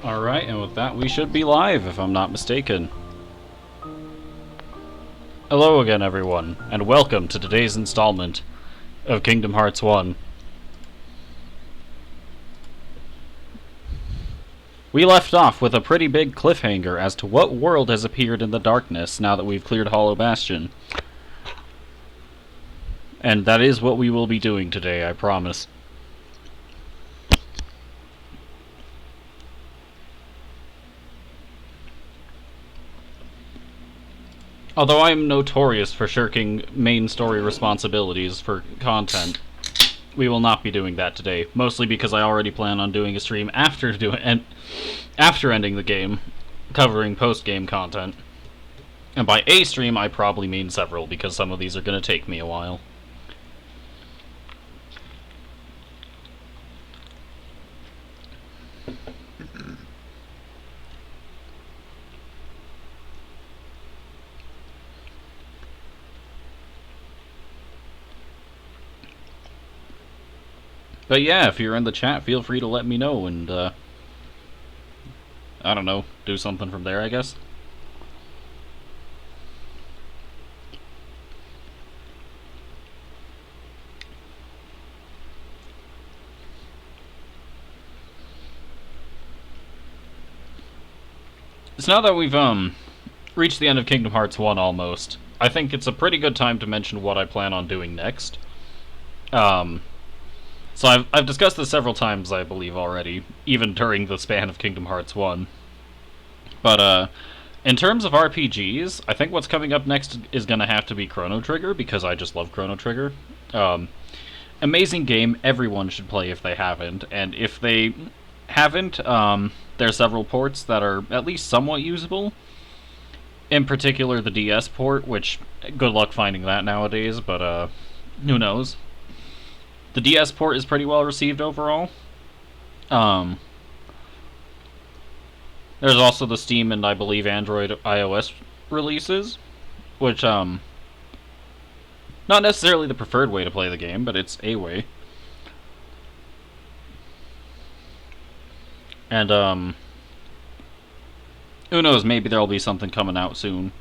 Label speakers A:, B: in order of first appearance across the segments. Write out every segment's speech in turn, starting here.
A: Alright, and with that, we should be live, if I'm not mistaken. Hello again, everyone, and welcome to today's installment of Kingdom Hearts 1. We left off with a pretty big cliffhanger as to what world has appeared in the darkness now that we've cleared Hollow Bastion. And that is what we will be doing today, I promise. Although I am notorious for shirking main story responsibilities for content, we will not be doing that today. Mostly because I already plan on doing a stream after ending the game, covering post-game content. And by a stream, I probably mean several, because some of these are going to take me a while. But yeah, if you're in the chat, feel free to let me know and, I don't know, do something from there, I guess. So now that we've, reached the end of Kingdom Hearts 1 almost, I think it's a pretty good time to mention what I plan on doing next. So I've discussed this several times, I believe, already, even during the span of Kingdom Hearts 1. But, in terms of RPGs, I think what's coming up next is going to have to be Chrono Trigger, because I just love Chrono Trigger. Amazing game, everyone should play if they haven't, and if they haven't, there are several ports that are at least somewhat usable. In particular, the DS port, which, good luck finding that nowadays, but, who knows. The DS port is pretty well received overall. There's also the Steam and I believe Android iOS releases, which, not necessarily the preferred way to play the game, but it's a way. And, who knows, maybe there'll be something coming out soon.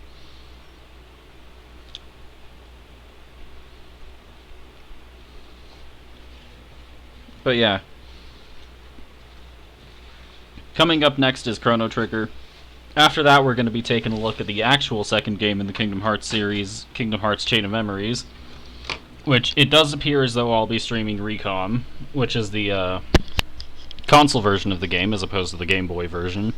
A: But yeah. Coming up next is Chrono Trigger. After that, we're going to be taking a look at the actual second game in the Kingdom Hearts series, Kingdom Hearts Chain of Memories. Which, it does appear as though I'll be streaming Recom, which is the, console version of the game, as opposed to the Game Boy version.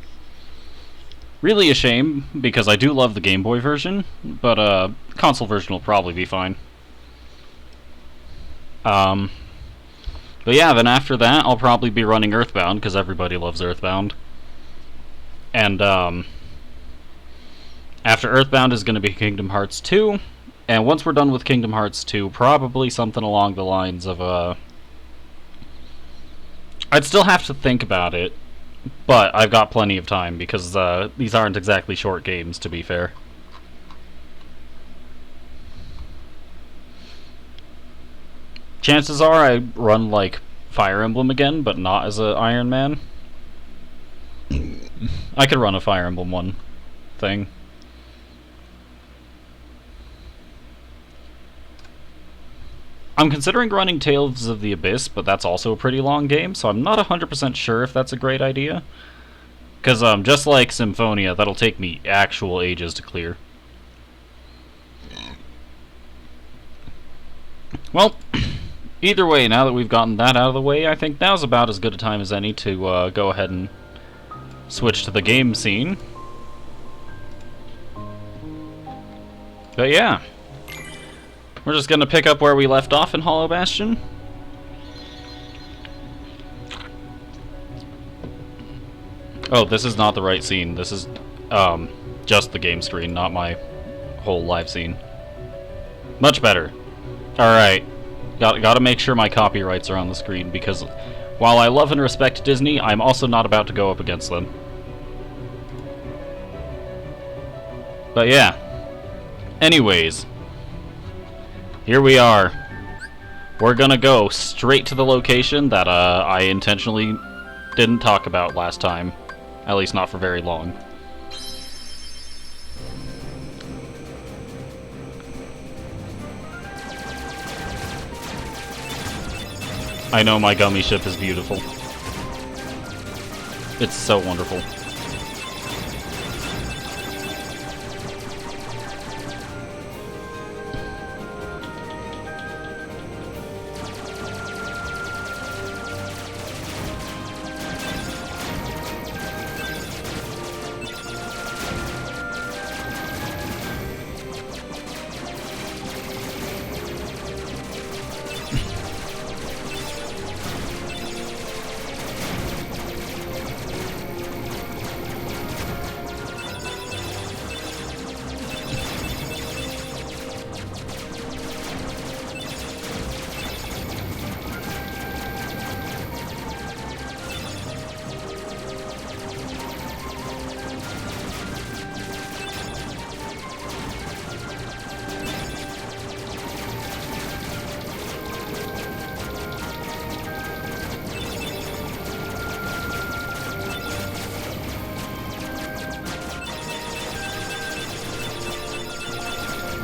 A: Really a shame, because I do love the Game Boy version, but, console version will probably be fine. But yeah, then after that, I'll probably be running Earthbound, because everybody loves Earthbound. And, after Earthbound is going to be Kingdom Hearts 2, and once we're done with Kingdom Hearts 2, probably something along the lines of, I'd still have to think about it, but I've got plenty of time, because, these aren't exactly short games, to be fair. Chances are I run, like, Fire Emblem again, but not as a Iron Man. I could run a Fire Emblem 1 thing. I'm considering running Tales of the Abyss, but that's also a pretty long game, so I'm not 100% sure if that's a great idea. Because, just like Symphonia, that'll take me actual ages to clear. Well, either way, now that we've gotten that out of the way, I think now's about as good a time as any to go ahead and switch to the game scene. But yeah, we're just gonna pick up where we left off in Hollow Bastion. Oh, this is not the right scene. This is just the game screen, not my whole live scene. Much better. Alright. Gotta make sure my copyrights are on the screen, because while I love and respect Disney, I'm also not about to go up against them. But yeah. Anyways. Here we are. We're gonna go straight to the location that I intentionally didn't talk about last time. At least not for very long. I know my gummy ship is beautiful. It's so wonderful.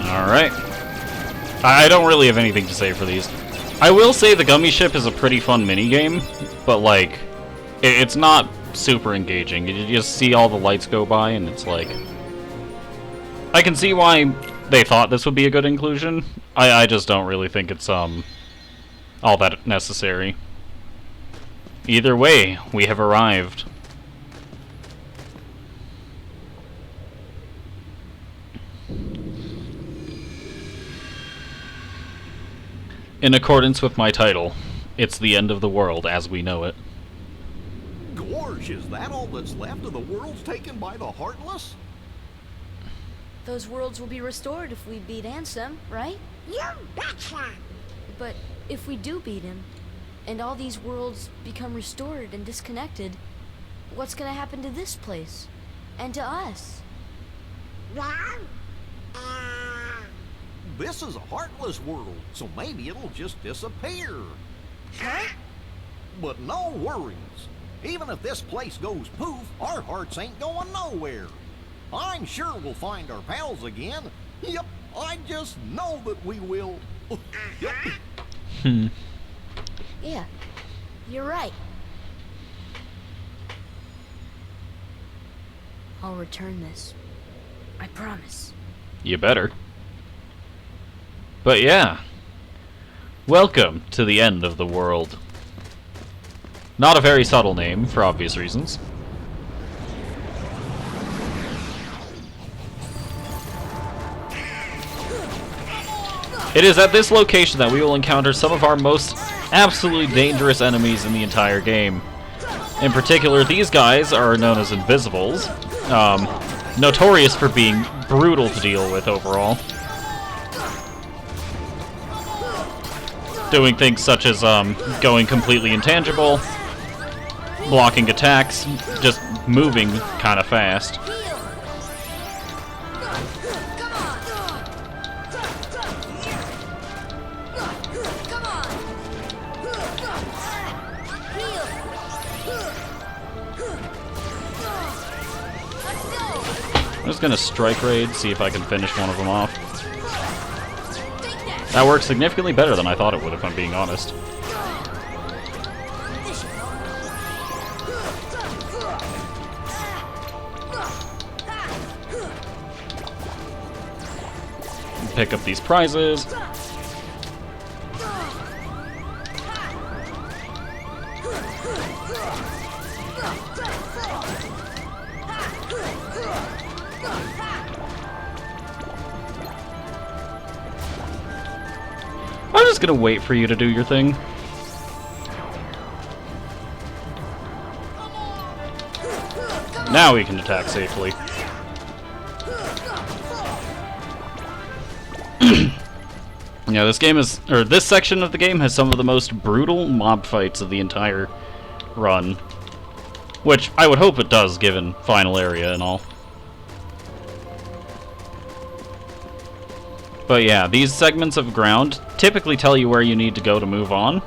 A: Alright. I don't really have anything to say for these. I will say the gummy ship is a pretty fun minigame, but like, it's not super engaging. You just see all the lights go by and it's like... I can see why they thought this would be a good inclusion. I just don't really think it's all that necessary. Either way, we have arrived. In accordance with my title, it's the end of the world as we know it.
B: Gorge, is that all that's left of the worlds taken by the Heartless?
C: Those worlds will be restored if we beat Ansem, right?
D: You betcha!
C: But if we do beat him, and all these worlds become restored and disconnected, what's gonna happen to this place? And to us?
D: Well,
B: This is a Heartless world, so maybe it'll just disappear.
D: huh?
B: But no worries. Even if this place goes poof, our hearts ain't going nowhere. I'm sure we'll find our pals again. Yep, I just know that we will. Yep.
C: Yeah, you're right. I'll return this. I promise.
A: You better. But yeah. Welcome to the end of the world. Not a very subtle name, for obvious reasons. It is at this location that we will encounter some of our most absolutely dangerous enemies in the entire game. In particular, these guys are known as Invisibles, notorious for being brutal to deal with overall. Doing things such as going completely intangible, blocking attacks, just moving kind of fast. I'm just gonna strike raid, see if I can finish one of them off. That works significantly better than I thought it would, if I'm being honest. Pick up these prizes. I'm just gonna wait for you to do your thing. Now we can attack safely. Yeah, this section of the game has some of the most brutal mob fights of the entire run. Which I would hope it does, given final area and all. But yeah, these segments of ground typically tell you where you need to go to move on.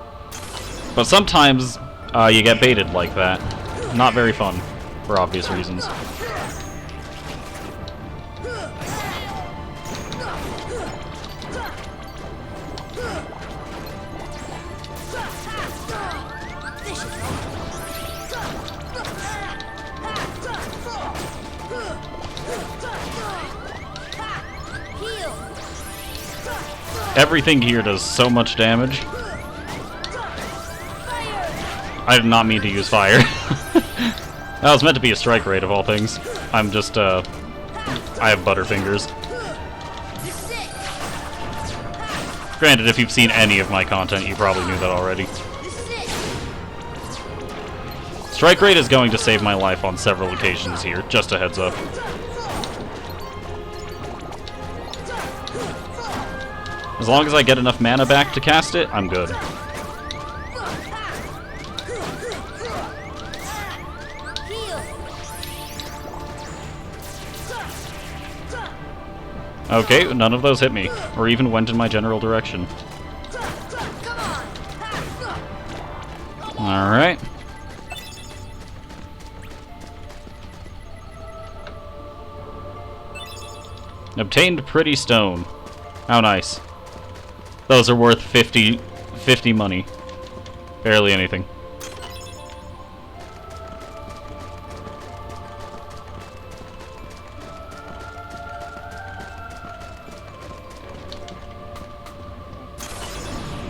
A: But sometimes you get baited like that. Not very fun. for obvious reasons. Everything here does so much damage. I did not mean to use fire. That was meant to be a strike rate of all things. I'm just, I have butterfingers. Granted, if you've seen any of my content, you probably knew that already. Strike rate is going to save my life on several occasions here, just a heads up. As long as I get enough mana back to cast it, I'm good. Okay, none of those hit me, or even went in my general direction. Alright. Obtained pretty stone. How nice. Those are worth 50 money. Barely anything.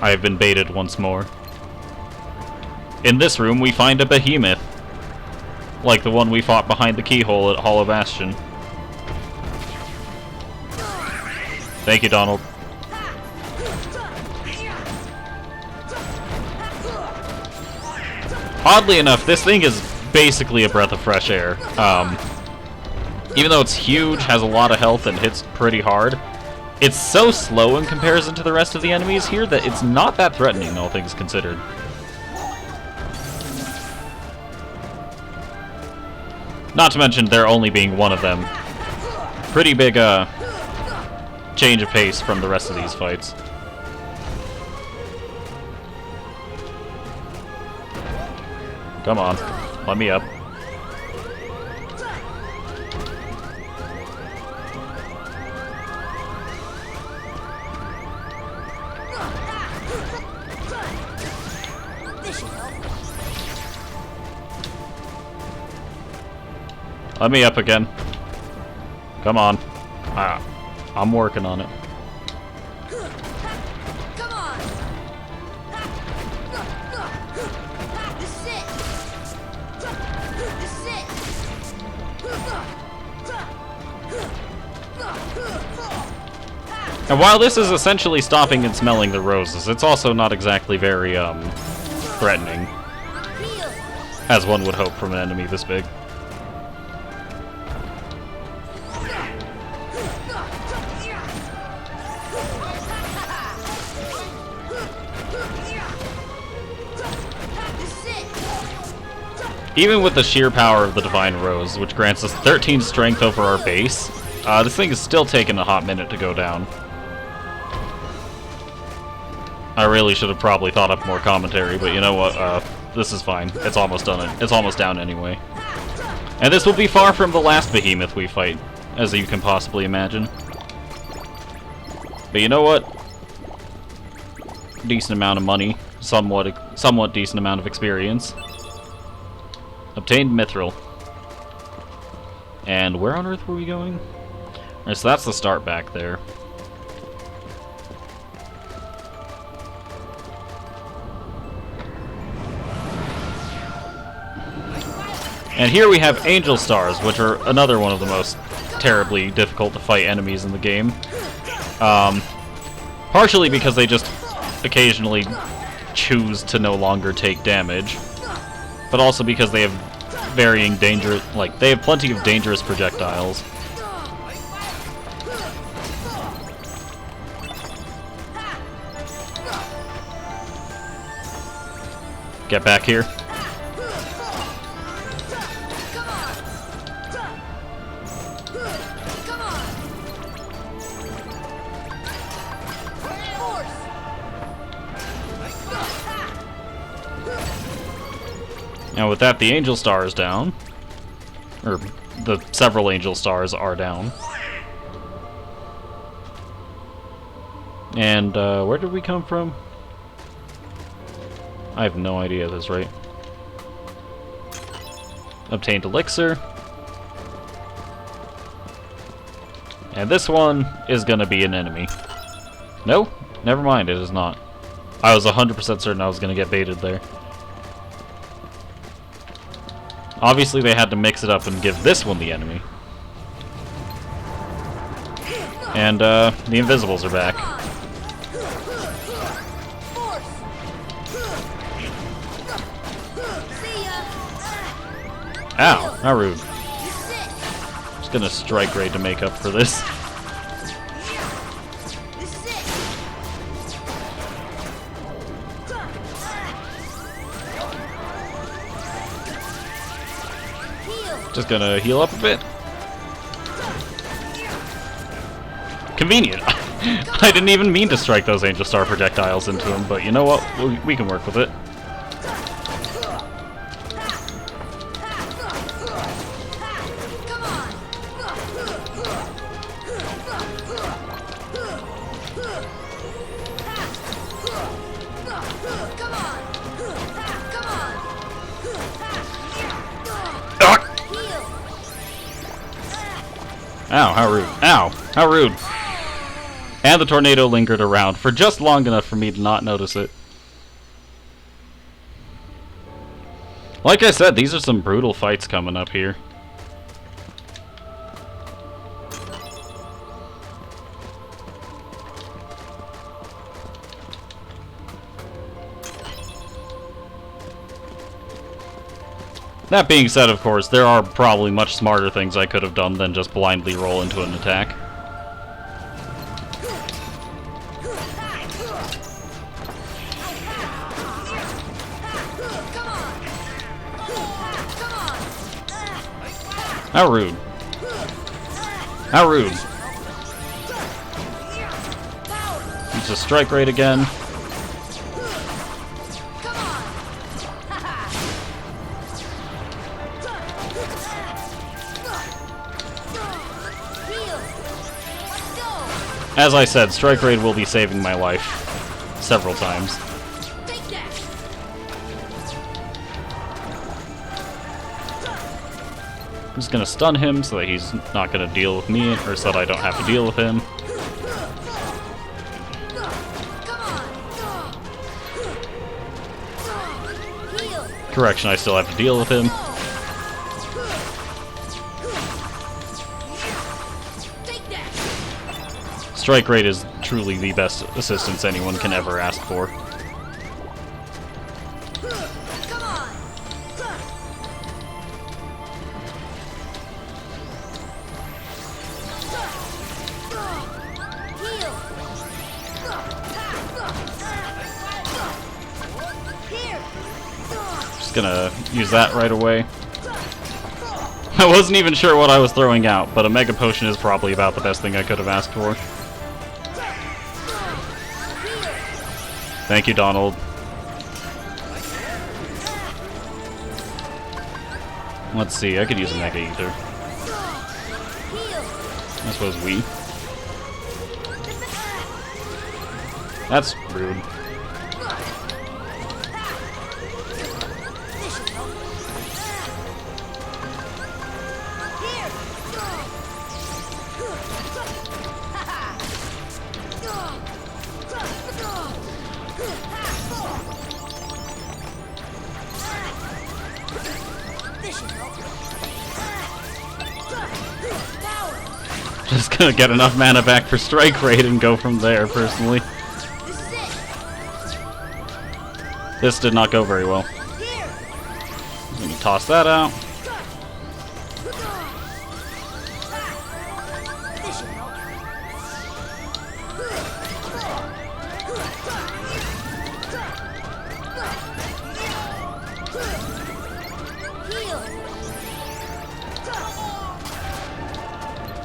A: I have been baited once more. In this room, we find a behemoth. Like the one we fought behind the keyhole at Hollow Bastion. Thank you, Donald. Oddly enough, this thing is basically a breath of fresh air. Even though it's huge, has a lot of health, and hits pretty hard, it's so slow in comparison to the rest of the enemies here that it's not that threatening, all things considered. Not to mention there only being one of them. Pretty big, change of pace from the rest of these fights. Come on, let me up. Let me up again. Come on. I'm working on it.
C: Come on.
A: And while this is essentially stopping and smelling the roses, it's also not exactly very, threatening. As one would hope from an enemy this big. Even with the sheer power of the Divine Rose, which grants us 13 strength over our base, this thing is still taking a hot minute to go down. I really should have probably thought up more commentary, but you know what, this is fine. It's almost done. It's almost down anyway. And this will be far from the last behemoth we fight, as you can possibly imagine. But you know what? Decent amount of money, somewhat decent amount of experience. Obtained mithril. And where on earth were we going? Alright, so that's the start back there. And here we have angel stars, which are another one of the most terribly difficult to fight enemies in the game. Partially because they just occasionally choose to no longer take damage, but also because they have varying danger, like, they have plenty of dangerous projectiles. Get back here. Now with that, the angel star is down. or the several angel stars are down. And where did we come from? I have no idea if that's right. Obtained elixir. And this one is gonna be an enemy. No? Never mind, it is not. I was 100% certain I was gonna get baited there. Obviously they had to mix it up and give this one the enemy. And the invisibles are back. Ow, how rude. Just gonna strike raid to make up for this. Just gonna heal up a bit. Convenient. I didn't even mean to strike those Angel Star projectiles into him, but you know what? We can work with it. Ow, how rude. Ow, how rude. And the tornado lingered around for just long enough for me to not notice it. Like I said, these are some brutal fights coming up here. That being said, of course, there are probably much smarter things I could have done than just blindly roll into an attack. How rude. How rude. Use a strike rate again. As I said, strike raid will be saving my life several times. I'm just gonna stun him so that he's not gonna deal with me, or so that I don't have to deal with him. Correction, I still have to deal with him. Strike rate is truly the best assistance anyone can ever ask for. Just gonna use that right away. I wasn't even sure what I was throwing out, but a Mega Potion is probably about the best thing I could have asked for. Thank you, Donald. Let's see, I could use a Mega Ether. I suppose we. That's rude. Just gonna get enough mana back for strike rate and go from there, personally. This did not go very well. Let me toss that out.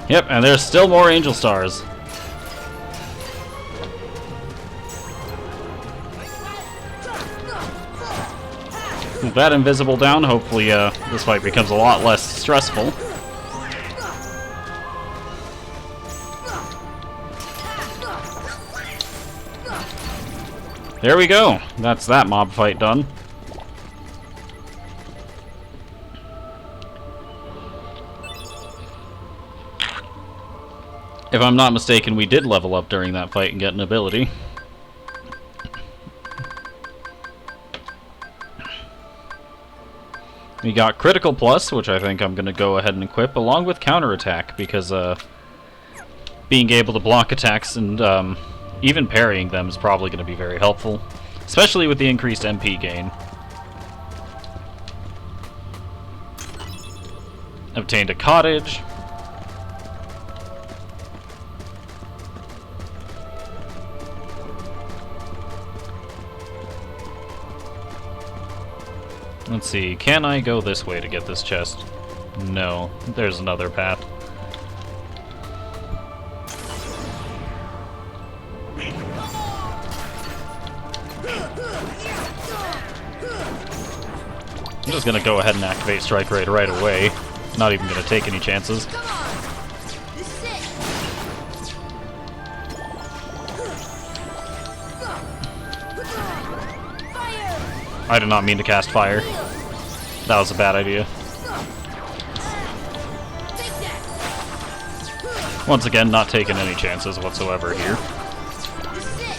A: Yep, and there's still more Angel Stars. With that invisible down, hopefully this fight becomes a lot less stressful. There we go. That's that mob fight done. If I'm not mistaken, we did level up during that fight and get an ability. We got Critical Plus, which I think I'm going to go ahead and equip, along with Counterattack, because being able to block attacks and even parrying them is probably going to be very helpful, especially with the increased MP gain. Obtained a cottage. Let's see, can I go this way to get this chest? No, there's another path. I'm just gonna go ahead and activate Strike Raid right away. Not even gonna take any chances.
C: Come on! This is it! Fire!
A: I did not mean to cast fire. That was a bad idea.
C: Take that!
A: Once again, not taking any chances whatsoever here.
C: This is it!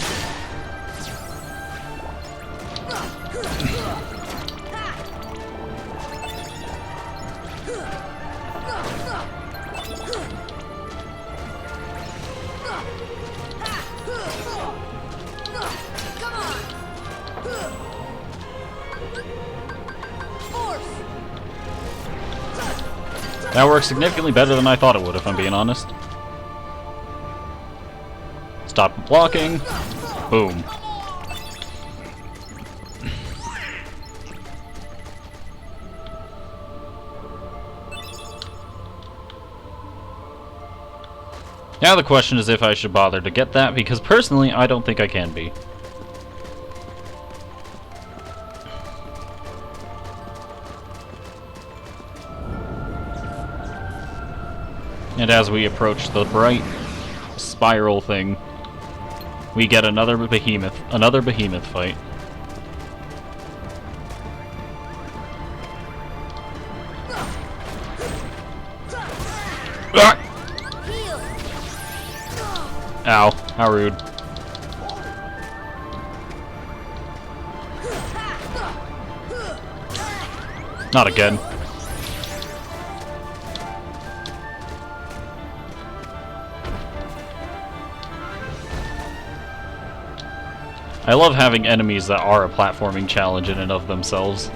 C: Come on! Force!
A: That works significantly better than I thought it would, if I'm being honest. Stop blocking. Boom. Now the question is if I should bother to get that, because personally I don't think I can be. And as we approach the bright spiral thing, we get another behemoth fight. Ah! Ow, how rude. Not again. I love having enemies that are a platforming challenge in and of themselves.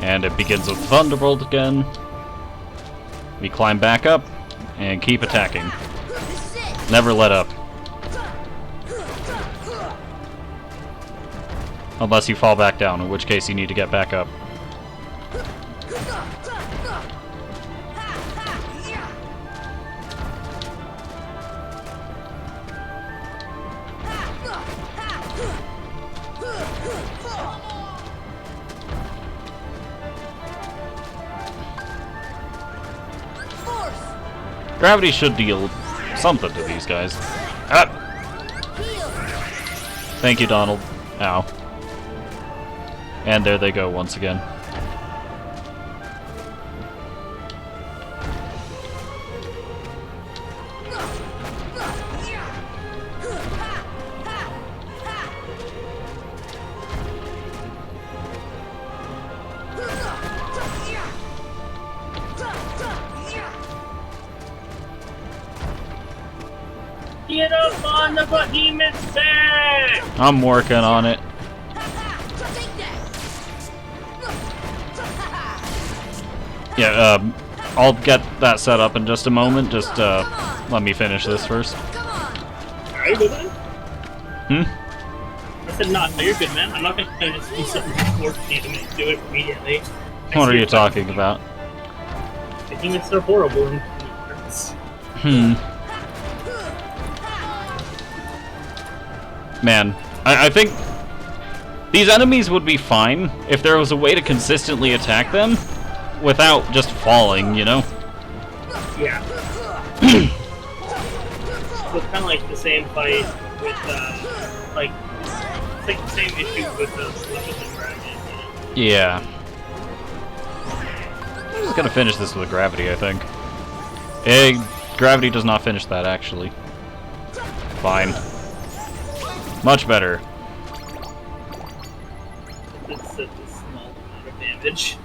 A: And it begins with Thunderbolt again. We climb back up and keep attacking. Never let up. Unless you fall back down, in which case you need to get back up. Gravity should deal something to these guys. Ah! Thank you, Donald. Ow. And there they go once again.
E: Get up on the behemoth's back!
A: I'm working on it. Yeah, I'll get that set up in just a moment. Just let me finish this first.
E: Are you moving?
A: Hmm?
E: Are I said, no, you're good, man. I'm not gonna just do something for you to do it immediately.
A: What are you talking about?
E: Behemoths are horrible in Kingdom
A: Man, I think these enemies would be fine if there was a way to consistently attack them without just falling, you know?
E: Yeah. So it's kind of like the same fight with, like, it's like the same issue with the dragon.
A: Yeah. I'm just gonna finish this with a gravity, I think. Gravity does not finish that, actually. Fine. Much better.
E: It's such a small amount of damage.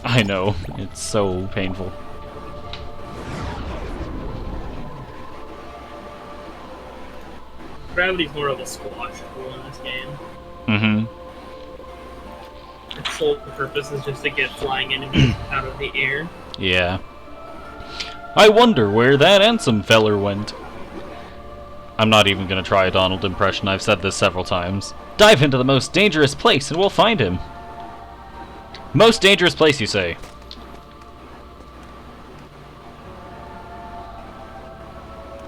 A: I know. It's so painful.
E: Gravity's more of a squash tool in this game.
A: Mm-hmm.
E: Its sole purpose is just to get flying enemies out of the air.
A: Yeah. I wonder where that Ansem feller went. I'm not even gonna try a Donald impression, I've said this several times. Dive into the most dangerous place and we'll find him. Most dangerous place, you say?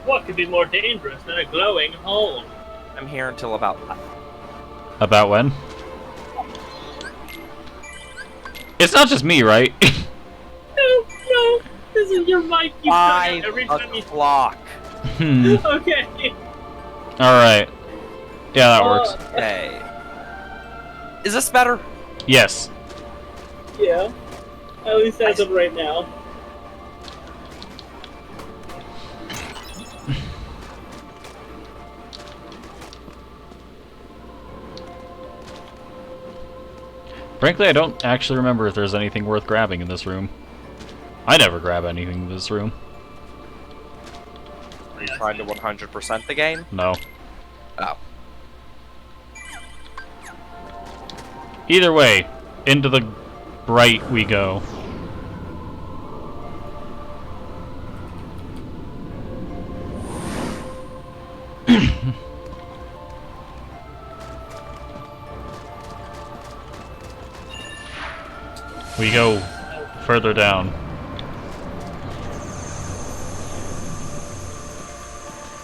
E: What could be more dangerous than a glowing hole?
F: I'm here until about...
A: About when? It's not just me, right?
E: No, this is your mic. You cut it
F: 5
E: every time you...
F: o'clock.
E: Okay.
A: Alright. Yeah, that works.
F: Okay. Is this better?
A: Yes.
E: Yeah. At least as of right now.
A: Frankly, I don't actually remember if there's anything worth grabbing in this room. I never grab anything in this room.
F: Are you trying to 100% the game?
A: No.
F: Oh.
A: Either way, into the bright we go. We go further down.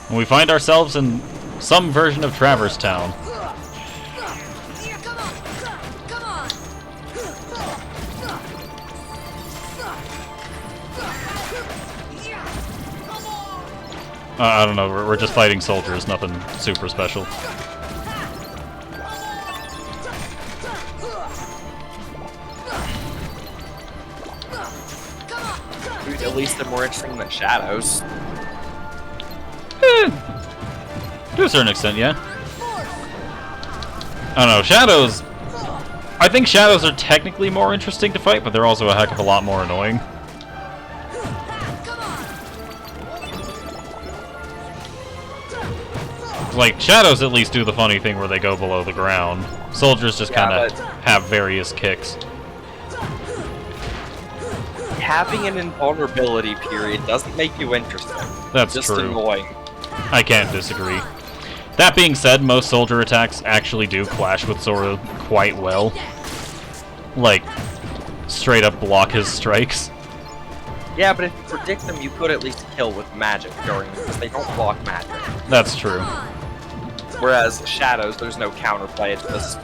A: And we find ourselves in some version of Traverse Town.
C: Come on!
A: I don't know, we're just fighting soldiers, nothing super special.
F: Dude, at least they're more interesting than shadows.
A: To a certain extent, yeah. I don't know, shadows... I think shadows are technically more interesting to fight, but they're also a heck of a lot more annoying. Like, shadows at least do the funny thing where they go below the ground. Soldiers just kind of have various kicks.
F: Having an invulnerability period doesn't make you interesting.
A: That's
F: just
A: true.
F: annoying.
A: I can't disagree. That being said, most soldier attacks actually do clash with Zoro quite well. Like, straight up block his strikes.
F: Yeah, but if you predict them, you could at least kill with magic during them, because they don't block magic.
A: That's true.
F: Whereas shadows, there's no counterplay, it's just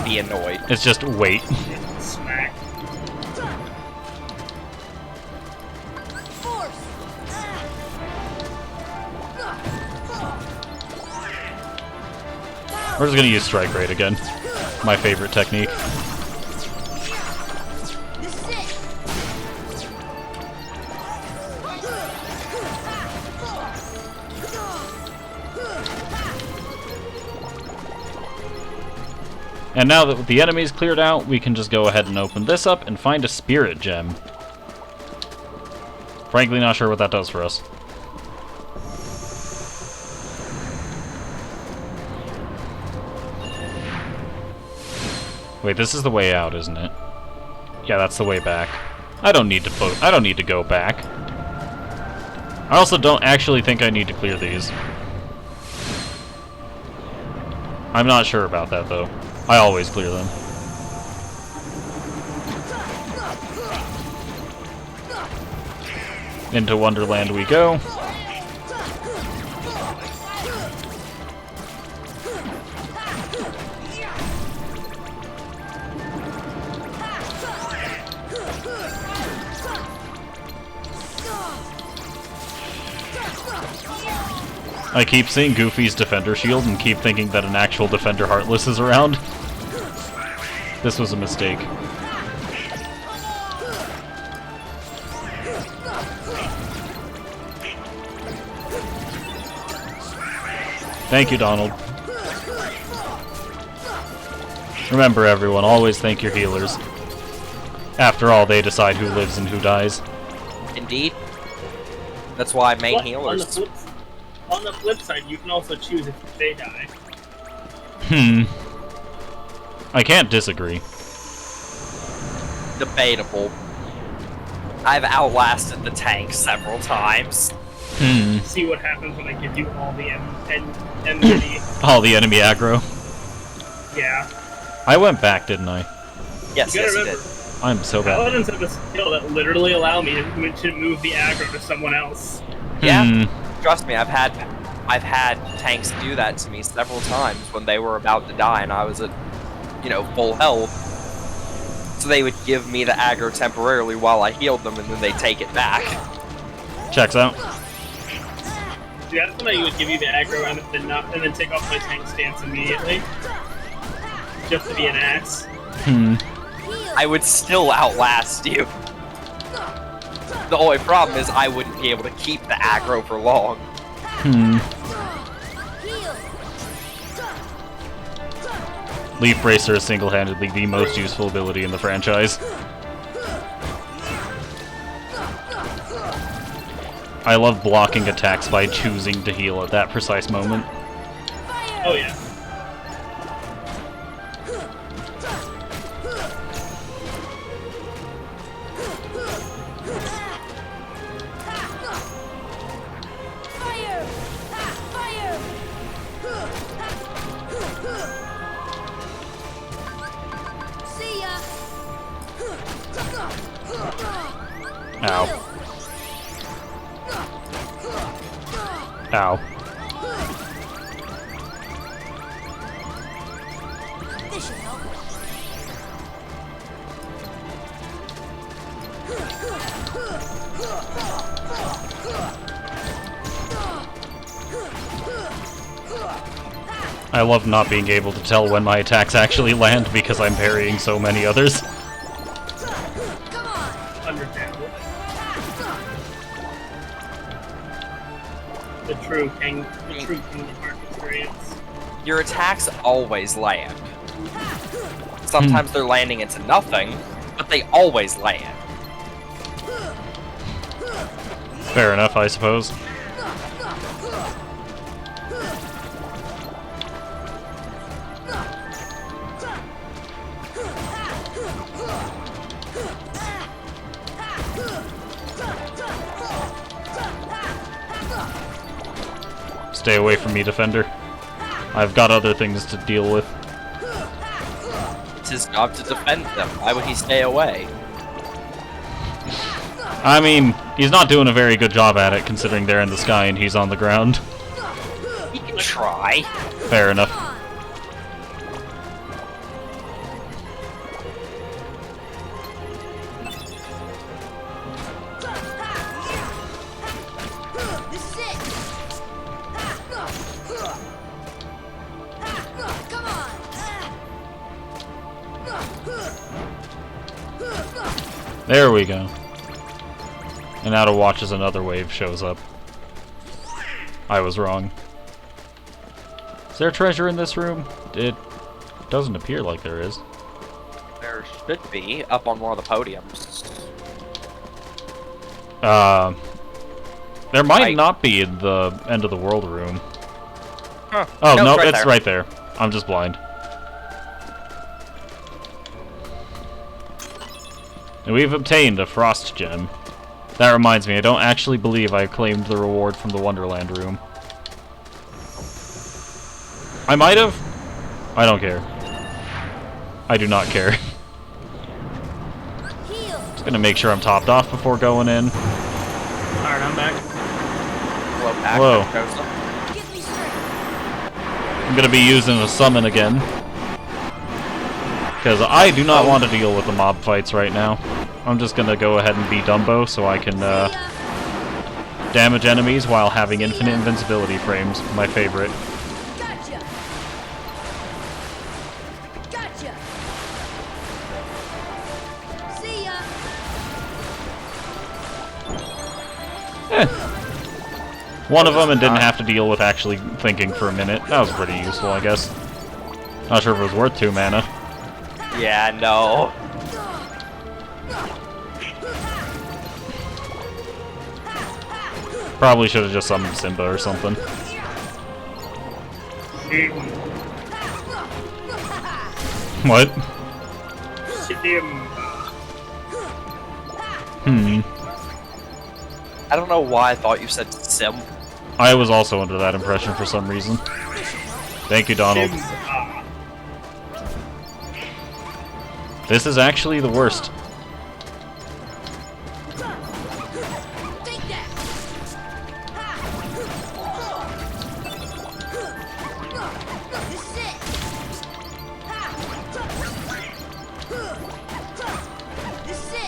F: be annoyed.
A: It's just wait.
E: Smack.
A: We're just gonna use strike rate again. My favorite technique. And now that the enemy's cleared out, we can just go ahead and open this up and find a spirit gem. Frankly, not sure what that does for us. Wait, this is the way out, isn't it? Yeah, that's the way back. I don't need to go back. I also don't actually think I need to clear these. I'm not sure about that, though. I always clear them. Into Wonderland we go. I keep seeing Goofy's Defender Shield and keep thinking that an actual Defender Heartless is around. This was a mistake. Thank you, Donald. Remember, everyone, always thank your healers. After all, they decide who lives and who dies.
F: Indeed. That's why main
E: But
F: healers.
E: On the flip side, you can also choose if they die.
A: I can't disagree.
F: Debatable. I've outlasted the tank several times.
E: See what happens when I give you all the enmity.
A: All the enemy aggro.
E: Yeah.
A: I went back, didn't I?
F: Yes,
E: You
F: yes,
E: gotta
F: you did.
A: I'm so bad.
E: Paladins have a skill that literally allow me to move the aggro to someone else.
F: Yeah. Trust me, I've had tanks do that to me several times when they were about to die and I was at, full health. So they would give me the aggro temporarily while I healed them, and then they take it back.
A: Checks out.
E: See, that's when I would give you the aggro and then take off my tank stance immediately. Just to be an ass.
F: I would still outlast you. The only problem is I wouldn't be able to keep the aggro for long.
A: Leaf Bracer is single-handedly the most useful ability in the franchise. I love blocking attacks by choosing to heal at that precise moment.
E: Oh yeah.
A: Ow. Ow.
C: This should help.
A: I love not being able to tell when my attacks actually land because I'm parrying so many others.
E: Understandable. The true Kingdom Hearts experience.
F: Your attacks always land. Sometimes they're landing into nothing, but they always land.
A: Fair enough, I suppose. Stay away from me, Defender. I've got other things to deal with.
F: It's his job to defend them. Why would he stay away?
A: I mean, he's not doing a very good job at it, considering they're in the sky and he's on the ground.
F: He can try.
A: Fair enough.
C: This is it. Come on.
A: There we go. And now to watch as another wave shows up. I was wrong. Is there treasure in this room? It doesn't appear like there is.
F: There should be, up on one of the podiums.
A: There might not be in the end of the world room.
F: Huh.
A: Oh, no,
F: right
A: it's
F: there.
A: right there. I'm just blind. And we've obtained a frost gem. That reminds me, I don't actually believe I claimed the reward from the Wonderland room. I might have. I don't care. I do not care.
C: Heal.
A: Just gonna make sure I'm topped off before going in.
E: Alright, I'm back.
F: Hello, back.
A: Whoa.
C: Give me strength.
A: I'm gonna be using a summon again. Because I do not want to deal with the mob fights right now. I'm just gonna go ahead and be Dumbo so I can damage enemies while having infinite invincibility frames. My favorite.
C: Gotcha. Gotcha. See ya.
A: One of them and didn't have to deal with actually thinking for a minute. That was pretty useful, I guess. Not sure if it was worth 2 mana.
F: Yeah, no.
A: Probably should have just summoned Simba or something. What?
F: I don't know why I thought you said sim.
A: I was also under that impression for some reason. Thank you, Donald. This is actually the worst.
C: Take that. This is it. This is it.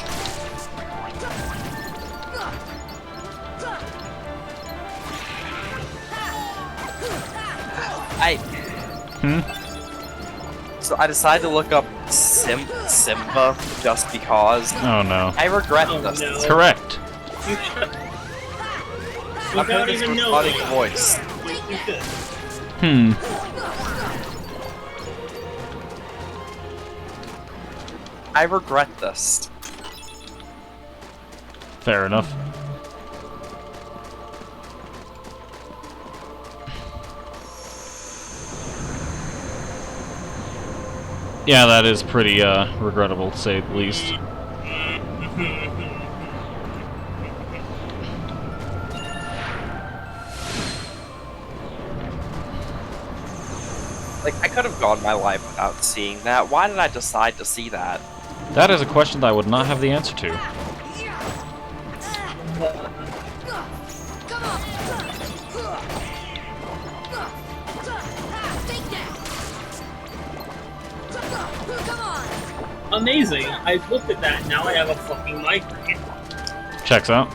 F: So I decided to look up Simba just because.
A: Oh no.
F: I regret
E: Oh,
F: this.
E: no.
A: Correct.
E: You should.
F: I've
E: Without
F: heard his
E: even
F: robotic
E: knowing.
F: voice.
E: You should.
F: I regret this.
A: Fair enough. Yeah, that is pretty regrettable to say the least.
F: Like, I could have gone my life without seeing that. Why did I decide to see that?
A: That is a question that I would not have the answer to.
C: Come on. Take that. Come on.
E: Amazing. I looked at that and now I have a fucking migraine.
A: Checks out.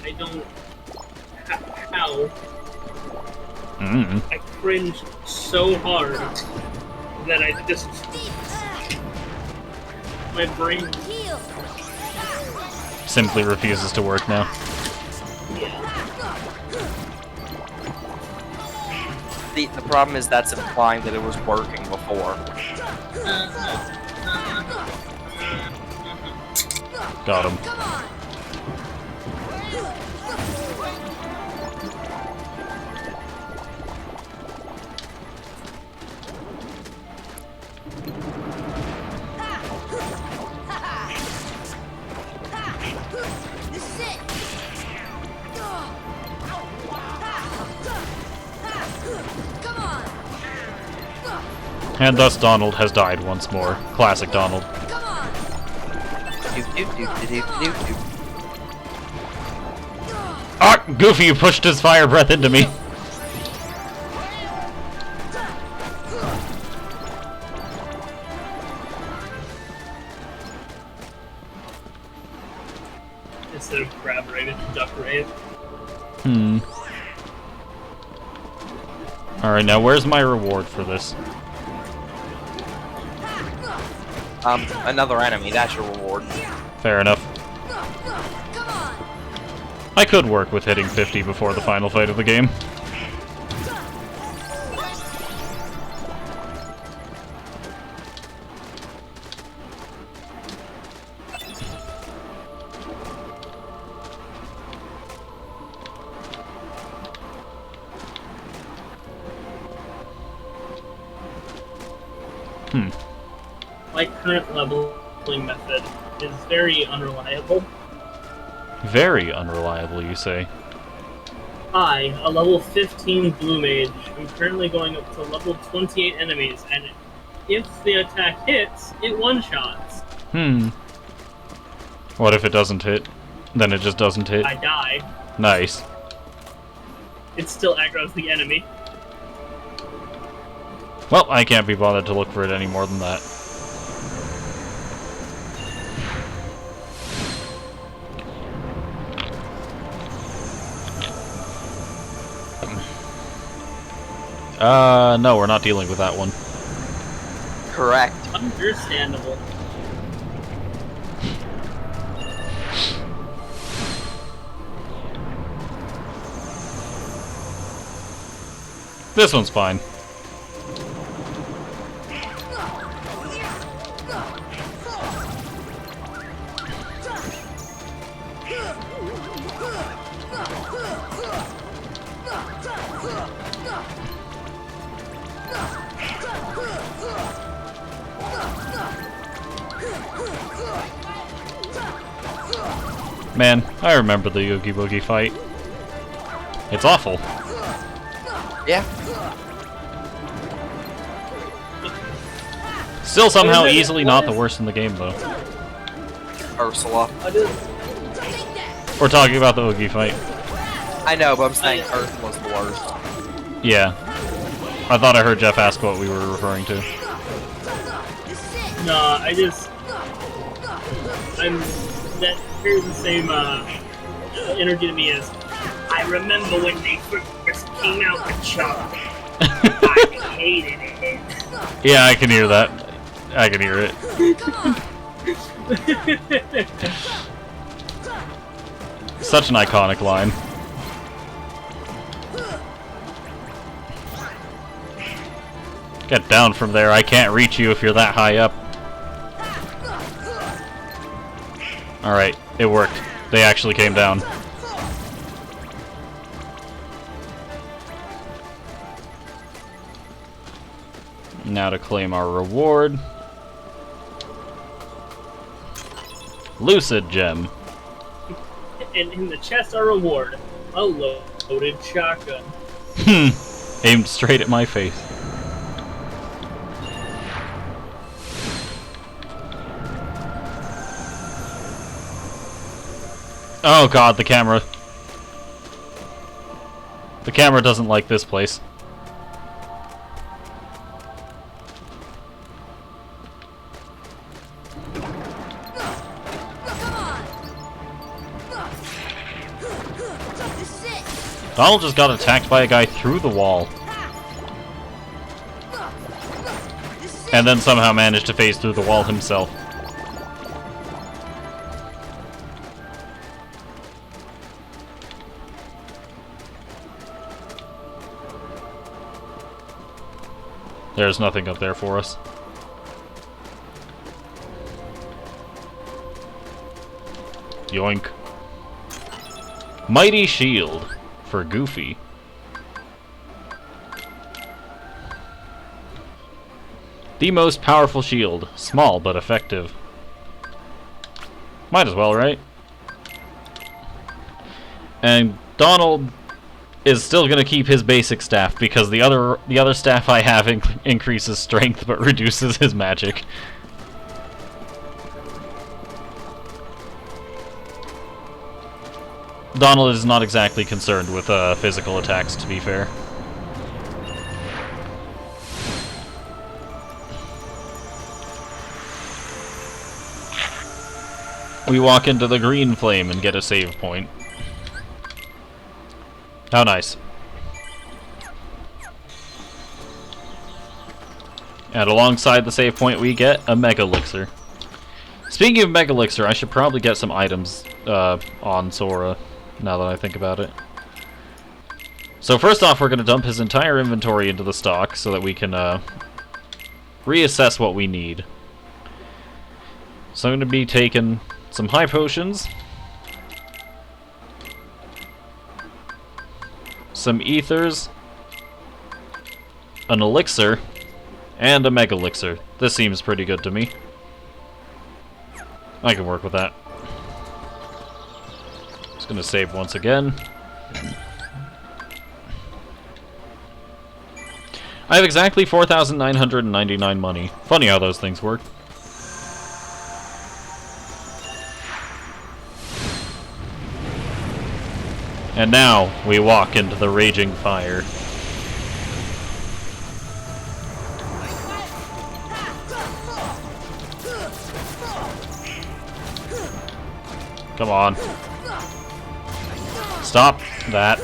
E: I don't. How?
A: Mm.
E: I cringed so hard that I just. My brain.
C: Heal.
A: Simply refuses to work now.
E: Yeah.
F: The problem is that's implying that it was working before.
A: Got him.
C: Come on. This is it. Come on.
A: And thus Donald has died once more. Classic Donald.
C: Come on.
F: Doop, doop, doop, doop, doop, doop.
A: Ah! Goofy, you pushed his fire breath into me!
E: Instead of crab raid, duck raid.
A: Alright, now where's my reward for this?
F: Another enemy, that's your reward.
A: Fair enough.
C: Come on.
A: I could work with hitting 50 before the final fight of the game.
E: My current leveling method is very unreliable.
A: Very unreliable, you say.
E: I, a level 15 blue mage, am currently going up to level 28 enemies, and if the attack hits, it one-shots.
A: What if it doesn't hit? Then it just doesn't hit.
E: I die.
A: Nice.
E: It still aggroes the enemy.
A: Well, I can't be bothered to look for it any more than that. No, we're not dealing with that one.
F: Correct.
E: Understandable.
A: This one's fine. Man, I remember the Oogie Boogie fight. It's awful.
F: Yeah.
A: Still somehow easily not the worst in the game, though.
F: Ursula.
A: We're talking about the Oogie fight.
F: I know, but I'm saying Ursula's the worst.
A: Yeah. I thought I heard Jeff ask what we were referring to.
E: Nah, that here's the same energy to me as I remember when they first came out with Chuck. I hated it.
A: Yeah, I can hear that. I can hear it. Such an iconic line. Get down from there. I can't reach you if you're that high up. Alright, it worked. They actually came down. Now to claim our reward. Lucid Gem.
E: And in the chest, our reward: a loaded shotgun.
A: Aimed straight at my face. Oh god, the camera. The camera doesn't like this place. Donald just got attacked by a guy through the wall. And then somehow managed to phase through the wall himself. There's nothing up there for us. Yoink. Mighty Shield for Goofy. The most powerful shield. Small but effective. Might as well, right? And Donald is still gonna keep his basic staff because the other staff I have increases strength but reduces his magic. Donald is not exactly concerned with physical attacks, to be fair. We walk into the green flame and get a save point. How nice. And alongside the save point we get a Mega Elixir. Speaking of Mega Elixir, I should probably get some items on Sora, now that I think about it. So first off, we're going to dump his entire inventory into the stock so that we can reassess what we need. So I'm going to be taking some high potions, some ethers, an elixir, and a Mega Elixir. This seems pretty good to me. I can work with that. Just gonna save once again. I have exactly 4,999 money. Funny how those things work. And now, we walk into the raging fire. Come on. Stop that.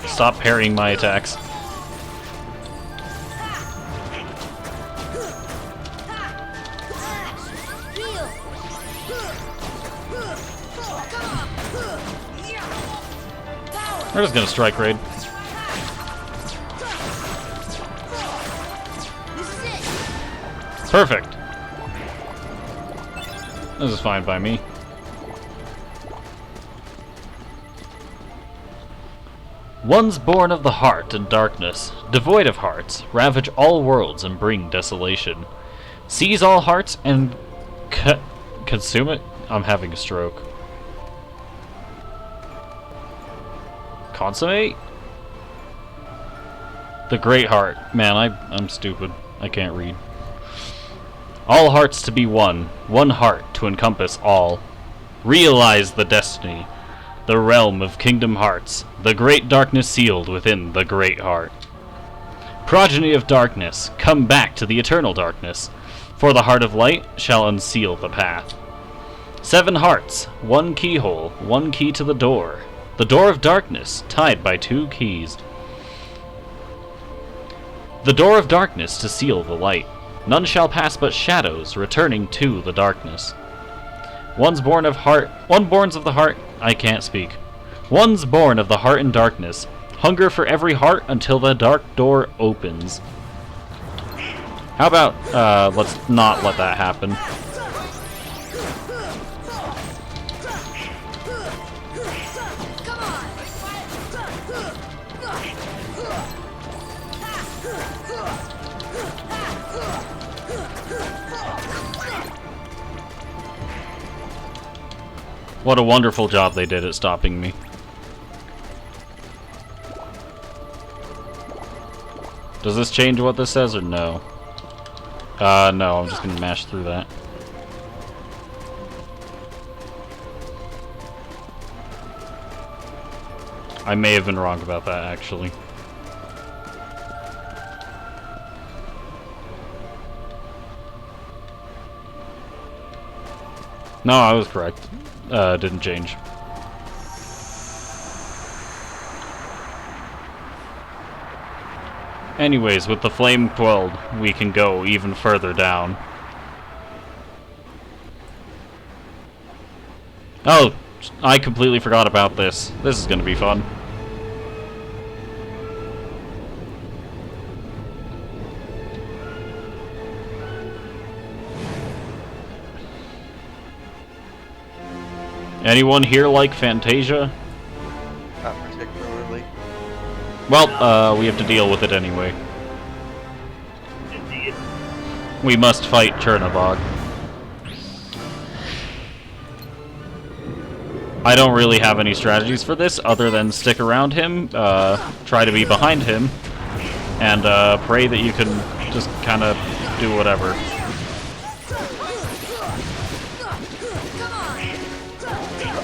A: Stop parrying my attacks. We're just gonna strike raid. Perfect. This is fine by me. Ones born of the heart and darkness, devoid of hearts, ravage all worlds and bring desolation. Seize all hearts and consume it? I'm having a stroke. Consummate? The Great Heart. Man, I'm stupid. I can't read. All hearts to be one. One heart to encompass all. Realize the destiny. The realm of Kingdom Hearts. The great darkness sealed within the Great Heart. Progeny of darkness, come back to the eternal darkness. For the heart of light shall unseal the path. 7 hearts, 1 keyhole, 1 key to the door. The door of darkness, tied by 2 keys. The door of darkness to seal the light. None shall pass but shadows, returning to the darkness. One's born of heart. One borns of the heart. I can't speak. One's born of the heart and darkness. Hunger for every heart until the dark door opens. How about, let's not let that happen. What a wonderful job they did at stopping me. Does this change what this says or no? No, I'm just gonna mash through that. I may have been wrong about that, actually. No, I was correct. Didn't change. Anyways, with the flame quelled, we can go even further down. Oh, I completely forgot about this. This is gonna be fun. Anyone here like Fantasia?
F: Not particularly.
A: Well, we have to deal with it anyway.
E: Indeed.
A: We must fight Chernobog. I don't really have any strategies for this other than stick around him, try to be behind him, and pray that you can just kind of do whatever.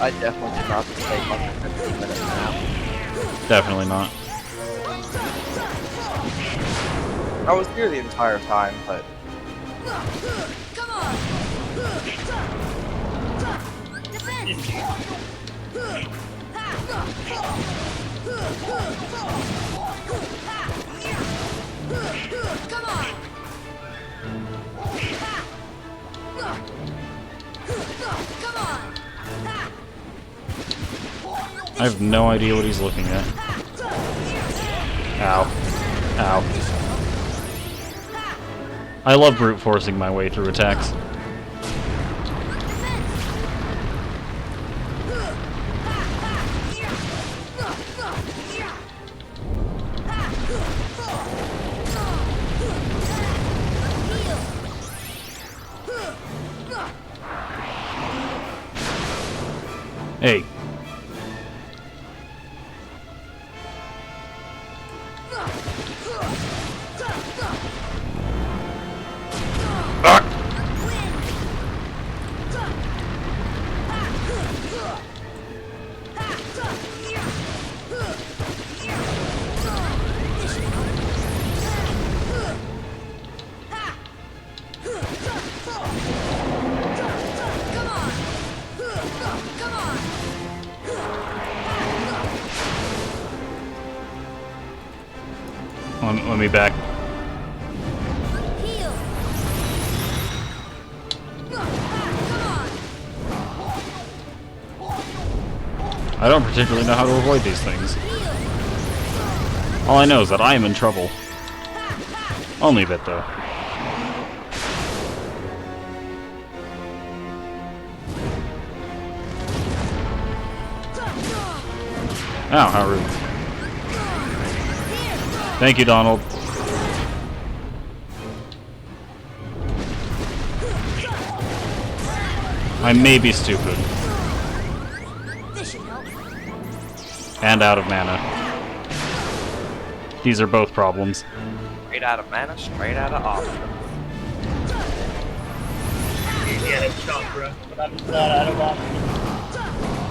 F: I definitely did not take much of 15 minutes now.
A: Definitely not.
F: I was here the entire time, but
C: Come on! Come on! Come on!
A: I have no idea what he's looking at. Ow. Ow. I love brute forcing my way through attacks. Hey. Let me back.
C: Heal.
A: I don't particularly know how to avoid these things. All I know is that I am in trouble. Only a bit, though. Ow, how rude. Thank you, Donald. I may be stupid.
C: This should help.
A: And out of mana. These are both problems.
F: Straight out of mana, straight out of option.
E: Yeah, it's chakra, but I'm not out of options.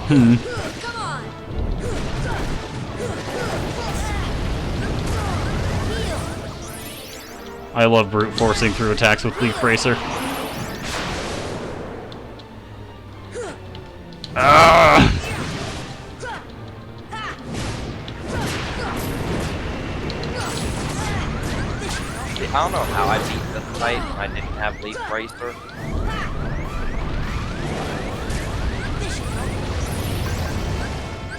A: Hmm.
C: Come on. Heal.
A: I love brute forcing through attacks with Leaf Bracer. Ah!
F: I don't know how I beat this fight when I didn't have Leaf Bracer.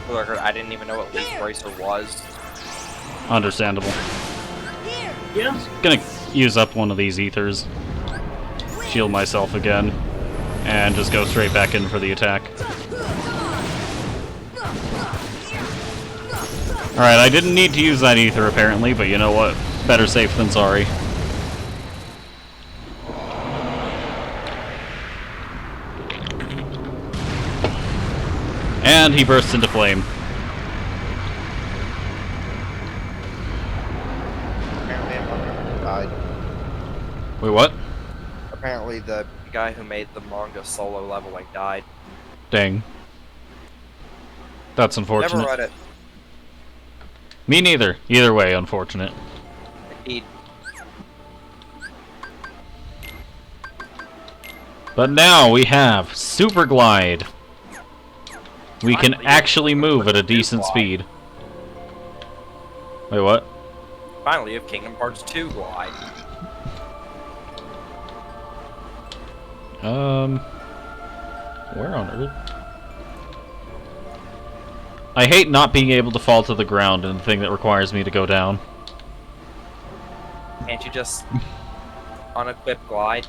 F: For the record, I didn't even know what Leaf Bracer was.
A: Understandable.
E: Yeah.
A: Gonna use up one of these ethers. Shield myself again. And just go straight back in for the attack. Alright, I didn't need to use that ether apparently, but you know what? Better safe than sorry. And he bursts into flame.
G: Apparently, died.
A: Wait, what?
F: Apparently, the guy who made the manga solo leveling died.
A: Dang. That's unfortunate.
F: Never read it.
A: Me neither. Either way, unfortunate.
F: Indeed.
A: But now we have Super Glide. We can
F: Finally,
A: actually move at a
F: Super
A: decent
F: Glide.
A: speed. Wait, what?
F: Finally, you have Kingdom Hearts 2 Glide.
A: Where on earth? I hate not being able to fall to the ground in the thing that requires me to go down.
F: Can't you just unequip Glide?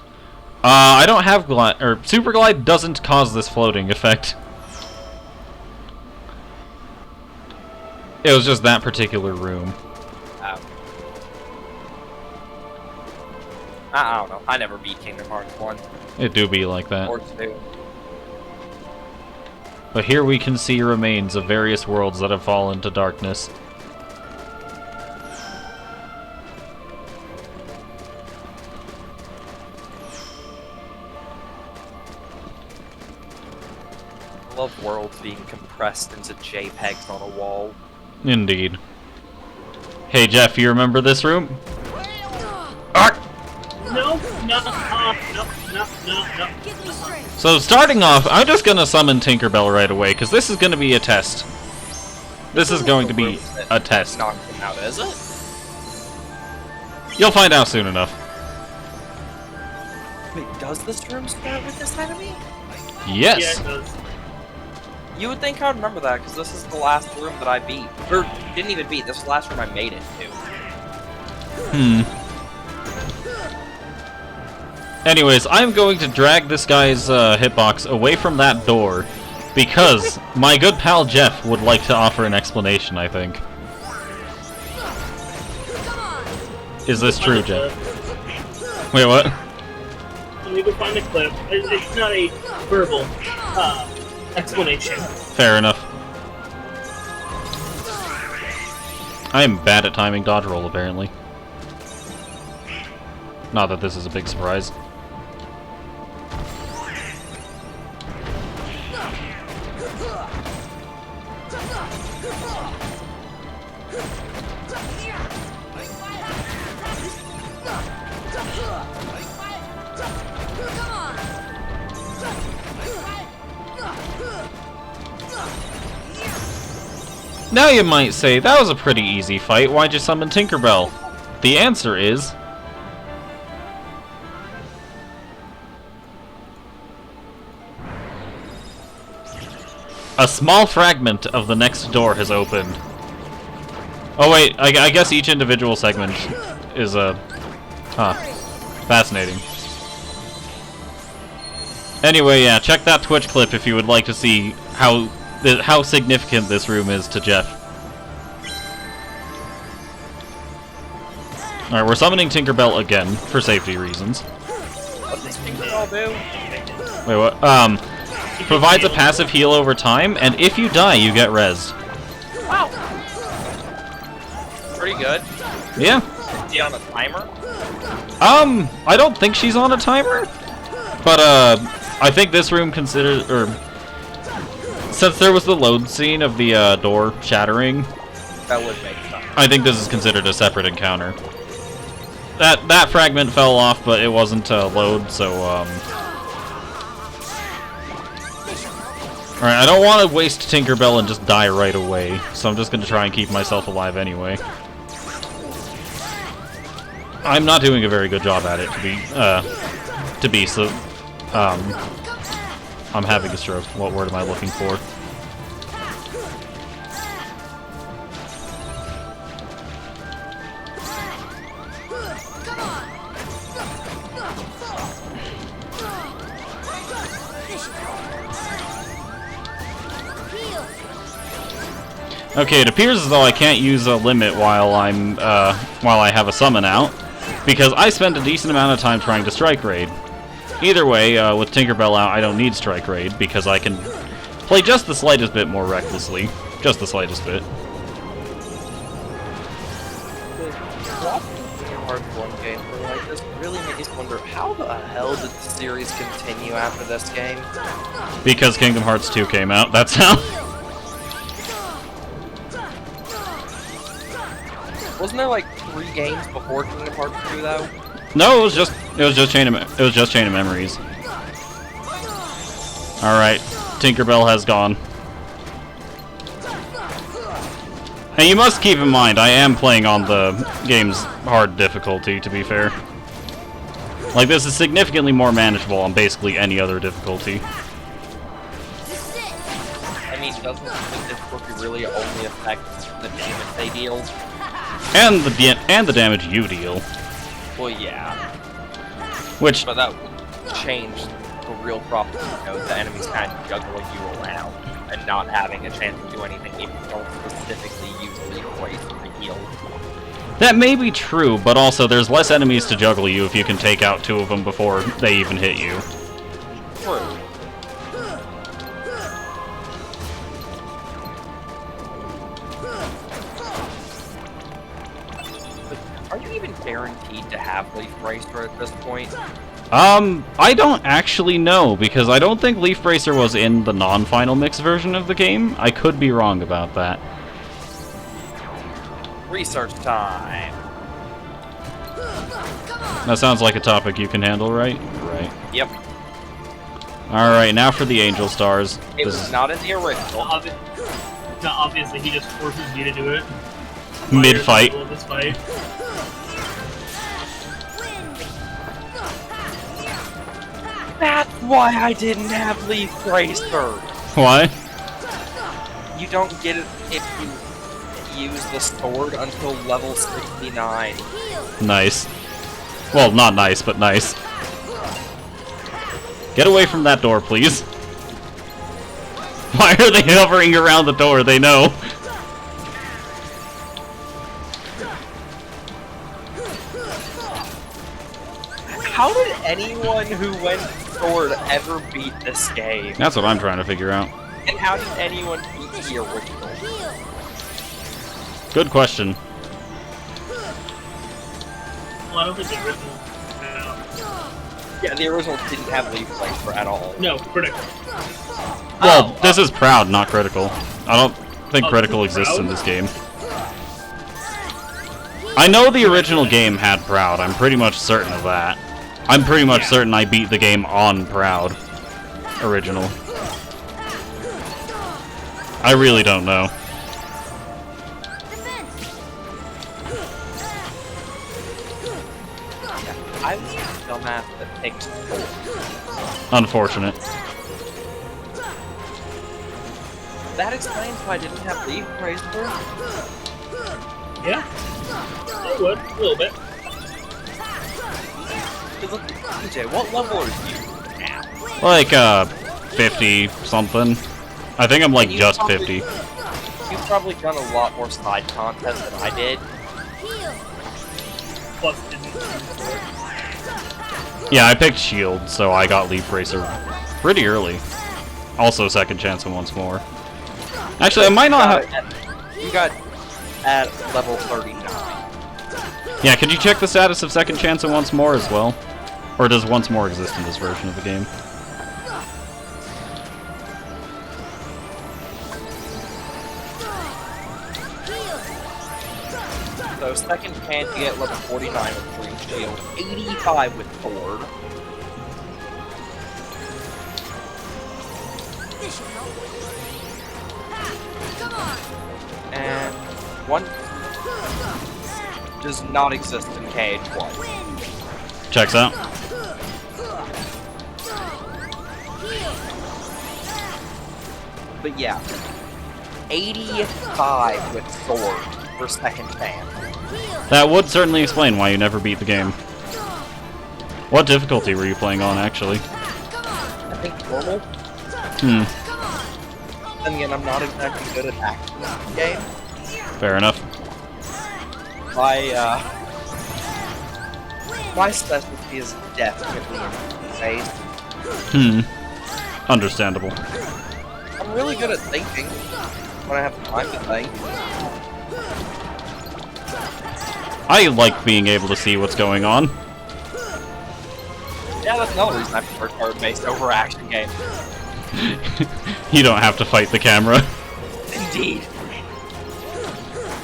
A: I don't have glide, or Super Glide doesn't cause this floating effect. It was just that particular room.
F: I don't know. I never beat Kingdom Hearts 1
A: It do be like that.
F: or 2.
A: But here we can see remains of various worlds that have fallen to darkness.
F: I love worlds being compressed into JPEGs on a wall.
A: Indeed. Hey Jeff, you remember this room? Ark!
E: No.
C: Give me strength.
A: So starting off, I'm just gonna summon Tinkerbell right away, because this is gonna be a test. This is going to be a test.
F: Knocked him out, is it?
A: You'll find out soon enough.
F: Wait, does this room start with this enemy?
A: Yes!
E: Yeah, it does.
F: You would think I would remember that, because this is the last room that I beat. Or, didn't even beat, this is the last room I made it to.
A: Anyways, I'm going to drag this guy's hitbox away from that door, because my good pal Jeff would like to offer an explanation, I think. Is this true, Jeff? Wait, what?
E: I need to find a clip. It's not a verbal explanation.
A: Fair enough. I am bad at timing dodge roll, apparently. Not that this is a big surprise. Now you might say, that was a pretty easy fight, why'd you summon Tinkerbell? The answer is... a small fragment of the next door has opened. Oh wait, I guess each individual segment is a... huh. Fascinating. Anyway, yeah, check that Twitch clip if you would like to see how significant this room is to Jeff. Alright, we're summoning Tinkerbell again, for safety reasons.
F: What does Tinkerbell do?
A: Wait, what? Provides a passive heal over time, and if you die, you get rezzed.
F: Wow. Pretty good.
A: Yeah.
F: Is she on a timer?
A: I don't think she's on a timer, but, I think this room considers, or... since there was the load scene of the, door shattering...
F: That would make sense.
A: I think this is considered a separate encounter. That fragment fell off, but it wasn't, load, so, Alright, I don't want to waste Tinkerbell and just die right away, so I'm just gonna try and keep myself alive anyway. I'm not doing a very good job at it, so, I'm having a stroke. What word am I looking for? Okay, it appears as though I can't use a limit while I have a summon out, because I spent a decent amount of time trying to strike raid. Either way, with Tinkerbell out, I don't need strike raid, because I can play just the slightest bit more recklessly. Just the slightest bit.
F: One game like this really makes me wonder how the hell did the series continue after this game?
A: Because Kingdom Hearts 2 came out, that's how.
F: Wasn't there like 3 games before Kingdom Hearts 2 though?
A: No, it was just Chain of Memories. All right, Tinkerbell has gone. And you must keep in mind, I am playing on the game's hard difficulty, to be fair. Like, this is significantly more manageable on basically any other difficulty.
F: I mean, doesn't the difficulty really only affect the damage they deal?
A: And the damage you deal.
F: Well, yeah.
A: Which...
F: but that would change the real problem, you know, the enemies kind of juggling you around and not having a chance to do anything if you don't specifically use Leaf Race to heal.
A: That may be true, but also there's less enemies to juggle you if you can take out 2 of them before they even hit you.
F: True. Are you even guaranteed to have Leaf Racer at this point?
A: I don't actually know, because I don't think Leaf Bracer was in the non-final mix version of the game. I could be wrong about that.
F: Research time.
A: That sounds like a topic you can handle, right? Right.
F: Yep.
A: Alright, now for the Angel Stars.
F: It was not in the original.
E: Obviously, he just forces you to do it.
A: Mid-fight.
E: While you're in the middle of this fight.
F: That's why I didn't have Leaf Racer.
A: Why?
F: You don't get it if you use the sword until level 69.
A: Nice. Well, not nice, but nice. Get away from that door, please. Why are they hovering around the door? They know.
F: How did anyone who went sword ever beat this game?
A: That's what I'm trying to figure out.
F: And how did anyone beat the original?
A: Good question.
E: Well, I don't think the original.
F: Yeah, the original didn't have Leaf Racer at all.
E: No, critical.
A: Well, this is Proud, not Critical. I don't think Critical
E: this is
A: exists in
E: Proud?
A: this game. I know the original game had Proud. I'm pretty much certain of that. I'm pretty much certain I beat the game on Proud. Original. I really don't know.
F: dumbass that picked 4.
A: Unfortunate.
F: That explains why I didn't have leave praise for.
E: Yeah. It would, a little bit.
F: Because look, DJ, what level are you now?
A: Like, 50 something. I think I'm like just 50.
F: You've probably done a lot more side content than I did.
E: Plus, didn't
A: Yeah, I picked shield, so I got leaf bracer pretty early. Also second chance and once more. Actually, I might not have...
F: You got at level 39.
A: Yeah, could you check the status of second chance and once more as well? Or does once more exist in this version of the game?
F: So second chance you get level 49 with green shield, 85 with sword. And one does not exist in KH1.
A: Checks out.
F: But yeah, 85 with sword for second chance.
A: That would certainly explain why you never beat the game. What difficulty were you playing on, actually?
F: I think normal. Then again, I'm not exactly good at action in the game.
A: Fair enough.
F: My specialty is definitely in face.
A: Understandable.
F: I'm really good at thinking when I have time to think.
A: I like being able to see what's going on.
F: Yeah, that's another reason I prefer turn-based over action games.
A: You don't have to fight the camera.
F: Indeed.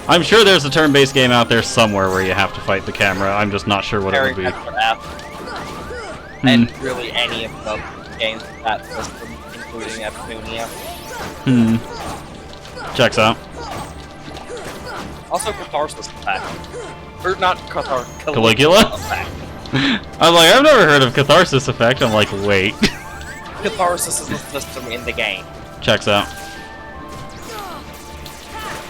A: I'm sure there's a turn-based game out there somewhere where you have to fight the camera. I'm just not sure what it would be.
F: And really any of the games with that system, including Epiphania.
A: Checks out.
F: Also Catharsis Effect. Or not
A: Caligula?
F: Effect.
A: I'm like, I've never heard of Catharsis Effect. I'm like, wait.
F: Catharsis is a system in the game.
A: Checks out.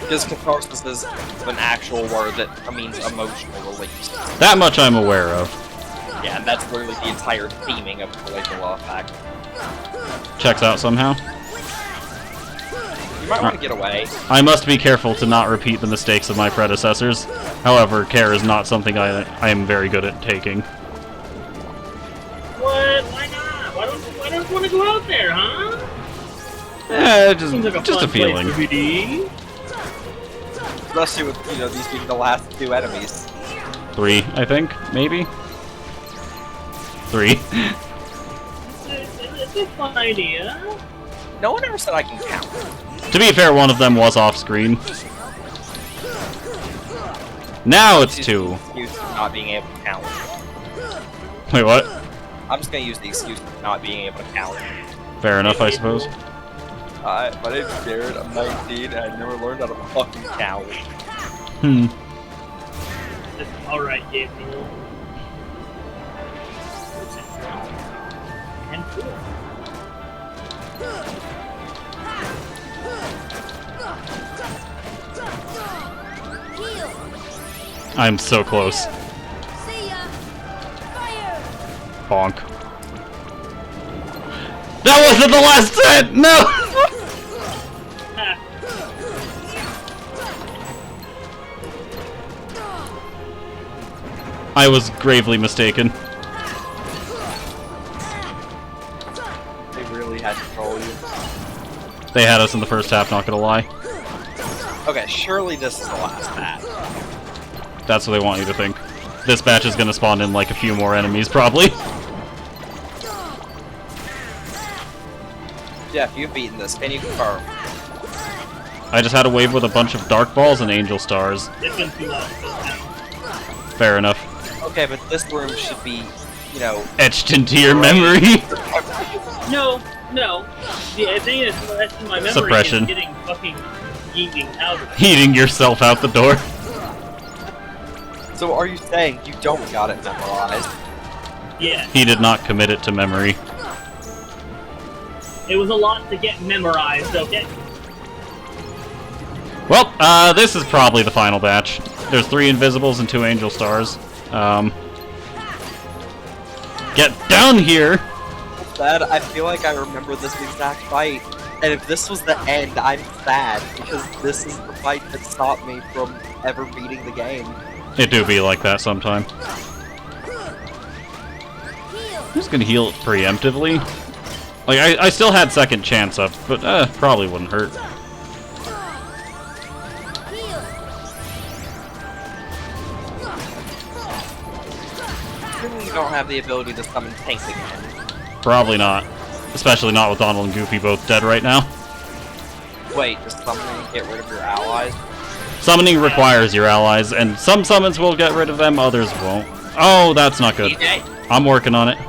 F: Because catharsis is an actual word that means emotional release.
A: That much I'm aware of.
F: Yeah, and that's literally the entire theming of Caligula Effect.
A: Checks out somehow.
F: You might want to get away.
A: I must be careful to not repeat the mistakes of my predecessors. However, care is not something I am very good at taking.
E: What? Why not? Why don't you want to go out there, huh? Seems like
A: Just a
E: fun
A: feeling.
E: place to be.
F: Especially with, you know, these being the last 2 enemies.
A: 3, I think, maybe? 3.
E: It's a fun idea.
F: No one ever said I can count.
A: To be fair, one of them was off-screen. Now it's 2.
F: Excuse for not being able to count.
A: Wait, what?
F: I'm just gonna use the excuse for not being able to count.
A: Fair enough, I suppose.
F: Hi, my name's Jared, I'm 19, and I never learned how to fucking count.
E: Alright, Gabriel. And cool.
A: I'm so close.
C: See ya. Fire.
A: Bonk. That wasn't the last set! No! I was gravely mistaken.
F: They really had to troll you.
A: They had us in the first half, not gonna lie.
F: Okay, surely this is the last match.
A: That's what they want you to think. This batch is gonna spawn in like a few more enemies, probably.
F: Jeff, you've beaten this. Can you confirm?
A: I just had a wave with a bunch of dark balls and angel stars.
E: It's been too long.
A: Fair enough.
F: Okay, but this room should be, you know...
A: Etched into your memory.
E: No. The thing is, that's in my memory
A: Suppression.
E: is getting fucking yeeting out of it.
A: Eating yourself out the door.
F: So are you saying you don't got it memorized?
E: Yeah.
A: He did not commit it to memory.
E: It was a lot to get memorized, okay?
A: Well, this is probably the final batch. There's 3 invisibles and 2 angel stars. Get down here!
F: Sad, I feel like I remember this exact fight. And if this was the end, I'm sad, because this is the fight that stopped me from ever beating the game.
A: It do be like that sometime. I'm just gonna heal preemptively. Like, I still had second chance up, but probably wouldn't hurt.
F: You don't have the ability to summon tanks again.
A: Probably not. Especially not with Donald and Goofy both dead right now.
F: Wait, does summoning get rid of your allies?
A: Summoning requires your allies, and some summons will get rid of them, others won't. Oh, that's not good.
F: DJ?
A: I'm working on it.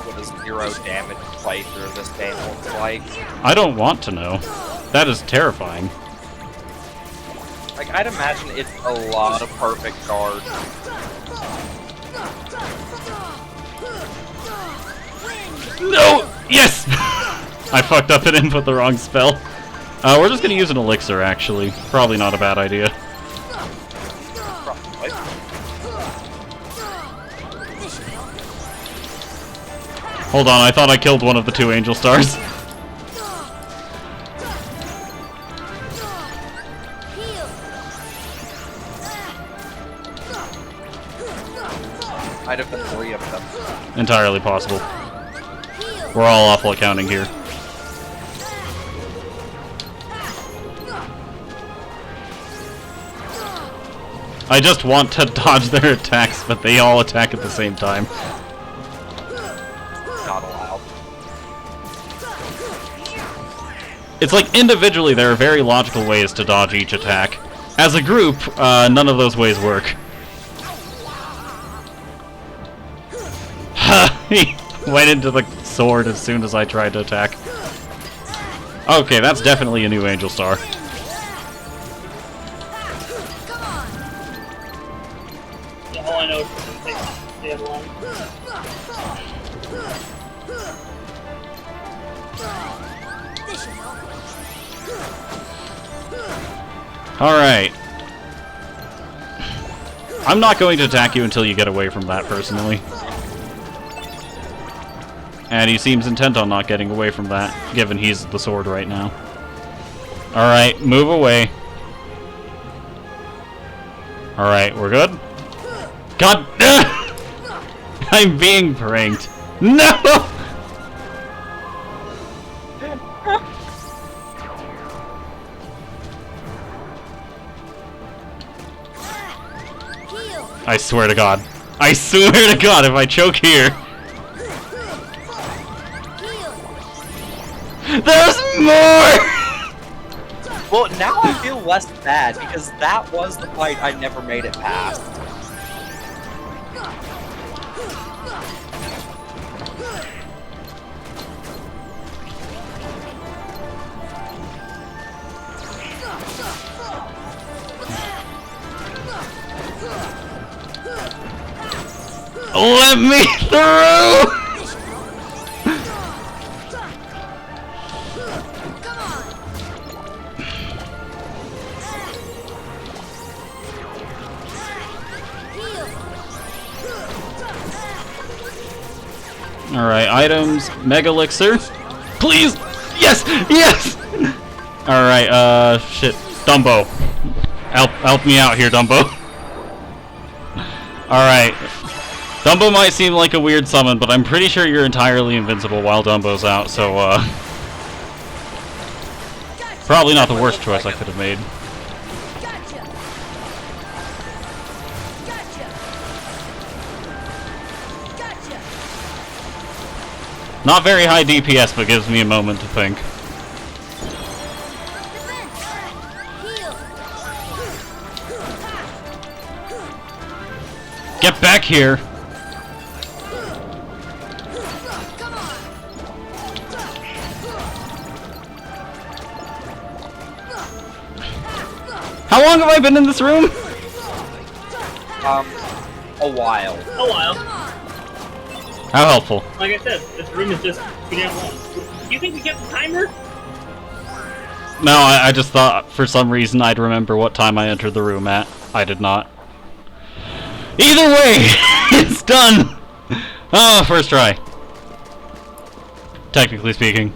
F: What does 0 damage play through this game look like?
A: I don't want to know. That is terrifying.
F: Like, I'd imagine it's a lot of perfect guards.
A: No! Yes! I fucked up and input the wrong spell. We're just gonna use an elixir, actually. Probably not a bad idea.
F: Probably.
A: Hold on, I thought I killed one of the 2 angel stars.
F: Might have been 3 of them.
A: Entirely possible. We're all awful at counting here. I just want to dodge their attacks, but they all attack at the same time.
F: Not allowed.
A: It's like, individually, there are very logical ways to dodge each attack. As a group, none of those ways work. He went into the sword as soon as I tried to attack. Okay, that's definitely a new angel star.
E: Yeah, all I know is it's gonna take the other one.
A: Alright. I'm not going to attack you until you get away from that, personally. And he seems intent on not getting away from that, given he's the sword right now. Alright, move away. Alright, we're good? God! I'm being pranked. No! I swear to God. I swear to God, if I choke here... There's more!
F: Well, now I feel less bad, because that was the fight I never made it past.
A: Let me through! Alright, items, Mega Elixir. Please! Yes! Yes! Alright, shit. Dumbo. Help me out here, Dumbo. Alright. Dumbo might seem like a weird summon, but I'm pretty sure you're entirely invincible while Dumbo's out, so, probably not the worst choice I could have made. Not very high DPS, but gives me a moment to think. here. How long have I been in this room?
F: A while.
E: A while.
A: How helpful.
E: Like I said, this room is just too damn long. Do you think we kept the timer?
A: No, I just thought for some reason I'd remember what time I entered the room at. I did not. Either way, it's done! Oh, first try. Technically speaking.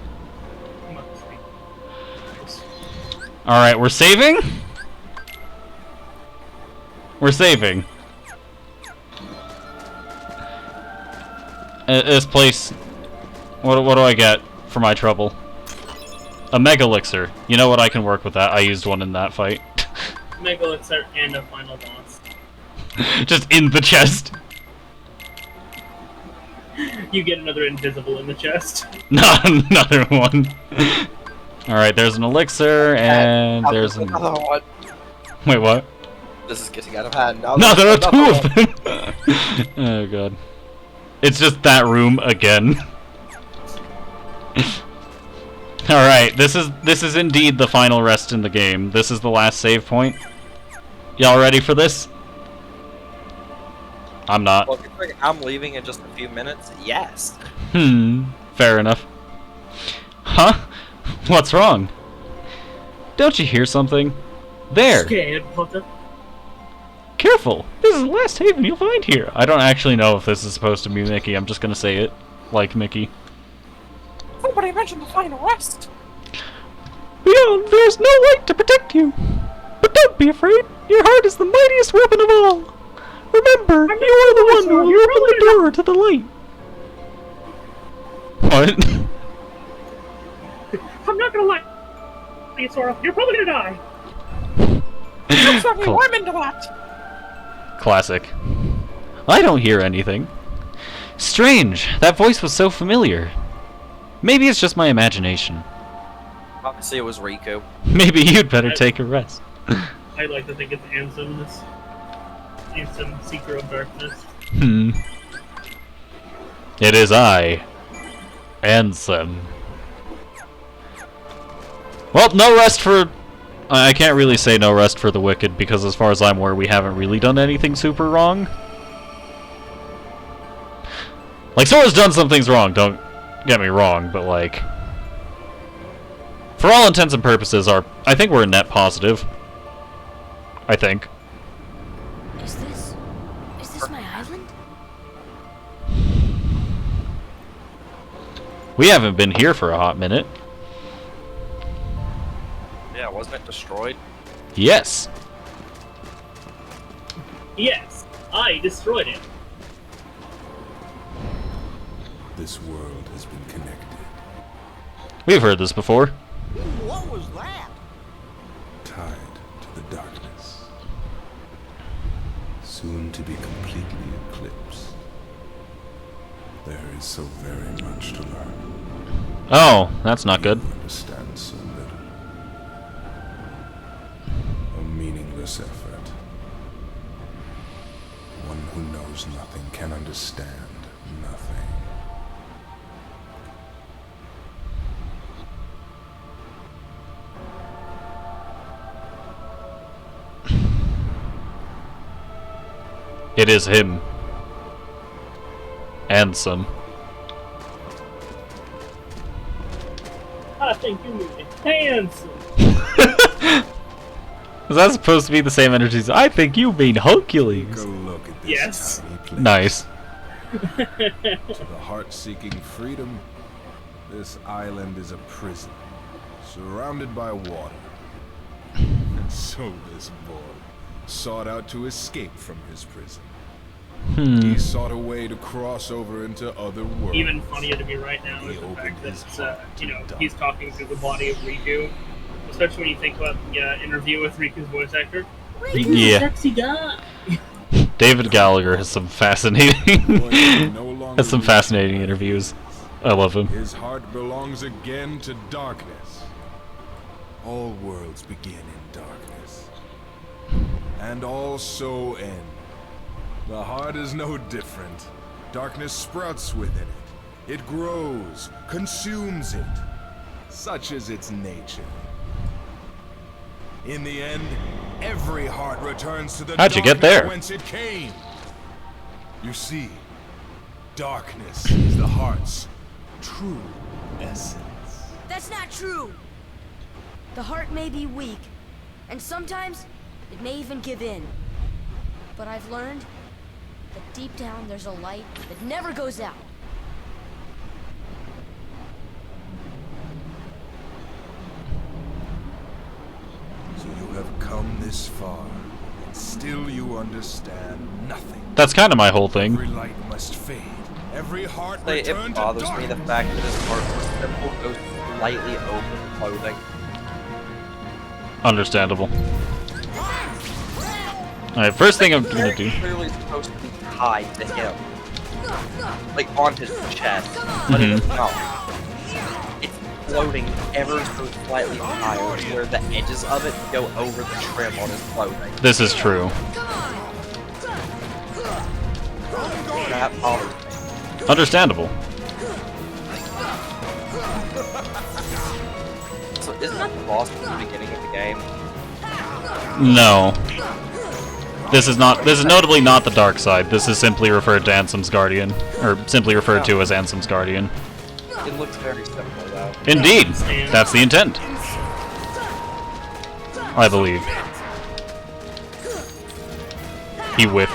A: Alright, we're saving? We're saving. This place... What do I get for my trouble? A Mega Elixir. You know what, I can work with that. I used one in that fight.
E: Mega Elixir and a final boss.
A: Just in the chest.
E: You get another invisible in the chest.
A: Not another one. Alright, there's an elixir, and there's an...
F: Another one.
A: Wait, what?
F: This is getting out of hand. Now
A: No, there are
F: there's
A: two
F: another
A: of them! Oh god. It's just that room again. Alright, this is indeed the final rest in the game. This is the last save point. Y'all ready for this? I'm not.
F: Well, considering I'm leaving in just a few minutes. Yes.
A: Fair enough. Huh? What's wrong? Don't you hear something? There!
E: Scared, Potter.
A: Careful! This is the last haven you'll find here! I don't actually know if this is supposed to be Mickey, I'm just gonna say it. Like Mickey.
F: Nobody mentioned the final rest.
A: Beyond, there's no light to protect you! But don't be afraid! Your heart is the mightiest weapon of all! Remember, you are the one who will open the door to the light! What?
E: I'm not gonna lie, Sora. You're probably gonna die.
F: Looks like we warm into that.
A: Classic. I don't hear anything. Strange, that voice was so familiar. Maybe it's just my imagination.
F: Obviously, it was Riku.
A: Maybe you'd better take a rest.
E: I'd like to think it's Ansem, this Ansem, Seeker of Darkness.
A: It is I, Ansem. Well, no rest for... I can't really say no rest for the wicked, because as far as I'm aware, we haven't really done anything super wrong. Like, Sora's done some things wrong, don't get me wrong, but like... For all intents and purposes, I think we're a net positive. I think.
C: Is this my island?
A: We haven't been here for a hot minute.
F: Yeah, wasn't it destroyed?
A: Yes.
E: Yes, I destroyed it.
H: This world has been connected,
A: We've heard this before.
B: What was that?
H: tied to the darkness, soon to be completely eclipsed. There is so very much to learn.
A: Oh, that's not good.
H: You understand so little. A meaningless effort. One who knows nothing can understand nothing.
A: It is him. Ansem.
E: I think you mean Ansem.
A: Is that supposed to be the same energies? I think you mean Hercules.
H: Take a look at this
E: Yes.
H: tiny place.
A: Nice.
H: To the heart seeking freedom, this island is a prison, surrounded by water. And so this boy sought out to escape from his prison. He sought a way to cross over into other worlds.
E: Even funnier to me right now is the fact that he's talking through the body of Riku. Especially when you think about the interview with Riku's voice actor. Riku's
A: Yeah.
E: a sexy guy.
A: David Gallagher has some fascinating interviews. I love him.
H: His heart belongs again to darkness. All worlds begin in darkness, and all so end. The heart is no different. Darkness sprouts within it. It grows, consumes it. Such is its nature. In the end, every heart returns to the
A: How'd you get there?
H: whence it came. You see, darkness is the heart's true essence.
C: That's not true! The heart may be weak, and sometimes it may even give in. But I've learned that deep down there's a light that never goes out.
H: So you have come this far, and still you understand nothing.
A: That's kind of my whole thing.
H: Every light must fade. Every heart
F: It
H: return to
F: bothers me the
H: darkness.
F: fact that his heart was simple goes slightly over clothing.
A: Understandable. Alright, first thing I'm gonna do.
F: Clearly supposed to be tied to him, like on his chest, but it's not. It's floating ever so slightly higher, to where the edges of it go over the trim on his clothing.
A: This is true.
F: That bothers me.
A: Understandable.
F: So isn't that the boss at the beginning of the game?
A: No. This is notably not the dark side. This is simply referred to Ansem's Guardian. Or simply referred to as Ansem's Guardian.
F: It looks very similar though.
A: Indeed! That's the intent. I believe. He whiffed.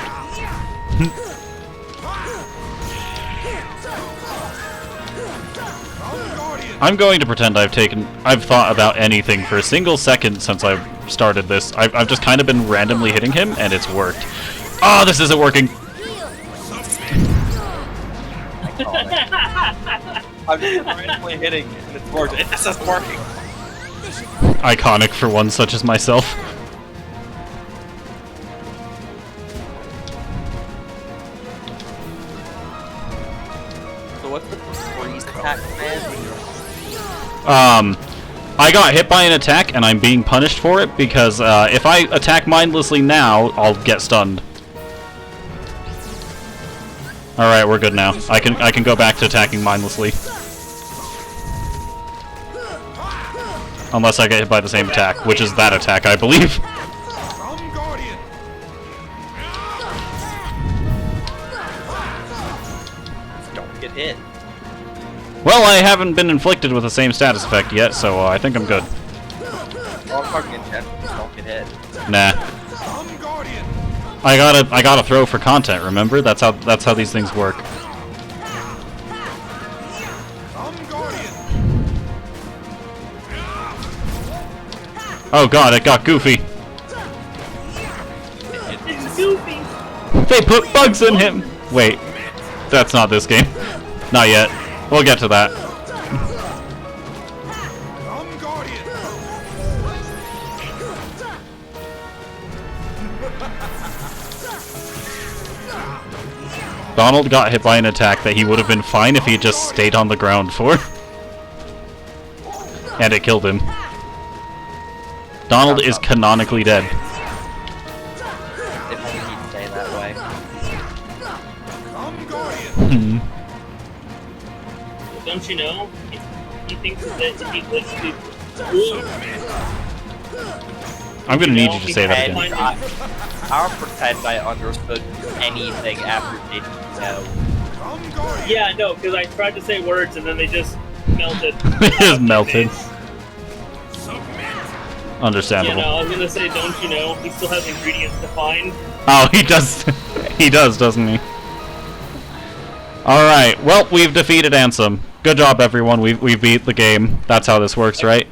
A: I'm going to pretend I've thought about anything for a single second since I've started this. I've just kind of been randomly hitting him, and it's worked. Oh, this isn't working!
F: I'm just randomly hitting, and it's working. It's just working.
A: Iconic for one such as myself.
F: So what's the freeze attack command?
A: I got hit by an attack, and I'm being punished for it, because if I attack mindlessly now, I'll get stunned. Alright, we're good now. I can go back to attacking mindlessly. Unless I get hit by the same attack, which is that attack, I believe.
F: Don't get hit.
A: Well, I haven't been inflicted with the same status effect yet, so I think I'm good.
F: Well, I'm talking in general, just don't get hit.
A: Nah. I gotta throw for content, remember? That's how these things work. Oh god, it got goofy.
E: It's goofy.
A: They put bugs in him! Wait, that's not this game. Not yet. We'll get to that. Donald got hit by an attack that he would have been fine if he just stayed on the ground for. And it killed him. Donald is canonically dead.
F: If only he'd stay that way.
E: Don't you know? He thinks that he literally. Ooh.
A: I'm gonna need you to say that
F: And
A: again.
F: I'll pretend I understood anything after didn't know.
E: Yeah, no, because I tried to say words and then they just melted.
A: It just melted.
E: Yeah,
A: Understandable.
E: no, I was gonna say, don't you know? He still has ingredients to find.
A: Oh, he does. He does, doesn't he? Alright, well, we've defeated Ansem. Good job, everyone. We beat the game. That's how this works, right?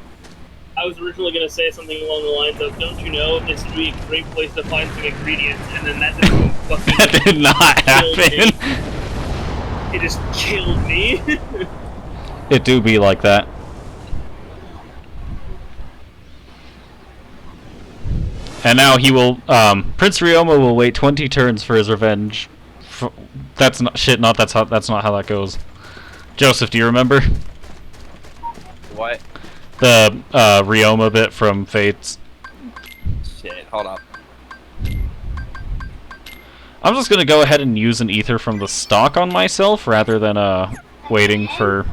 E: I was originally gonna say something along the lines of, don't you know, this would be a great place to find some ingredients, and then that didn't fucking
A: That did not happen.
E: It just killed me.
A: It do be like that. And now he will, Prince Ryoma will wait 20 turns for his revenge. That's not that's not how that goes. Joseph, do you remember?
F: What?
A: The Ryoma bit from Fates.
F: Shit, hold up.
A: I'm just gonna go ahead and use an ether from the stock on myself rather than waiting for,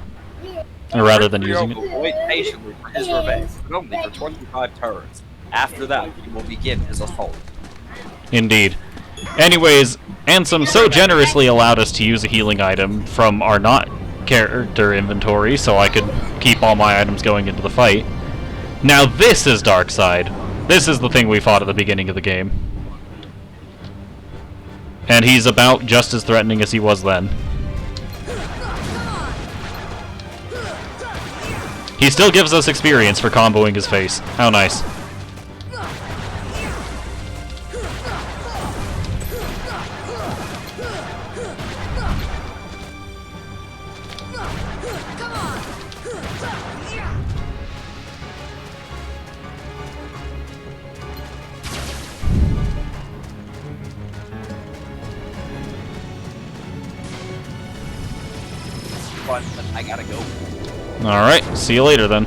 A: or rather than using it.
F: will wait patiently for his revenge, but only for 25 turns. After that, he will begin his assault.
A: Indeed. Anyways, Ansem so generously allowed us to use a healing item from our not character inventory, so I could keep all my items going into the fight. Now this is Darkseid. This is the thing we fought at the beginning of the game. And he's about just as threatening as he was then. He still gives us experience for comboing his face. How nice.
F: But I gotta go.
A: Alright, see you later then.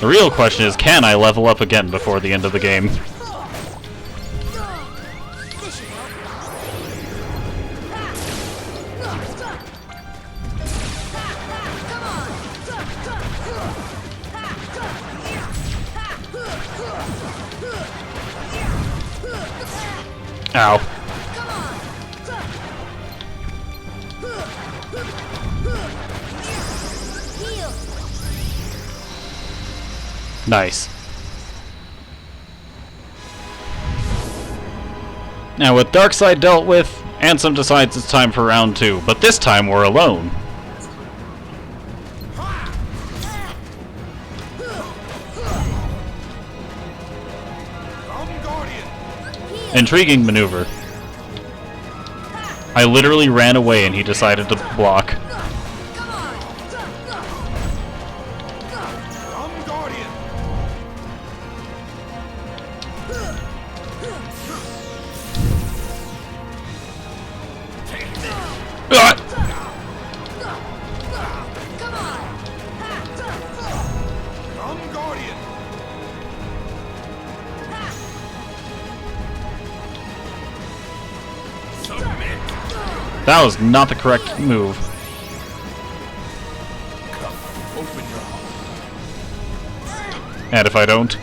A: The real question is, can I level up again before the end of the game? Ow. Nice. Now with Darkseid dealt with, Ansem decides it's time for round 2, but this time we're alone. Intriguing maneuver. I literally ran away and he decided to block. That was not the correct move. And if I don't?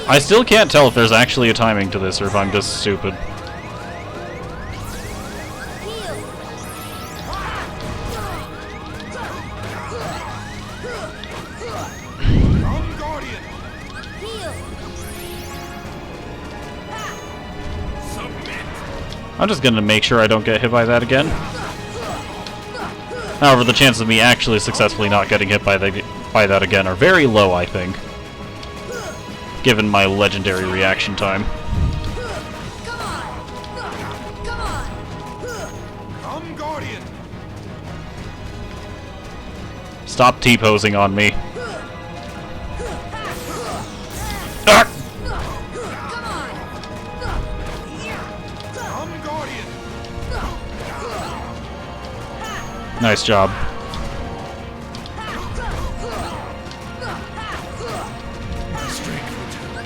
A: I still can't tell if there's actually a timing to this or if I'm just stupid. I'm just gonna make sure I don't get hit by that again. However, the chances of me actually successfully not getting hit by that again are very low, I think. Given my legendary reaction time. Stop T-posing on me. Ah! Nice job.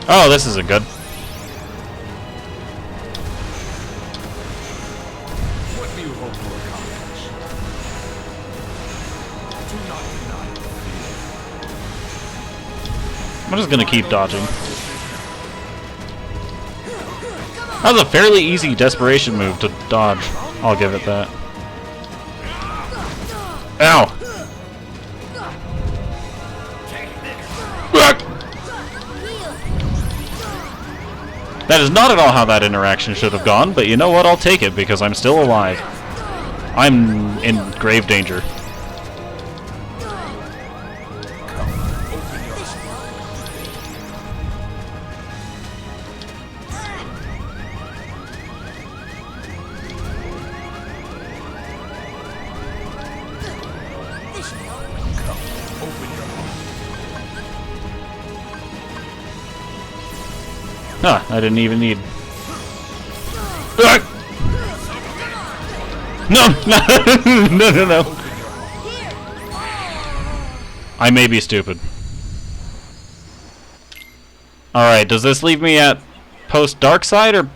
A: Oh, this isn't good.
H: What do you hope to accomplish? Do not deny.
A: I'm just gonna keep dodging. That was a fairly easy desperation move to dodge. I'll give it that. Ow! That is not at all how that interaction should have gone, but you know what? I'll take it because I'm still alive. I'm in grave danger. Ah, I didn't even need... Ah! No! No! No, no, no. I may be stupid. Alright, does this leave me at post Darkside, or...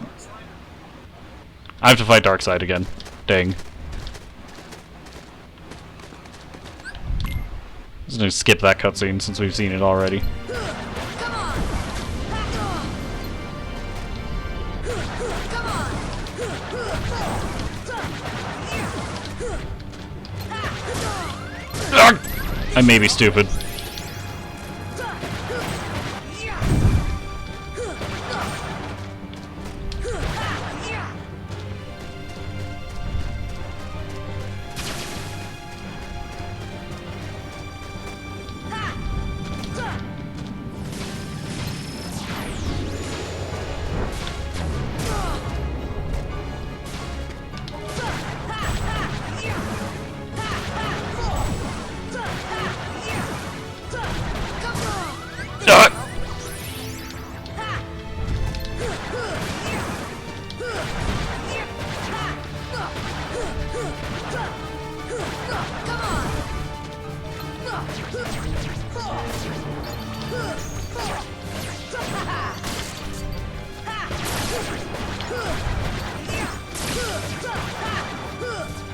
A: I have to fight Darkside again. Dang. Just gonna skip that cutscene since we've seen it already. I may be stupid.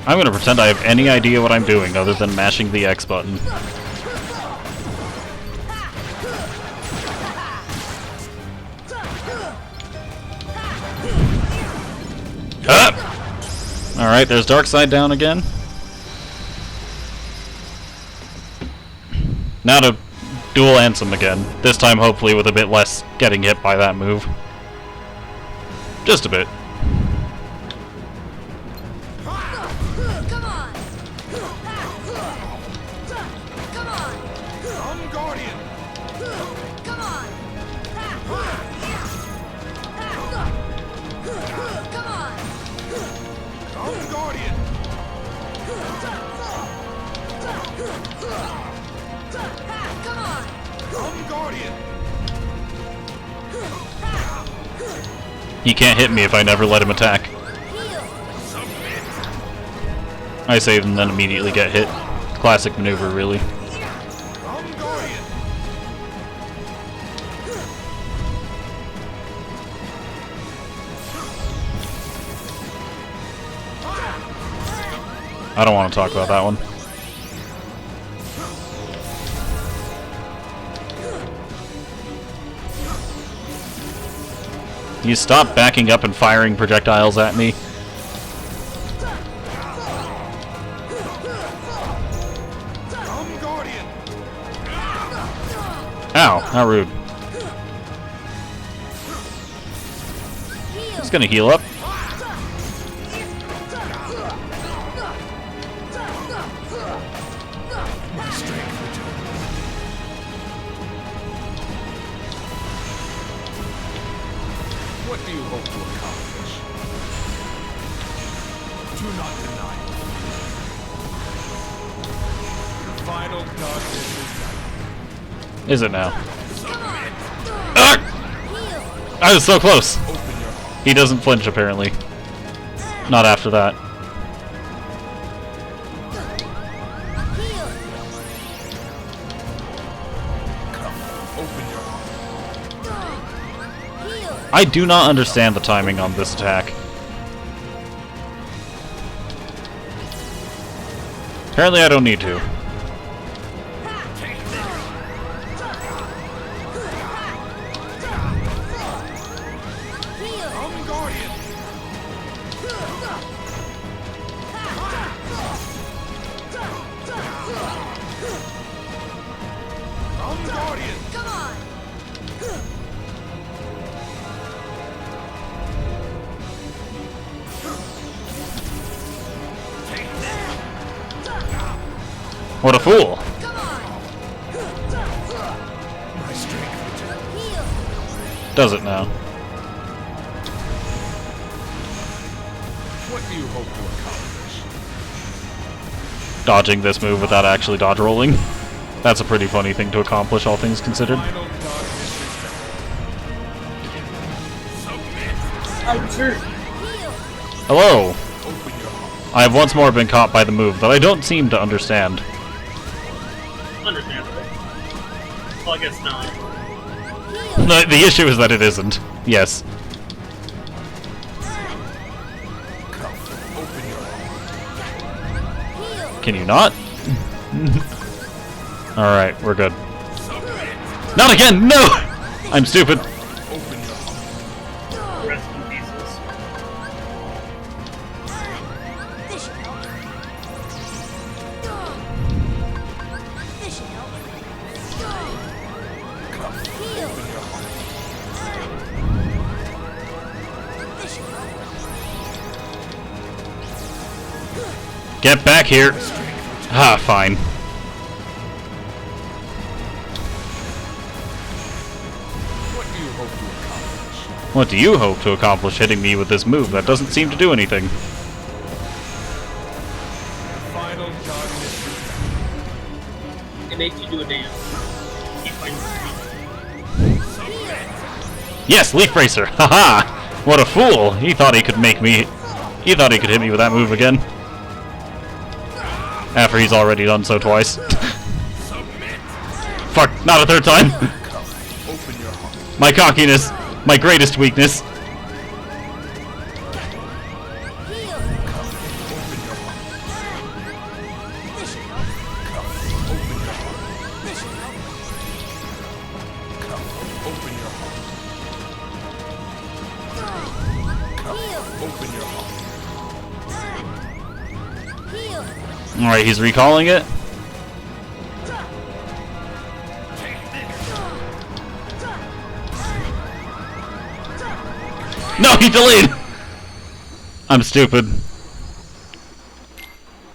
A: I'm gonna pretend I have any idea what I'm doing other than mashing the X button. Ah! Alright, there's Darkside down again. Now to dual Ansem again. This time hopefully with a bit less getting hit by that move. Just a bit. He can't hit me if I never let him attack. I save and then immediately get hit. Classic maneuver, really. I don't want to talk about that one. You stop backing up and firing projectiles at me. Ow, how rude. He's gonna heal up.
H: What do you hope to accomplish? Do not deny it. The final darkness
A: Is it now? Ah! I was so close! He doesn't flinch, apparently. Not after that. I do not understand the timing on this attack. Apparently I don't need to. What a fool! Does it now?
H: What do you hope to accomplish?
A: Dodging this move without actually dodge rolling. That's a pretty funny thing to accomplish, all things considered.
H: Final darkness is
E: I'm sure.
A: Hello! I have once more been caught by the move that I don't seem to understand.
E: Understandable. Well, I guess not.
A: No, the issue is that it isn't. Yes. Can you not? Alright, we're good. Not again! No! I'm stupid.
E: Rest in pieces.
C: This should help. This should help. Heal. This should help.
A: Get back here! Ah, fine. What do you hope to accomplish hitting me with this move that doesn't seem to do anything?
H: Final darkness.
E: It makes you do a dance. Keep finding
A: Yes, Leaf Bracer! Haha! What a fool! He thought he could make me... He thought he could hit me with that move again. After he's already done so twice. Fuck, not a third time! My cockiness! My greatest weakness! Alright, he's recalling it. No, he delayed! I'm stupid.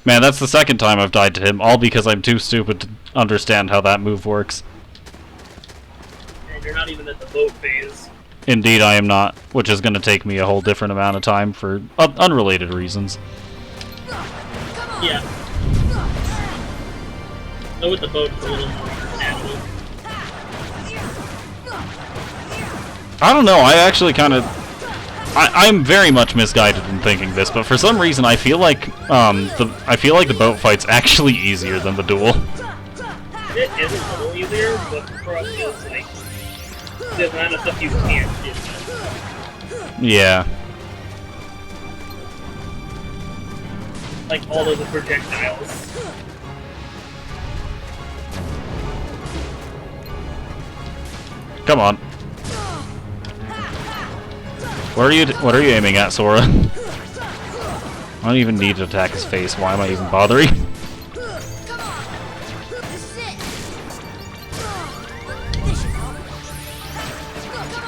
A: Man, that's the second time I've died to him, all because I'm too stupid to understand how that move works.
E: And you're not even at the boat phase.
A: Indeed, I am not, which is going to take me a whole different amount of time for unrelated reasons.
E: Yeah. Though with the boat, it's a little more natural.
A: I don't know, I actually kind of... I'm very much misguided in thinking this, but for some reason I feel like the boat fight's actually easier than the duel.
E: It is a little easier, but for us it's like the amount of stuff you can't do.
A: Yeah.
E: Like all of the projectiles.
A: Come on. What are you aiming at, Sora? I don't even need to attack his face. Why am I even bothering?
C: Come on. This is it. This should help. Come on.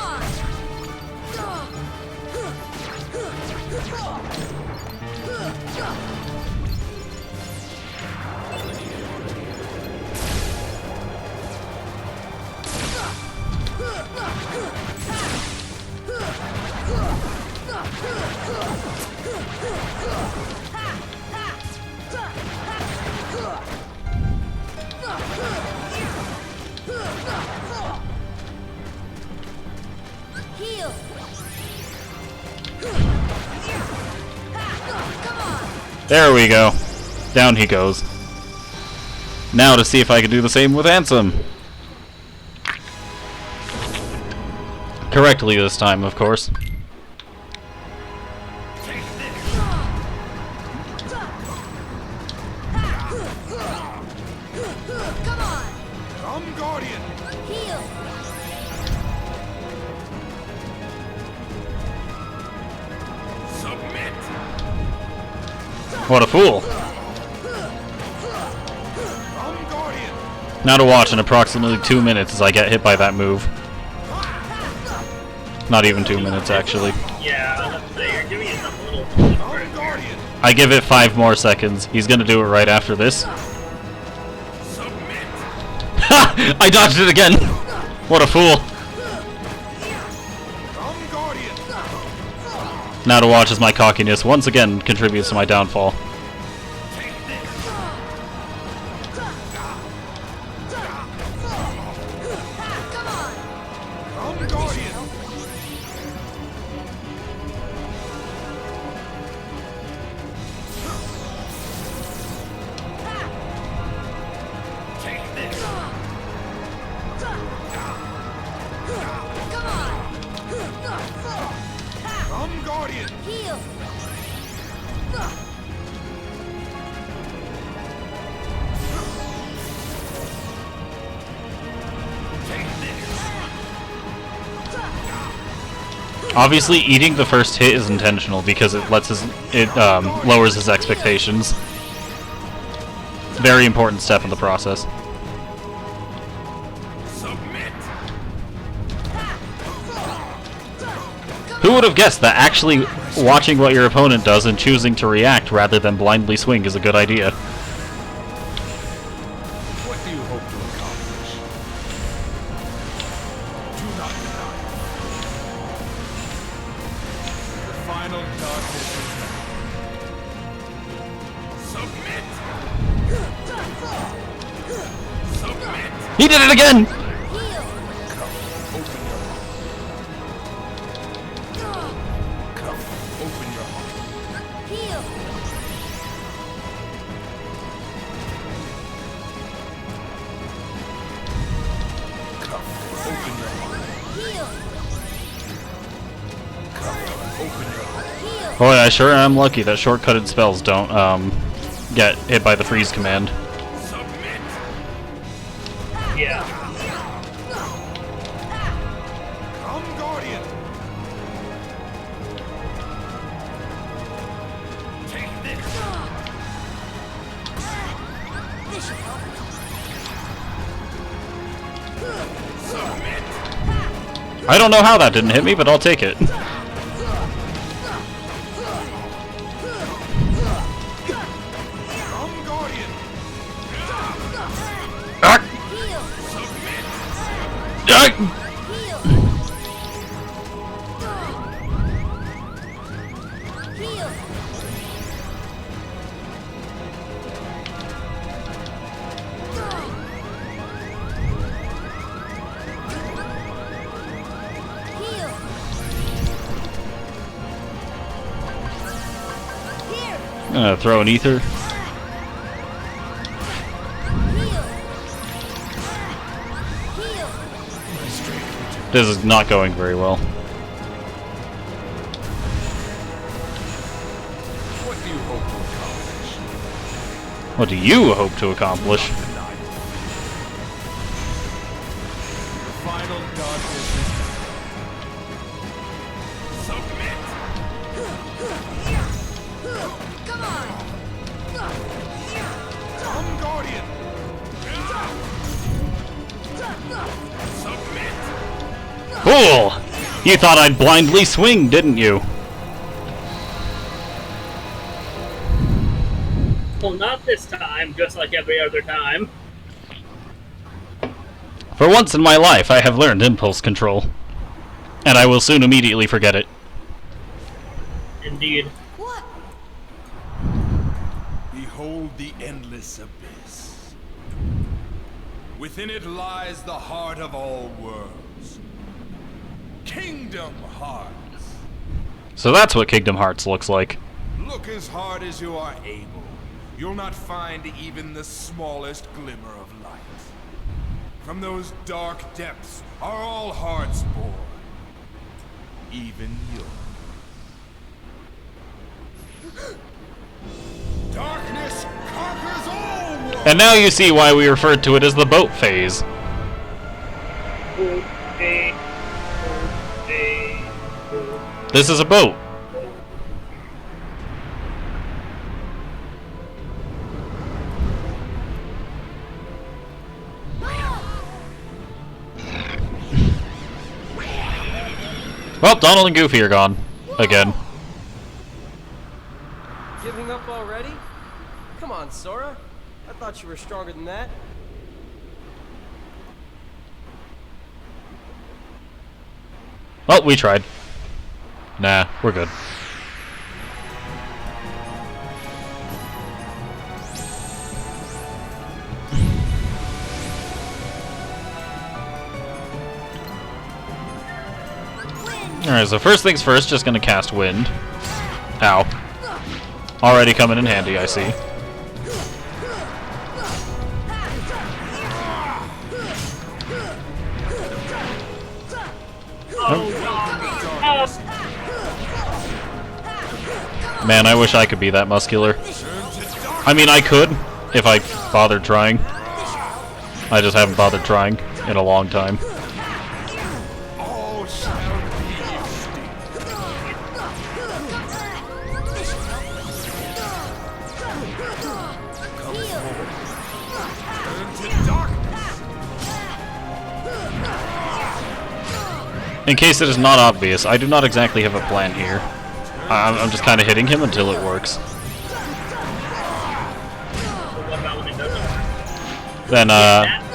C: Heal. Come on.
A: There we go. Down he goes. Now to see if I can do the same with Ansem. Correctly this time, of course.
C: Come on.
H: Come, Guardian.
C: Heal.
H: Submit.
A: What a fool.
H: Come, Guardian.
A: Now to watch in approximately 2 minutes as I get hit by that move. Not even 2 minutes, actually.
E: Yeah, I was about to say, you're giving yourself a little
H: Come, Guardian.
A: I give it 5 more seconds. He's gonna do it right after this.
H: Submit.
A: Ha! I dodged it again! What a fool.
H: Come, Guardian.
A: Now to watch as my cockiness once again contributes to my downfall.
H: Come, Guardian. Come, Guardian!
C: Heal!
A: Obviously, eating the first hit is intentional because it lowers his expectations. Very important step in the process.
H: Submit!
A: Who would have guessed that actually watching what your opponent does and choosing to react rather than blindly swing is a good idea?
H: What do you hope to accomplish? Do not deny. The final darkness is now. Submit! Submit!
A: He did it again!
H: Come, open your heart. Come, open your heart.
C: Heal!
H: Come, open your heart.
C: Heal!
H: Come, open your heart.
C: Heal!
A: Boy, I sure am lucky that shortcutted spells don't, get hit by the freeze command.
H: Submit!
E: Yeah.
H: Come, Guardian! Take this!
C: This should help.
H: Submit!
A: I don't know how that didn't hit me, but I'll take it.
H: Come, Guardian!
A: Ah!
C: Heal!
A: Ah!
C: Heal! Heal! Heal! Here!
A: Throw an ether.
C: Heal! Heal!
A: This is not going very well.
H: What do you hope to accomplish?
A: What do you hope to accomplish?
H: Deny it. The final darkness is now. Submit!
C: Come on!
H: Come, Guardian! Submit!
A: Cool! You thought I'd blindly swing, didn't you?
E: Well, not this time, just like every other time.
A: For once in my life, I have learned impulse control. And I will soon immediately forget it.
E: Indeed.
C: What?
H: Behold the endless abyss. Within it lies the heart of all worlds. Kingdom Hearts.
A: So that's what Kingdom Hearts looks like.
H: Look as hard as you are able. You'll not find even the smallest glimmer of light. From those dark depths are all hearts born. Even yours. Darkness conquers all worlds!
A: And now you see why we referred to it as the boat phase.
E: Okay.
A: This is a boat. Well, Donald and Goofy are gone. Again.
I: Giving up already? Come on, Sora. I thought you were stronger than that.
A: Well, we tried. Nah, we're good. Alright, so first things first, just gonna cast Wind. Ow. Already coming in handy, I see.
E: Oh,
A: Man, I wish I could be that muscular. I mean, I could, if I bothered trying. I just haven't bothered trying in a long time.
H: All shall be extinct. Come forward. Turn to darkness.
A: In case it is not obvious, I do not exactly have a plan here. I'm just kind of hitting him until it works.
E: What about when it doesn't work?
A: Then,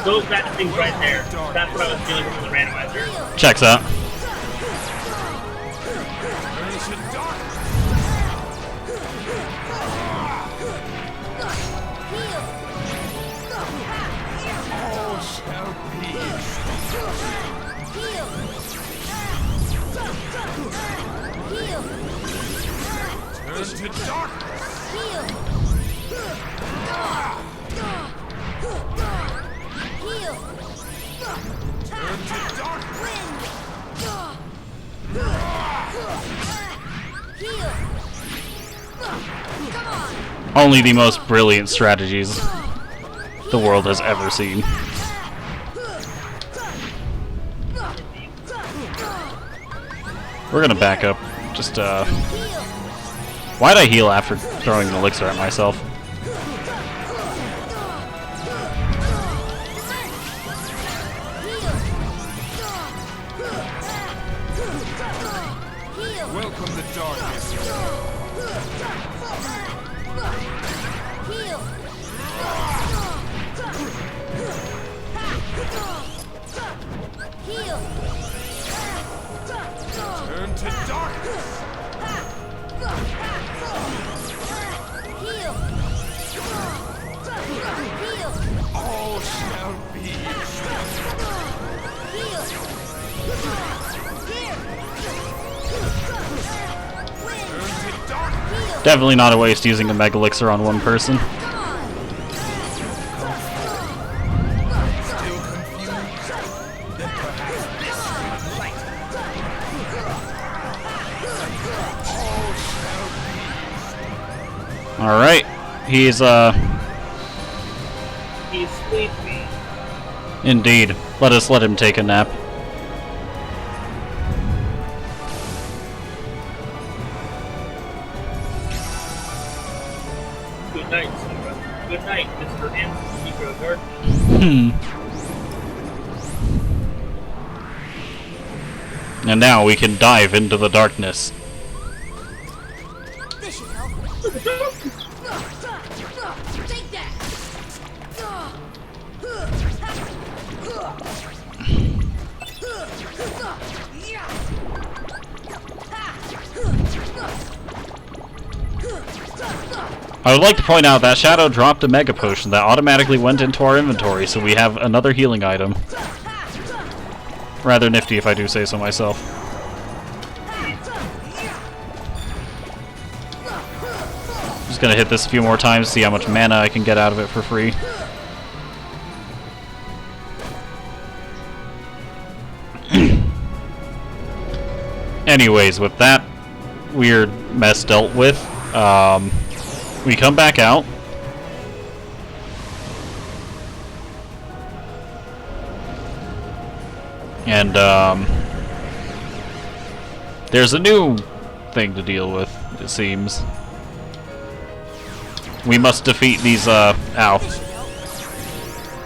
E: Those bad things right there. That's what I was dealing with in the randomizer.
A: checks out.
H: Turn to darkness. All shall be extinct. Turn to darkness. Turn to darkness.
A: Only the most brilliant strategies the world has ever seen. We're gonna back up. Just, why'd I heal after throwing an elixir at myself?
H: Welcome the darkness. Turn to darkness. All shall be Turn to darkness.
A: Definitely not a waste using a mega elixir on one person.
H: Still confused? Then perhaps this will enlighten. All shall be
A: Alright. He's,
E: He's sleepy.
A: indeed. Let us let him take a nap.
E: Good night, Sarah. Good night, Mr. Ansem, Speaker of Darkness.
A: And now we can dive into the darkness.
C: This should help. Take that!
A: I would like to point out that Shadow dropped a Mega Potion that automatically went into our inventory, so we have another healing item. Rather nifty if I do say so myself. Just gonna hit this a few more times, see how much mana I can get out of it for free. Anyways, with that weird mess dealt with, we come back out. And, there's a new thing to deal with, it seems. We must defeat these,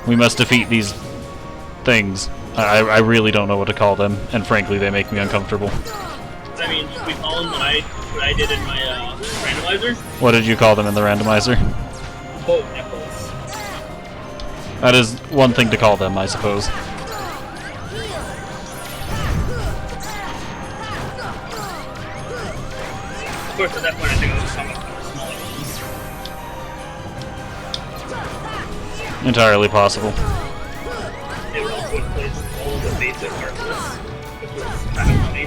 A: we must defeat these things. I really don't know what to call them, and frankly, they make me uncomfortable.
E: I mean, should we call him what I did in my randomizer?
A: What did you call them in the randomizer?
E: Boat nipples.
A: That is one thing to call them, I suppose.
E: Of course, at that point, I think I was talking about the smaller ones.
A: Entirely possible.
E: They would also replace all of the basic artless, which was kind of funny.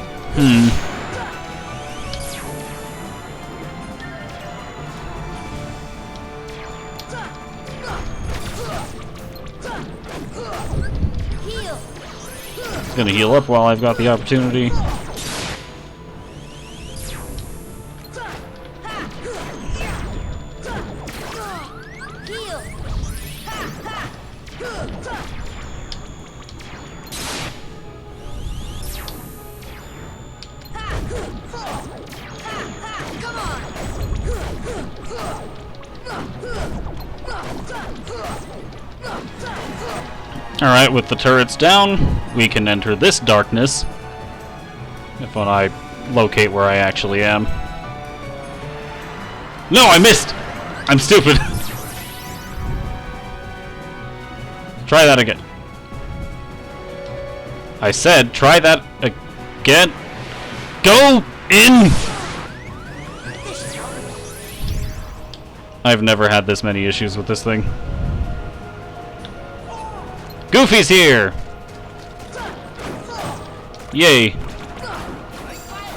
A: Gonna heal up while I've got the opportunity. Alright, with the turrets down, we can enter this darkness. If when I locate where I actually am. No, I missed! I'm stupid. Try that again. I said, try that again. Go in! I've never had this many issues with this thing. Goofy's here! Yay!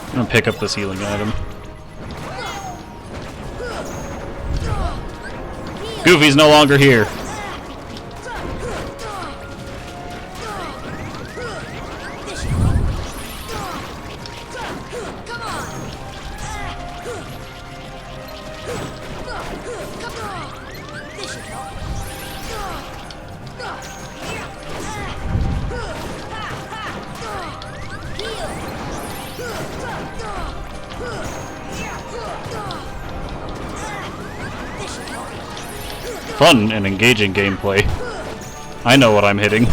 A: I'm gonna pick up this healing item. Goofy's no longer here. Fun and engaging gameplay. I know what I'm hitting.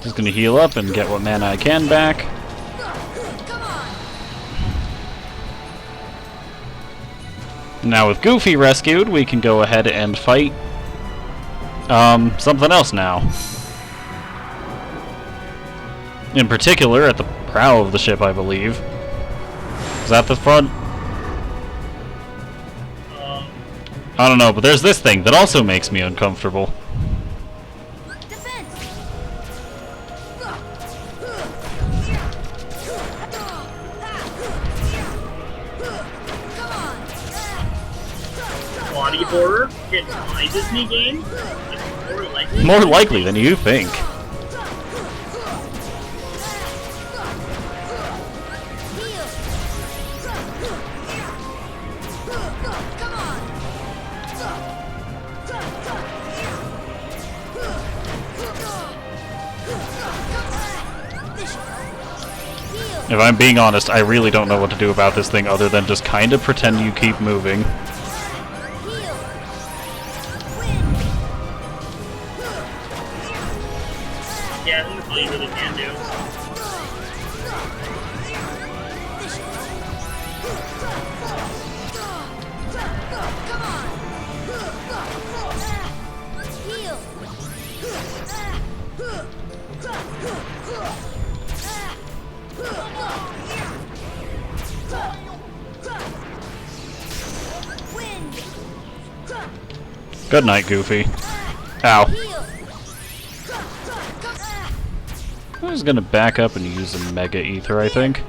A: Just gonna heal up and get what mana I can back. Now with Goofy rescued, we can go ahead and fight something else now. In particular, at the prow of the ship, I believe. Is that the front? I don't know, but there's this thing that also makes me uncomfortable.
E: Body horror in my Disney game?
A: More likely than you think. If I'm being honest, I really don't know what to do about this thing other than just kind of pretend you keep moving.
E: Yeah, that's all you really can do.
A: Good night, Goofy. Ow. I was gonna back up and use a Mega Ether, I think.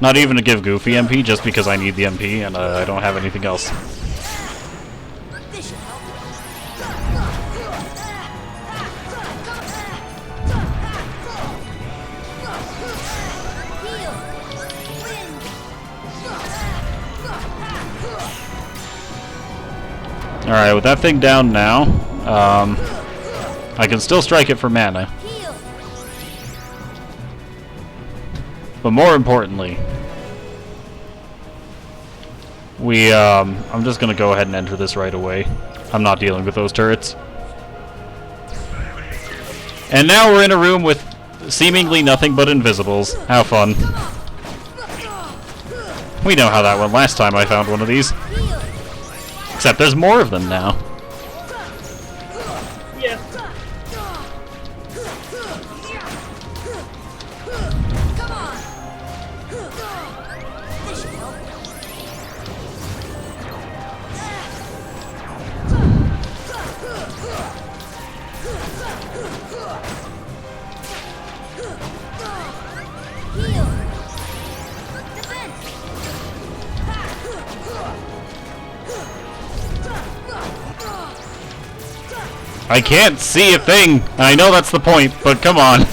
A: Not even to give Goofy MP, just because I need the MP and I don't have anything else. Alright, with that thing down now, I can still strike it for mana. But more importantly, I'm just gonna go ahead and enter this right away. I'm not dealing with those turrets. And now we're in a room with seemingly nothing but invisibles. How fun. We know how that went last time I found one of these. Except there's more of them now.
E: Yeah.
A: I can't see a thing, and I know that's the point, but come on.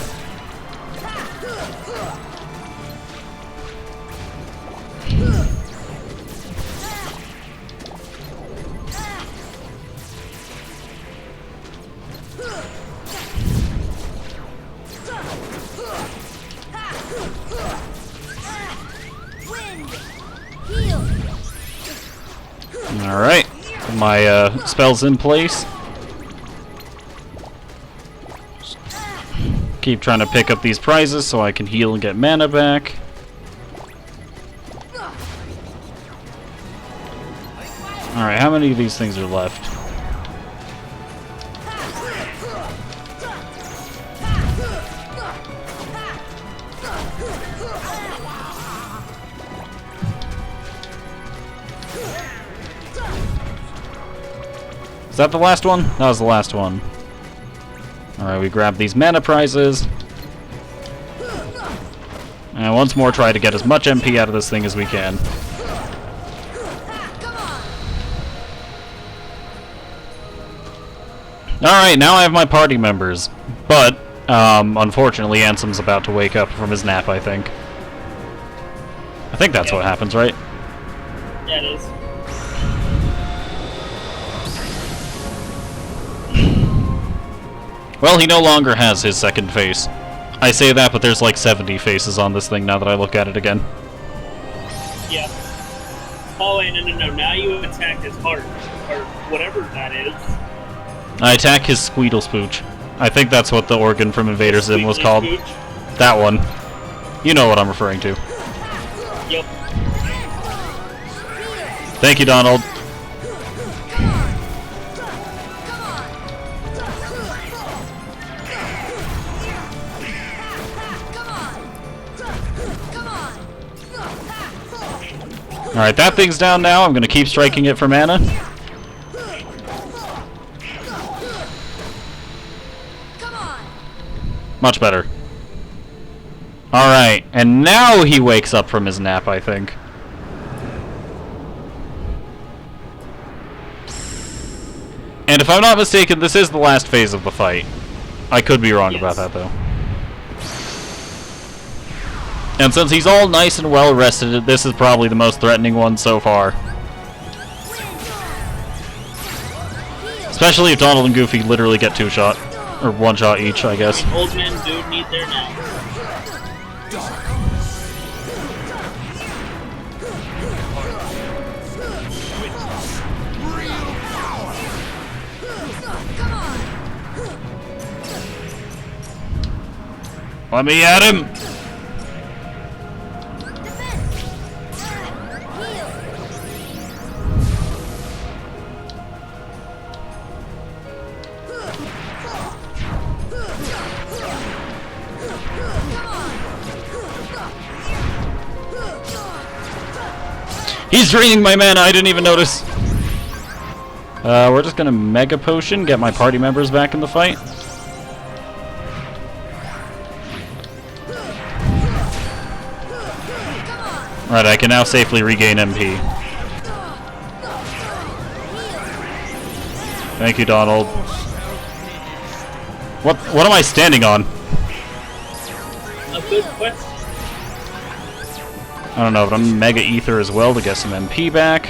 A: Alright, my spell's in place. Keep trying to pick up these prizes so I can heal and get mana back. Alright, how many of these things are left? Is that the last one? That was the last one. Alright, we grab these mana prizes. And once more try to get as much MP out of this thing as we can. Alright, now I have my party members. But, unfortunately, Ansem's about to wake up from his nap, I think. I think that's what happens, right?
E: Yeah, it is.
A: Well, he no longer has his second face. I say that, but there's like 70 faces on this thing now that I look at it again.
E: Yeah. Oh, wait, no. Now you attacked his heart. Or whatever that is.
A: I attack his Squeedle Spooch. I think that's what the organ from Invader Zim was called.
E: Spooch?
A: That one. You know what I'm referring to.
E: Yep.
A: Thank you, Donald. Alright, that thing's down now. I'm gonna keep striking it for mana. Much better. Alright, and now he wakes up from his nap, I think. And if I'm not mistaken, this is the last phase of the fight. I could be wrong about that, though. And since he's all nice and well rested, this is probably the most threatening one so far. Especially if Donald and Goofy literally get two-shot. Or one-shot each, I guess.
E: Old men do need their nap.
A: Let me at him! He's draining my mana, I didn't even notice. We're just gonna Mega Potion, get my party members back in the fight. Alright, I can now safely regain MP. Thank you, Donald. What am I standing on?
E: A good question.
A: I don't know, but I'm Mega Ether as well to get some MP back.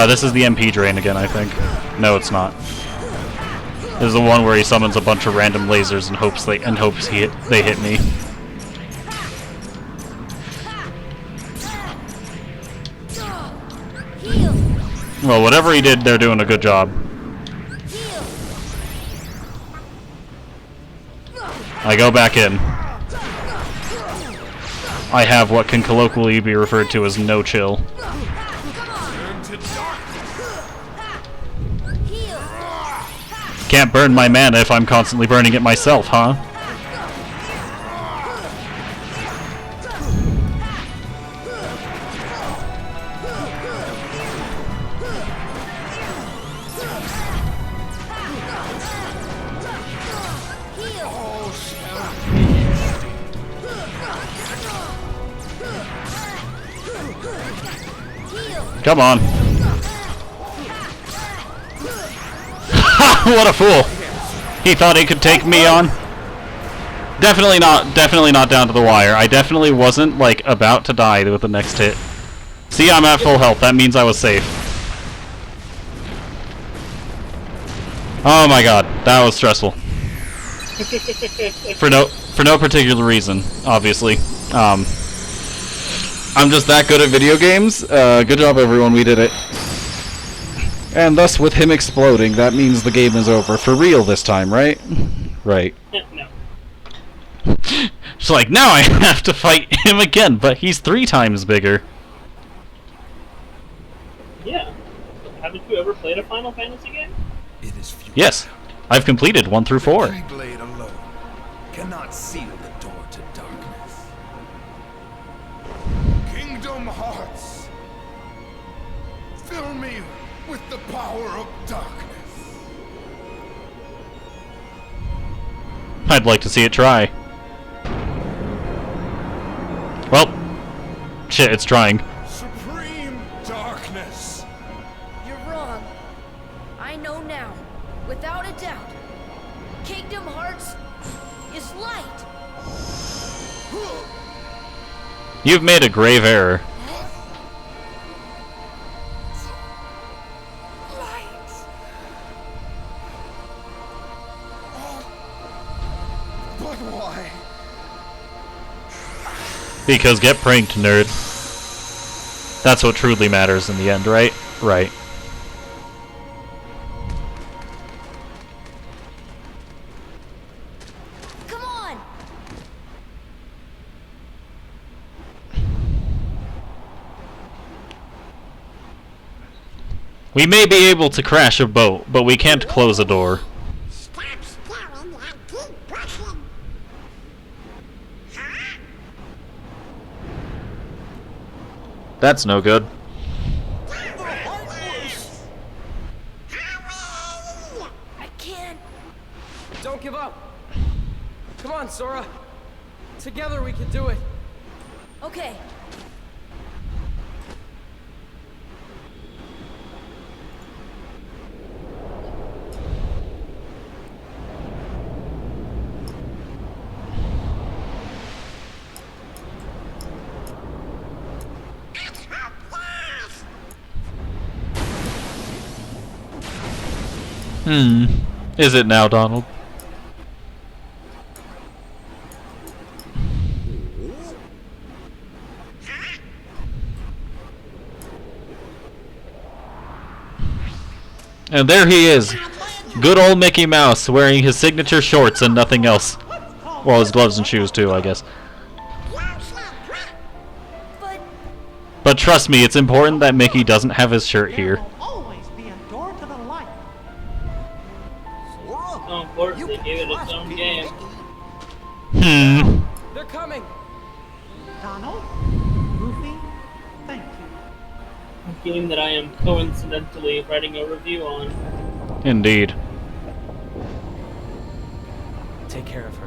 A: This is the MP drain again, I think. No, it's not. This is the one where he summons a bunch of random lasers and hopes they hit me. Well, whatever he did, they're doing a good job. I go back in. I have what can colloquially be referred to as no chill. Can't burn my mana if I'm constantly burning it myself, huh? Come on. What a fool! He thought he could take me on. Definitely not down to the wire. I definitely wasn't, like, about to die with the next hit. See, I'm at full health. That means I was safe. Oh my god, that was stressful. For no particular reason, obviously. I'm just that good at video games. Good job, everyone. We did it. And thus, with him exploding, that means the game is over. For real this time, right? Right.
E: No.
A: It's like, now I have to fight him again, but he's 3 times bigger.
E: Yeah. Haven't you ever played a Final Fantasy game?
H: It is futile.
A: Yes. I've completed 1 through 4.
H: Keyblade alone cannot seal the door to darkness. Kingdom Hearts, fill me with the power of darkness.
A: I'd like to see it try. Well, shit, it's trying.
H: Supreme darkness.
C: You're wrong. I know now, without a doubt. Kingdom Hearts is light.
A: You've made a grave error.
H: But why?
A: Because get pranked, nerd. That's what truly matters in the end, right? Right.
C: Come on!
A: We may be able to crash a boat, but we can't close a door.
D: Stop staring and keep brushing. Huh?
A: That's no good.
C: I can't.
I: Don't give up. Come on, Sora. Together we can do it.
C: Okay.
A: Is it now, Donald? And there he is. Good old Mickey Mouse, wearing his signature shorts and nothing else. Well, his gloves and shoes too, I guess.
C: But
A: But trust me, it's important that Mickey doesn't have his shirt here.
J: Always be a door to the light.
B: Sora,
E: Oh, of course,
B: you
E: they gave it its
B: crushed
E: own
B: Big
E: game.
B: Mickey.
I: They're coming.
J: Donald, Goofy, thank you.
E: A game that I am coincidentally writing a review on.
A: Indeed.
I: Take care of her.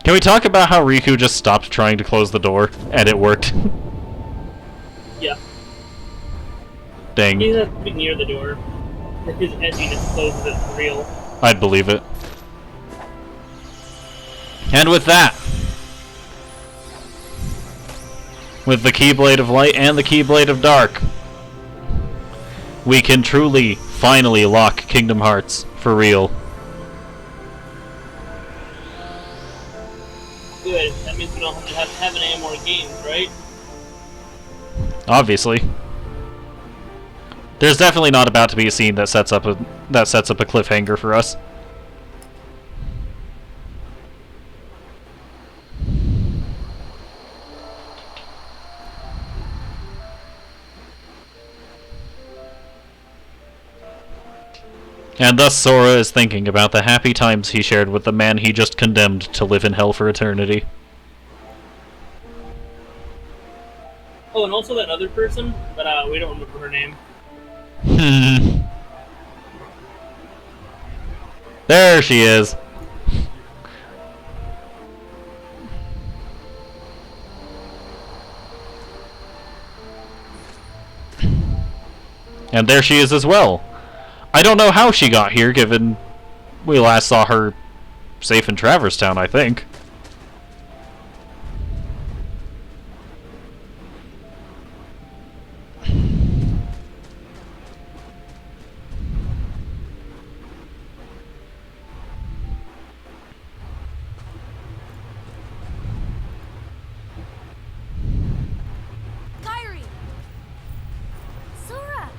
A: Can we talk about how Riku just stopped trying to close the door, and it worked?
E: Yeah.
A: Dang.
E: He has to be near the door. If his edginess closes it for real.
A: I'd believe it. And with that, with the Keyblade of Light and the Keyblade of Dark, we can truly, finally lock Kingdom Hearts for real.
E: Good. That means we don't have to have any more games, right?
A: Obviously. There's definitely not about to be a scene that sets up a cliffhanger for us. And thus Sora is thinking about the happy times he shared with the man he just condemned to live in hell for eternity.
E: Oh, and also that other person, but we don't remember her name.
A: There she is. And there she is as well. I don't know how she got here, given we last saw her safe in Traverse Town, I think.
C: Kyrie! Sora!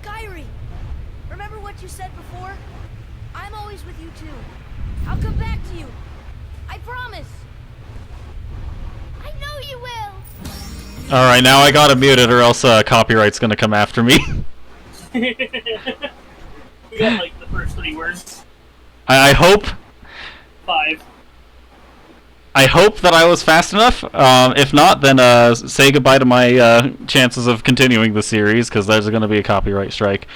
C: Kyrie! Remember what you said before? I'm always with you too. I'll come back to you. I promise. I know you will.
A: Alright, now I gotta mute it or else copyright's gonna come after me.
E: We got like the first 3 words.
A: I hope...
E: 5.
A: I hope that I was fast enough. If not, then say goodbye to my chances of continuing the series, because there's going to be a copyright strike.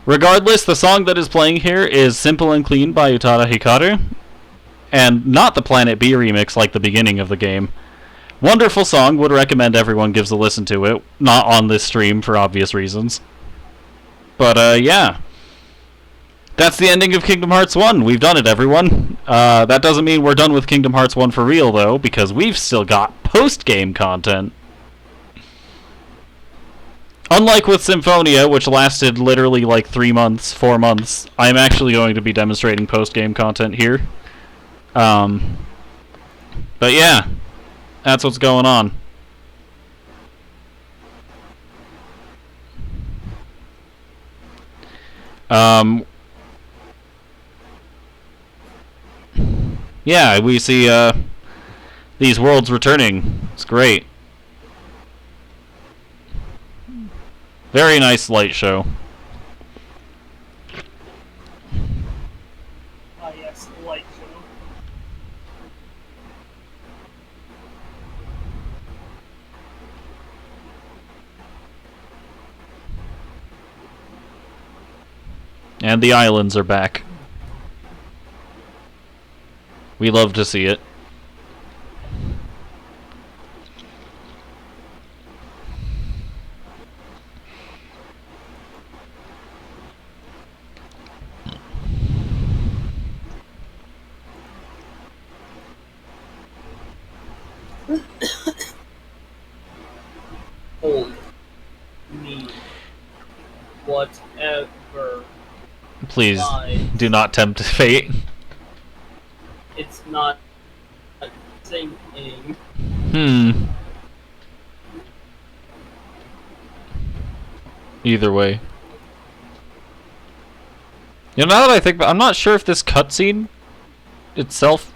A: Regardless, the song that is playing here is Simple and Clean by Utada Hikaru, and not the Planet B remix like the beginning of the game. Wonderful song, would recommend everyone gives a listen to it. Not on this stream for obvious reasons. But yeah. That's the ending of Kingdom Hearts 1. We've done it, everyone. That doesn't mean we're done with Kingdom Hearts 1 for real, though, because we've still got post-game content. Unlike with Symphonia, which lasted literally like 3 months, 4 months, I'm actually going to be demonstrating post-game content here. But yeah, that's what's going on. Yeah, we see these worlds returning. It's great. Very nice light show.
E: Ah, yes, the light show.
A: And the islands are back. We love to see it.
E: Hold me. Whatever.
A: Please,
E: Why?
A: do not tempt fate.
E: It's not the same thing.
A: Either way. You know, now that I think, I'm not sure if this cutscene itself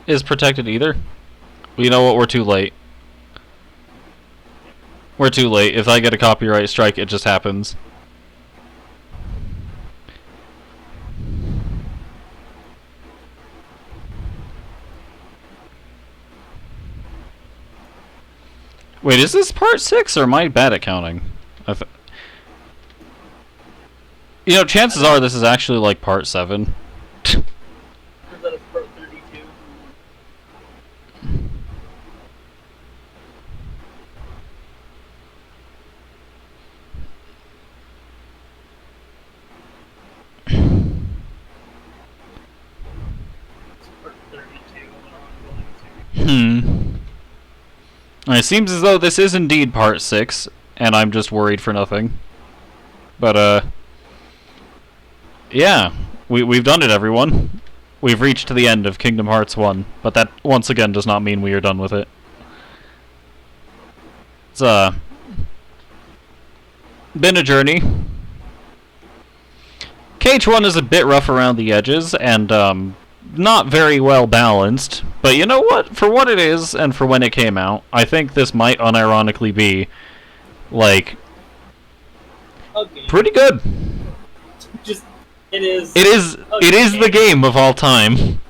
A: is protected either. Well, you know what? We're too late. We're too late. If I get a copyright strike, it just happens. Wait, is this part 6 or am I bad at counting? You know, chances are this is actually like part 7.
E: Or is that a part 32? It's part 32 of an ongoing series.
A: It seems as though this is indeed part 6, and I'm just worried for nothing. But, yeah, we've done it, everyone. We've reached the end of Kingdom Hearts 1, but that, once again, does not mean we are done with it. It's, been a journey. KH1 is a bit rough around the edges, and, not very well balanced, but you know what? For what it is, and for when it came out, I think this might unironically be, like,
E: Okay.
A: pretty good.
E: Just, it is.
A: It is the game of all time.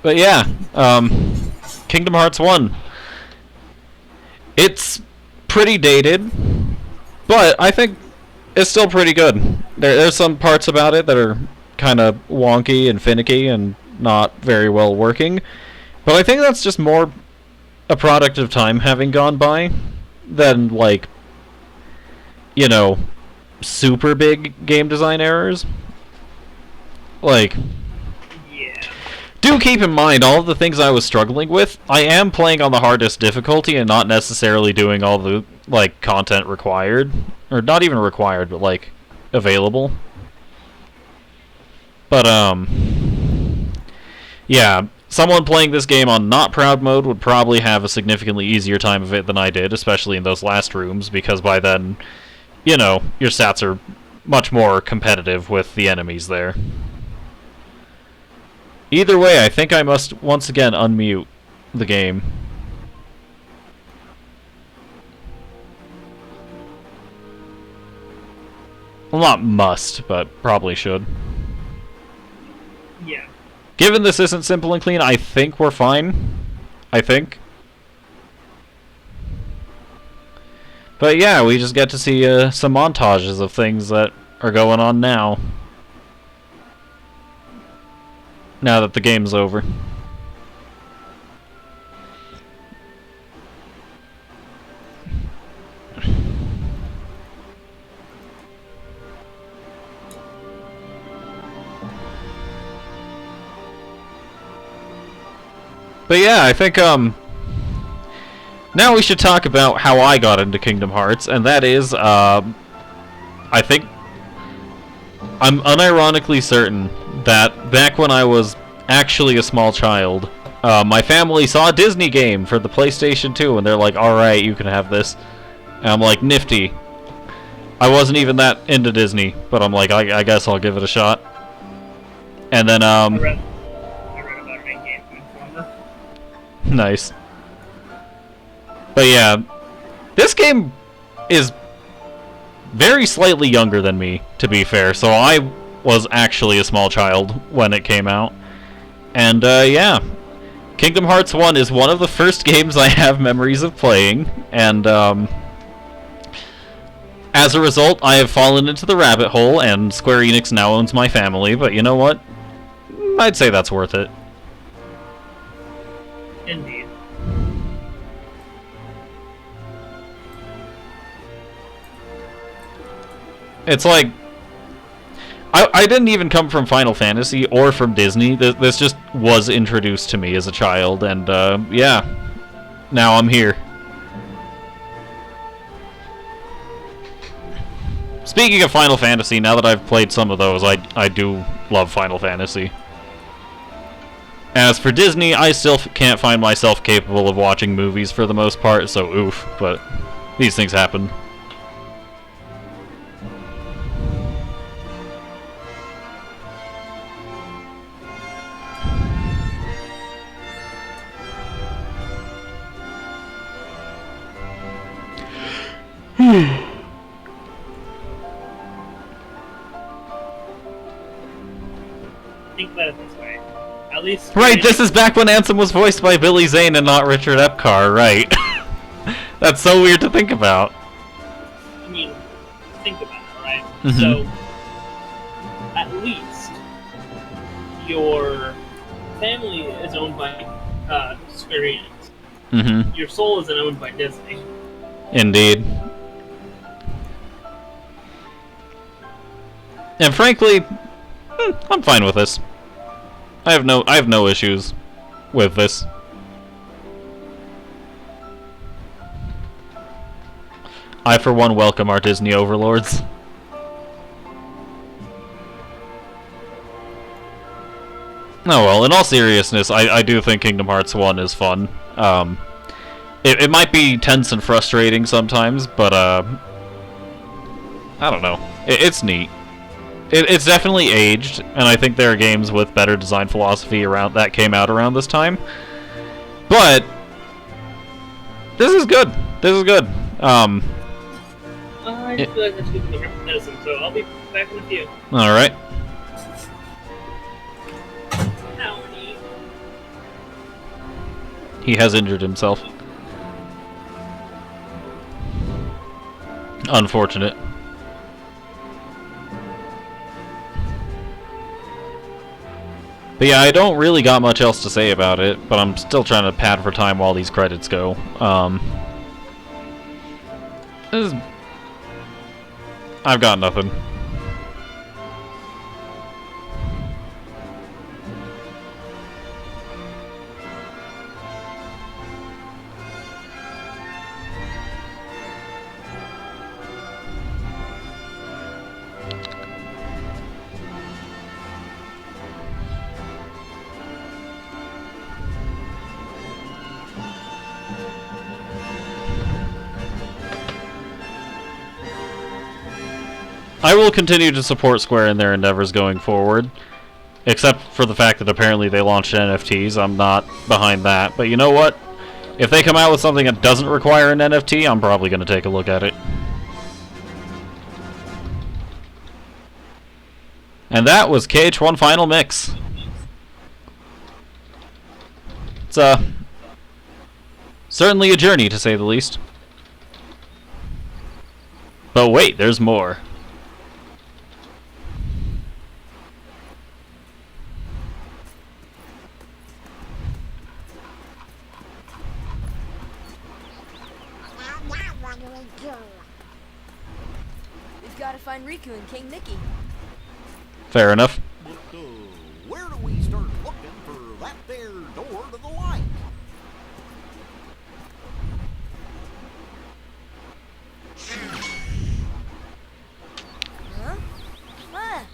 A: But yeah, Kingdom Hearts 1. It's pretty dated, but I think it's still pretty good. There's some parts about it that are kind of wonky and finicky and not very well working, but I think that's just more a product of time having gone by than, like, you know, super big game design errors. Like,
E: Yeah.
A: do keep in mind all of the things I was struggling with. I am playing on the hardest difficulty and not necessarily doing all the, like, content required. Or not even required, but, like, available. But, yeah, someone playing this game on not proud mode would probably have a significantly easier time of it than I did, especially in those last rooms, because by then, you know, your stats are much more competitive with the enemies there. Either way, I think I must once again unmute the game. Well, not must, but probably should.
E: Yeah.
A: Given this isn't simple and clean, I think we're fine. I think. But yeah, we just get to see some montages of things that are going on now. Now that the game's over. But yeah, I think now we should talk about how I got into Kingdom Hearts, and that is I think I'm unironically certain that back when I was actually a small child, my family saw a Disney game for the PlayStation 2, and they're like, alright, you can have this. And I'm like, nifty. I wasn't even that into Disney, but I'm like, I guess I'll give it a shot. And then,
E: I read about Endgame Informer.
A: Nice. But yeah, this game is very slightly younger than me, to be fair, so I was actually a small child when it came out. And yeah, Kingdom Hearts 1 is one of the first games I have memories of playing, and as a result, I have fallen into the rabbit hole, and Square Enix now owns my family, but you know what? I'd say that's worth it.
E: Indeed.
A: It's like, I didn't even come from Final Fantasy or from Disney. This just was introduced to me as a child, and yeah, now I'm here. Speaking of Final Fantasy, now that I've played some of those, I do love Final Fantasy. As for Disney, I still can't find myself capable of watching movies for the most part, so oof, but these things happen.
E: Think about it this way. At least.
A: Right, this is back when Ansem was voiced by Billy Zane and not Richard Epcar, right? That's so weird to think about.
E: I mean, think about it, right?
A: Mm-hmm.
E: So, at least your family is owned by Square Enix.
A: Mm-hmm.
E: Your soul isn't owned by Disney.
A: Indeed. And frankly, I'm fine with this. I have no issues with this. I, for one, welcome our Disney overlords. Oh well, in all seriousness, I do think Kingdom Hearts 1 is fun. It might be tense and frustrating sometimes, but I don't know. It's neat. It's definitely aged, and I think there are games with better design philosophy around that came out around this time. But this is good. This is good.
E: I feel like that's good for medicine, so I'll be back in a few.
A: All right.
E: Howdy.
A: He has injured himself. Unfortunate. But yeah, I don't really got much else to say about it, but I'm still trying to pad for time while these credits go. I've got nothing. I will continue to support Square in their endeavors going forward, except for the fact that apparently they launched NFTs. I'm not behind that, but you know what? If they come out with something that doesn't require an NFT, I'm probably going to take a look at it. And that was KH1 Final Mix. It's certainly a journey, to say the least. But wait, there's more.
D: Now what do we do?
C: We've got to find Riku and King Mickey.
A: Fair enough.
B: But, where do we start looking for that there door to the light?
C: Huh? Ah,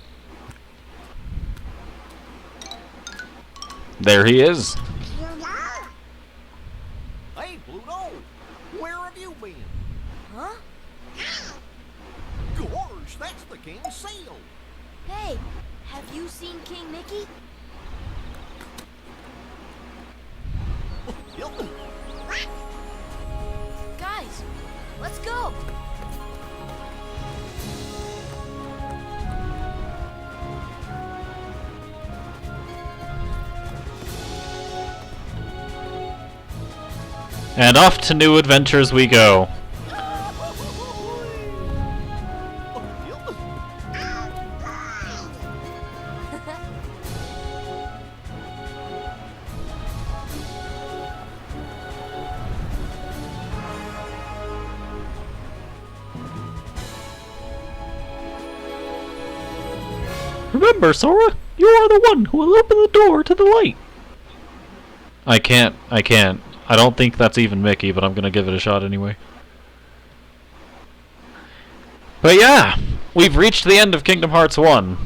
A: There he is.
D: You know?
B: Hey, Pluto, where have you been?
C: huh?
B: Gosh, that's the king's seal.
C: Hey, have you seen King Mickey?
B: Yup.
C: Guys, let's go.
A: And off to new adventures we go.
B: Yup.
A: Remember, Sora, you are the one who will open the door to the light. I can't. I don't think that's even Mickey, but I'm gonna give it a shot anyway. But yeah, we've reached the end of Kingdom Hearts 1.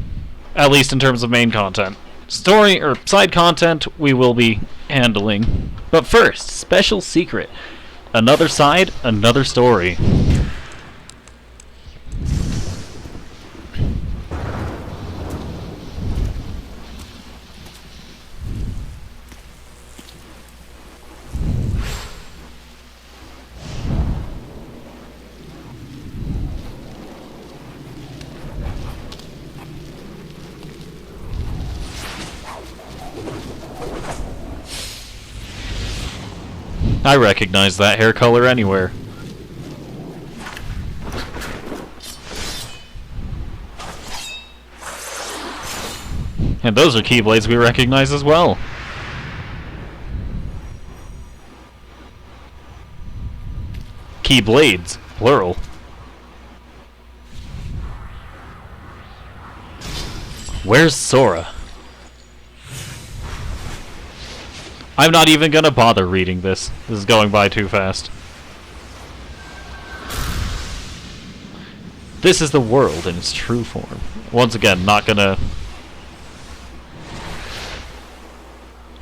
A: At least in terms of main content. Story, or side content, we will be handling. But first, special secret. Another side, another story. I recognize that hair color anywhere. And those are Keyblades we recognize as well. Keyblades, plural. Where's Sora? I'm not even gonna bother reading this. This is going by too fast. This is the world in its true form. Once again, not gonna...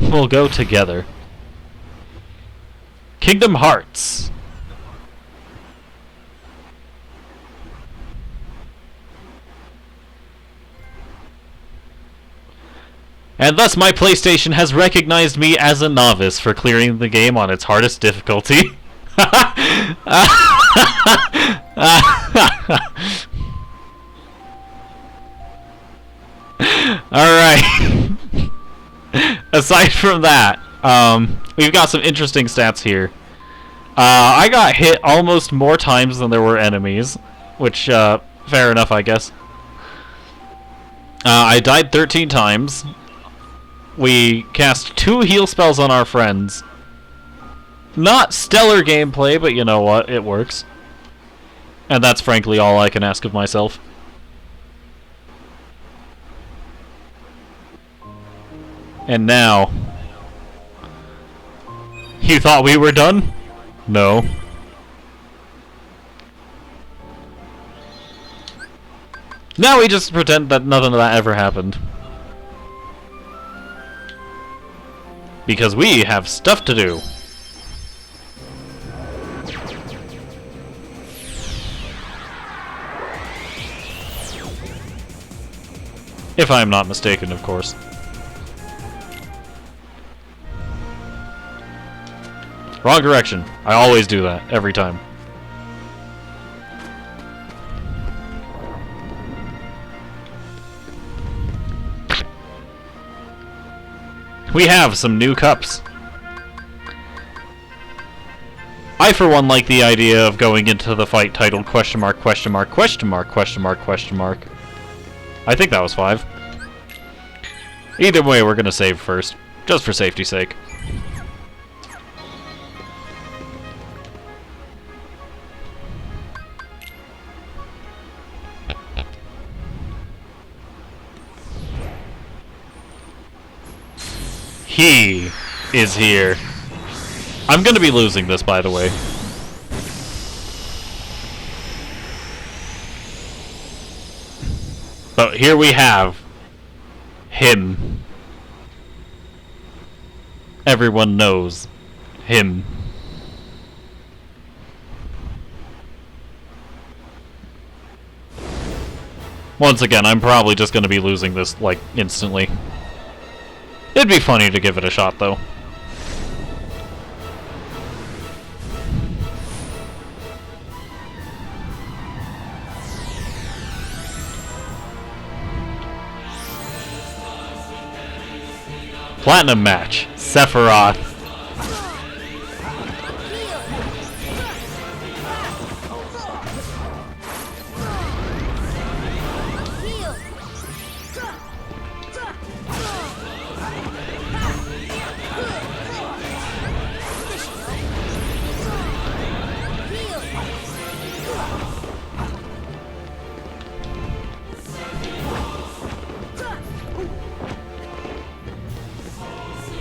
A: We'll go together. Kingdom Hearts. And thus my PlayStation has recognized me as a novice for clearing the game on its hardest difficulty. Alright. Aside from that, we've got some interesting stats here. I got hit almost more times than there were enemies, which, fair enough, I guess. I died 13 times. We cast 2 heal spells on our friends. Not stellar gameplay, but you know what? It works. And that's frankly all I can ask of myself. And now... You thought we were done? No. Now we just pretend that nothing of that ever happened. Because we have stuff to do. If I'm not mistaken, of course. Wrong direction. I always do that, every time. We have some new cups. I, for one, like the idea of going into the fight titled question mark, question mark, question mark, question mark, question mark. I think that was 5. Either way, we're gonna save first, just for safety's sake. He is here. I'm gonna be losing this, by the way. But here we have him. Everyone knows him. Once again, I'm probably just gonna be losing this, like, instantly. It'd be funny to give it a shot, though. Platinum match. Sephiroth.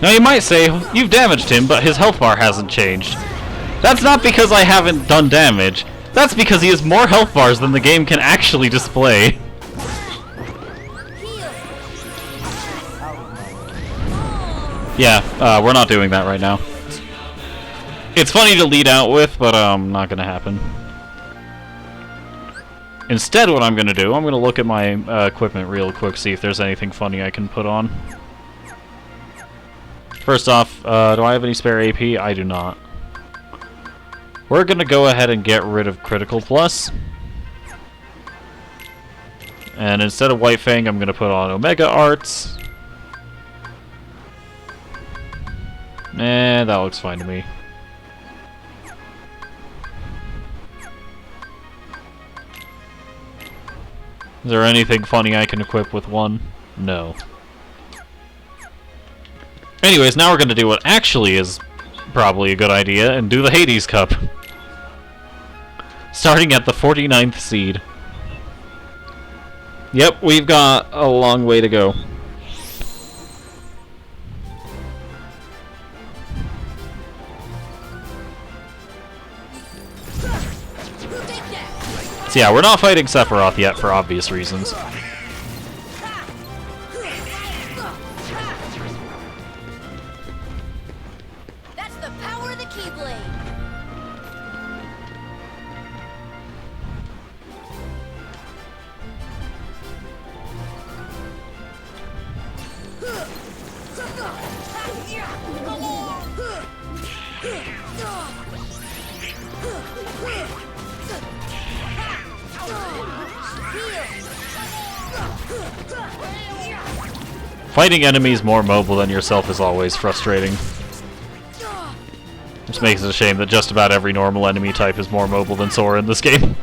A: Now you might say, you've damaged him, but his health bar hasn't changed. That's not because I haven't done damage. That's because he has more health bars than the game can actually display. Yeah, we're not doing that right now. It's funny to lead out with, but not gonna happen. Instead, what I'm gonna do, I'm gonna look at my equipment real quick, see if there's anything funny I can put on. First off, do I have any spare AP? I do not. We're gonna go ahead and get rid of Critical Plus. And instead of White Fang, I'm gonna put on Omega Arts. That looks fine to me. Is there anything funny I can equip with 1? No. Anyways, now we're going to do what actually is probably a good idea and do the Hades Cup. Starting at the 49th seed. Yep, we've got a long way to go. So yeah, we're not fighting Sephiroth yet for obvious reasons. Fighting enemies more mobile than yourself is always frustrating. Which makes it a shame that just about every normal enemy type is more mobile than Sora in this game.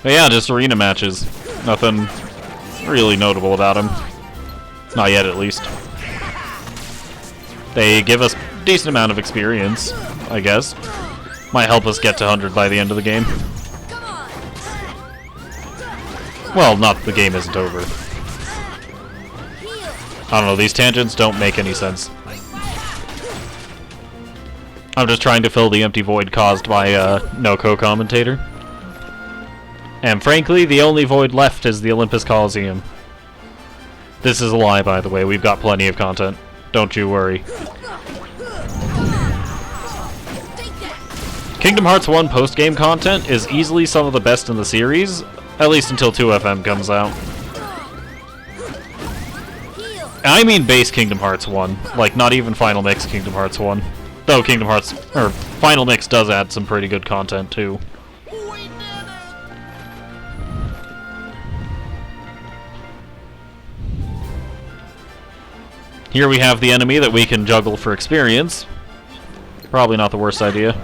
A: But yeah, just arena matches. Nothing really notable about them. Not yet, at least. They give us a decent amount of experience, I guess. Might help us get to 100 by the end of the game. Well, not the game isn't over. I don't know, these tangents don't make any sense. I'm just trying to fill the empty void caused by no co-commentator. And frankly, the only void left is the Olympus Coliseum. This is a lie, by the way. We've got plenty of content. Don't you worry. Kingdom Hearts 1 post-game content is easily some of the best in the series, at least until 2FM comes out. I mean base Kingdom Hearts 1, like not even Final Mix Kingdom Hearts 1. Though Kingdom Hearts, or Final Mix does add some pretty good content too. Here we have the enemy that we can juggle for experience. Probably not the worst idea.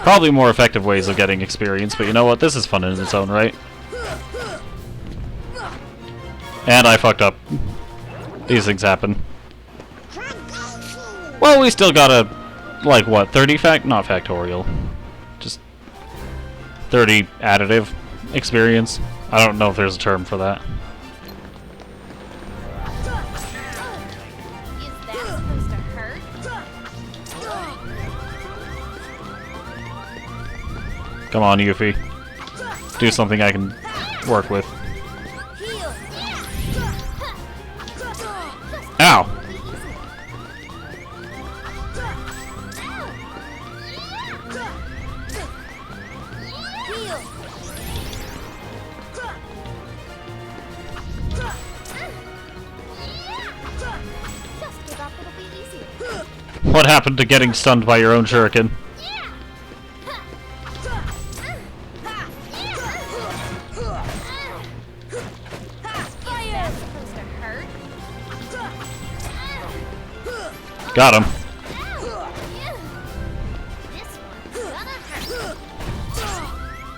A: Probably more effective ways of getting experience, but you know what? This is fun in its own right. And I fucked up. These things happen. Well, we still got a, like, what, 30 not factorial. Just 30 additive experience. I don't know if there's a term for that. Come on, Yuffie. Do something I can work with. Ow! What happened to getting stunned by your own shuriken? Got him.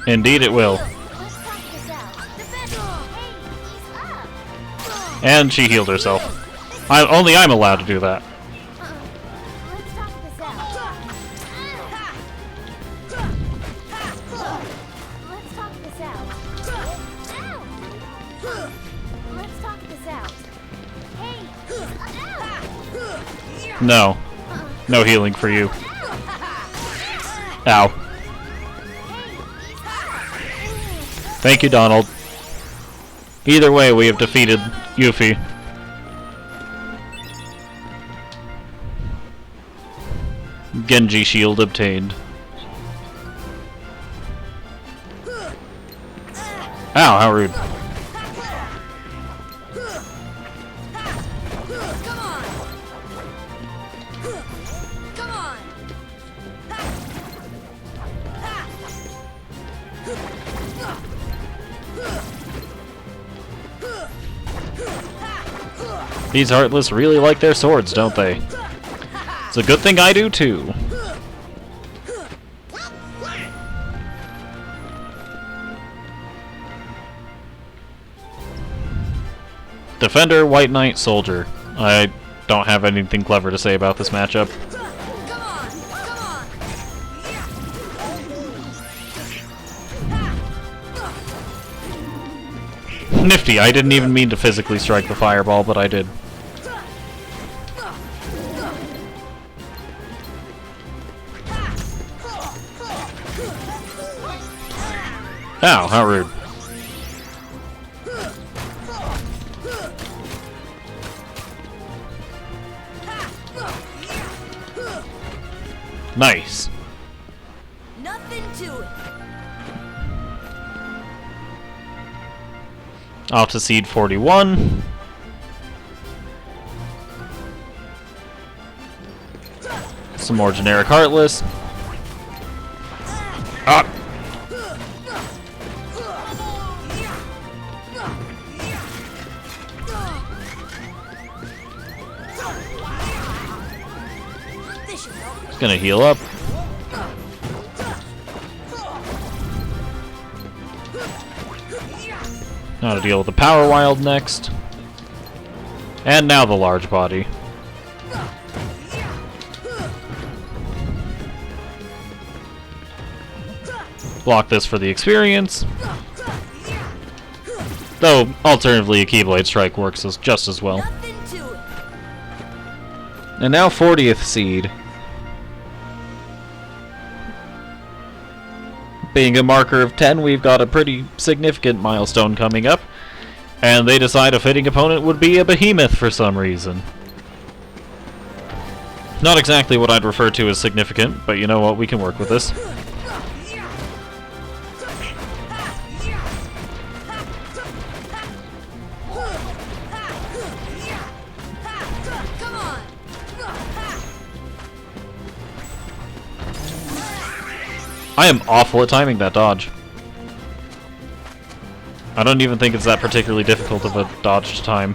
A: Indeed it will. And she healed herself. Only I'm allowed to do that. No. No healing for you. Ow. Thank you, Donald. Either way, we have defeated Yuffie. Genji shield obtained. Ow, how rude. These Heartless really like their swords, don't they? It's a good thing I do too. Defender, White Knight, Soldier. I don't have anything clever to say about this matchup. Nifty, I didn't even mean to physically strike the fireball, but I did. Ow, how rude. Nice.
C: Nothing to it.
A: Off to seed 41. Some more generic Heartless. Ah! Gonna heal up. Now to deal with the Power Wild next. And now the large body. Block this for the experience. Though, alternatively, a Keyblade Strike works just as well. And now 40th seed. Being a marker of 10, we've got a pretty significant milestone coming up. And they decide a fitting opponent would be a behemoth for some reason. Not exactly what I'd refer to as significant, but you know what, we can work with this. I am awful at timing that dodge. I don't even think it's that particularly difficult of a dodge to time.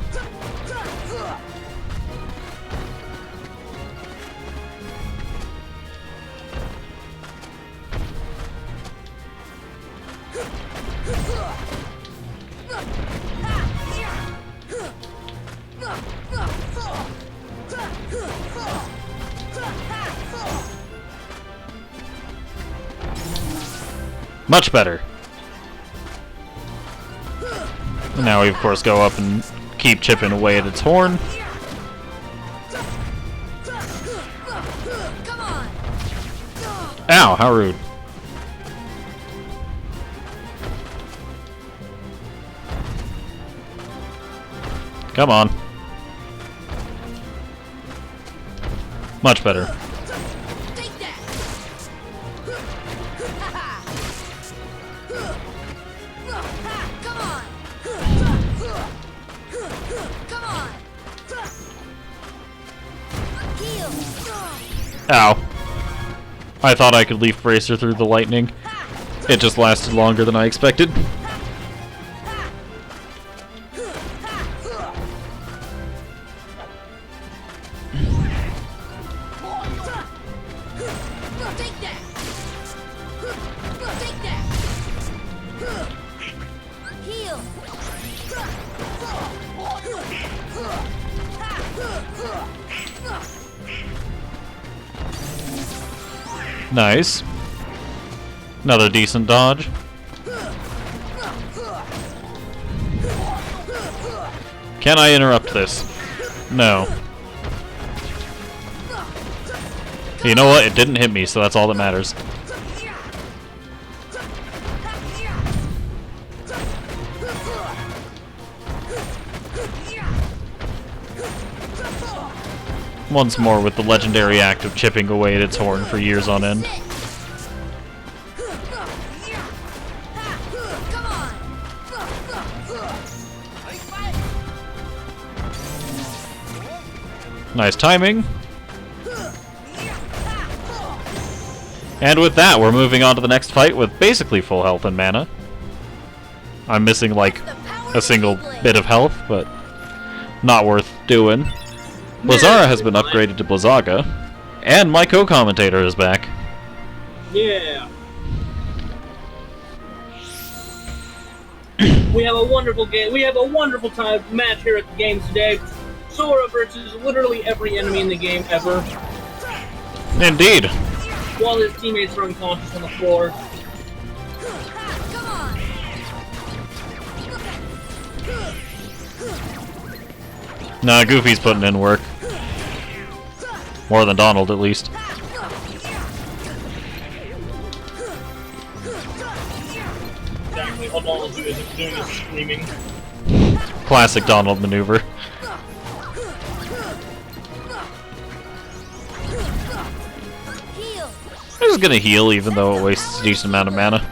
A: Much better. And now we of course go up and keep chipping away at its horn. Ow, how rude. Come on. Much better. Ow. I thought I could Leaf Bracer through the lightning. It just lasted longer than I expected. Nice. Another decent dodge. Can I interrupt this? No. You know what? It didn't hit me, so that's all that matters. Once more with the legendary act of chipping away at its horn for years on end. Nice timing. And with that, we're moving on to the next fight with basically full health and mana. I'm missing like a single bit of health, but not worth doing. Blizara has been upgraded to Blizzaga, and my co-commentator is back.
E: Yeah. We have a wonderful game. We have a wonderful time match here at the games today. Sora versus literally every enemy in the game ever.
A: Indeed.
E: While his teammates are unconscious on the floor.
A: Nah, Goofy's putting in work. More than Donald, at least.
E: Exactly, all Donald doing is screaming.
A: Classic Donald maneuver. I'm just gonna heal even though it wastes a decent amount of mana.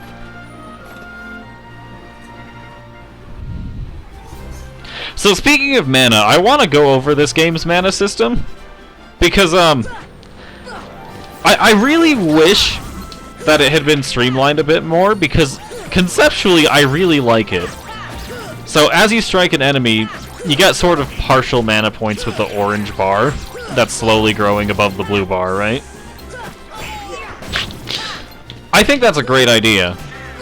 A: So speaking of mana, I want to go over this game's mana system. Because, I really wish that it had been streamlined a bit more, because conceptually I really like it. So as you strike an enemy, you get sort of partial mana points with the orange bar that's slowly growing above the blue bar, right? I think that's a great idea.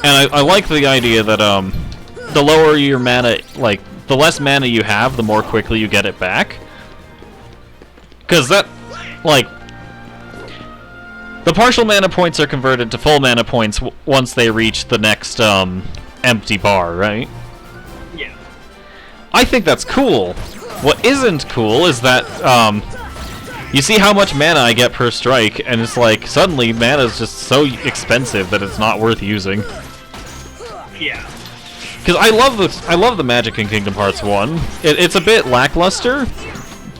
A: And I like the idea that, the lower your mana, like, the less mana you have, the more quickly you get it back. Because that, like, the partial mana points are converted to full mana points once they reach the next, empty bar, right?
E: Yeah.
A: I think that's cool. What isn't cool is that, you see how much mana I get per strike, and it's like, suddenly mana is just so expensive that it's not worth using.
E: Yeah.
A: Because I love the magic in Kingdom Hearts 1. It's a bit lackluster,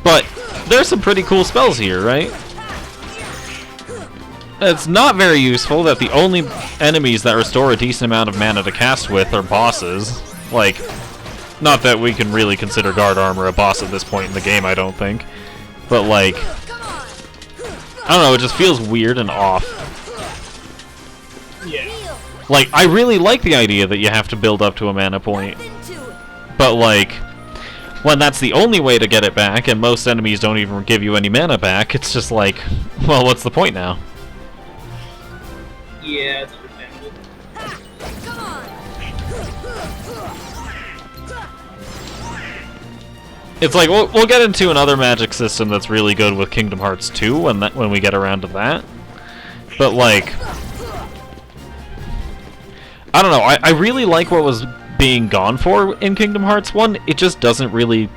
A: but there's some pretty cool spells here, right? It's not very useful that the only enemies that restore a decent amount of mana to cast with are bosses. Like, not that we can really consider Guard Armor a boss at this point in the game, I don't think. But, like, I don't know, it just feels weird and off.
E: Yeah.
A: Like, I really like the idea that you have to build up to a mana point. But, like, when that's the only way to get it back, and most enemies don't even give you any mana back, it's just like, well, what's the point now?
E: Yeah, it's understandable.
A: It's like, we'll get into another magic system that's really good with Kingdom Hearts 2 when we get around to that. But, like, I don't know, I really like what was being gone for in Kingdom Hearts 1. It just doesn't really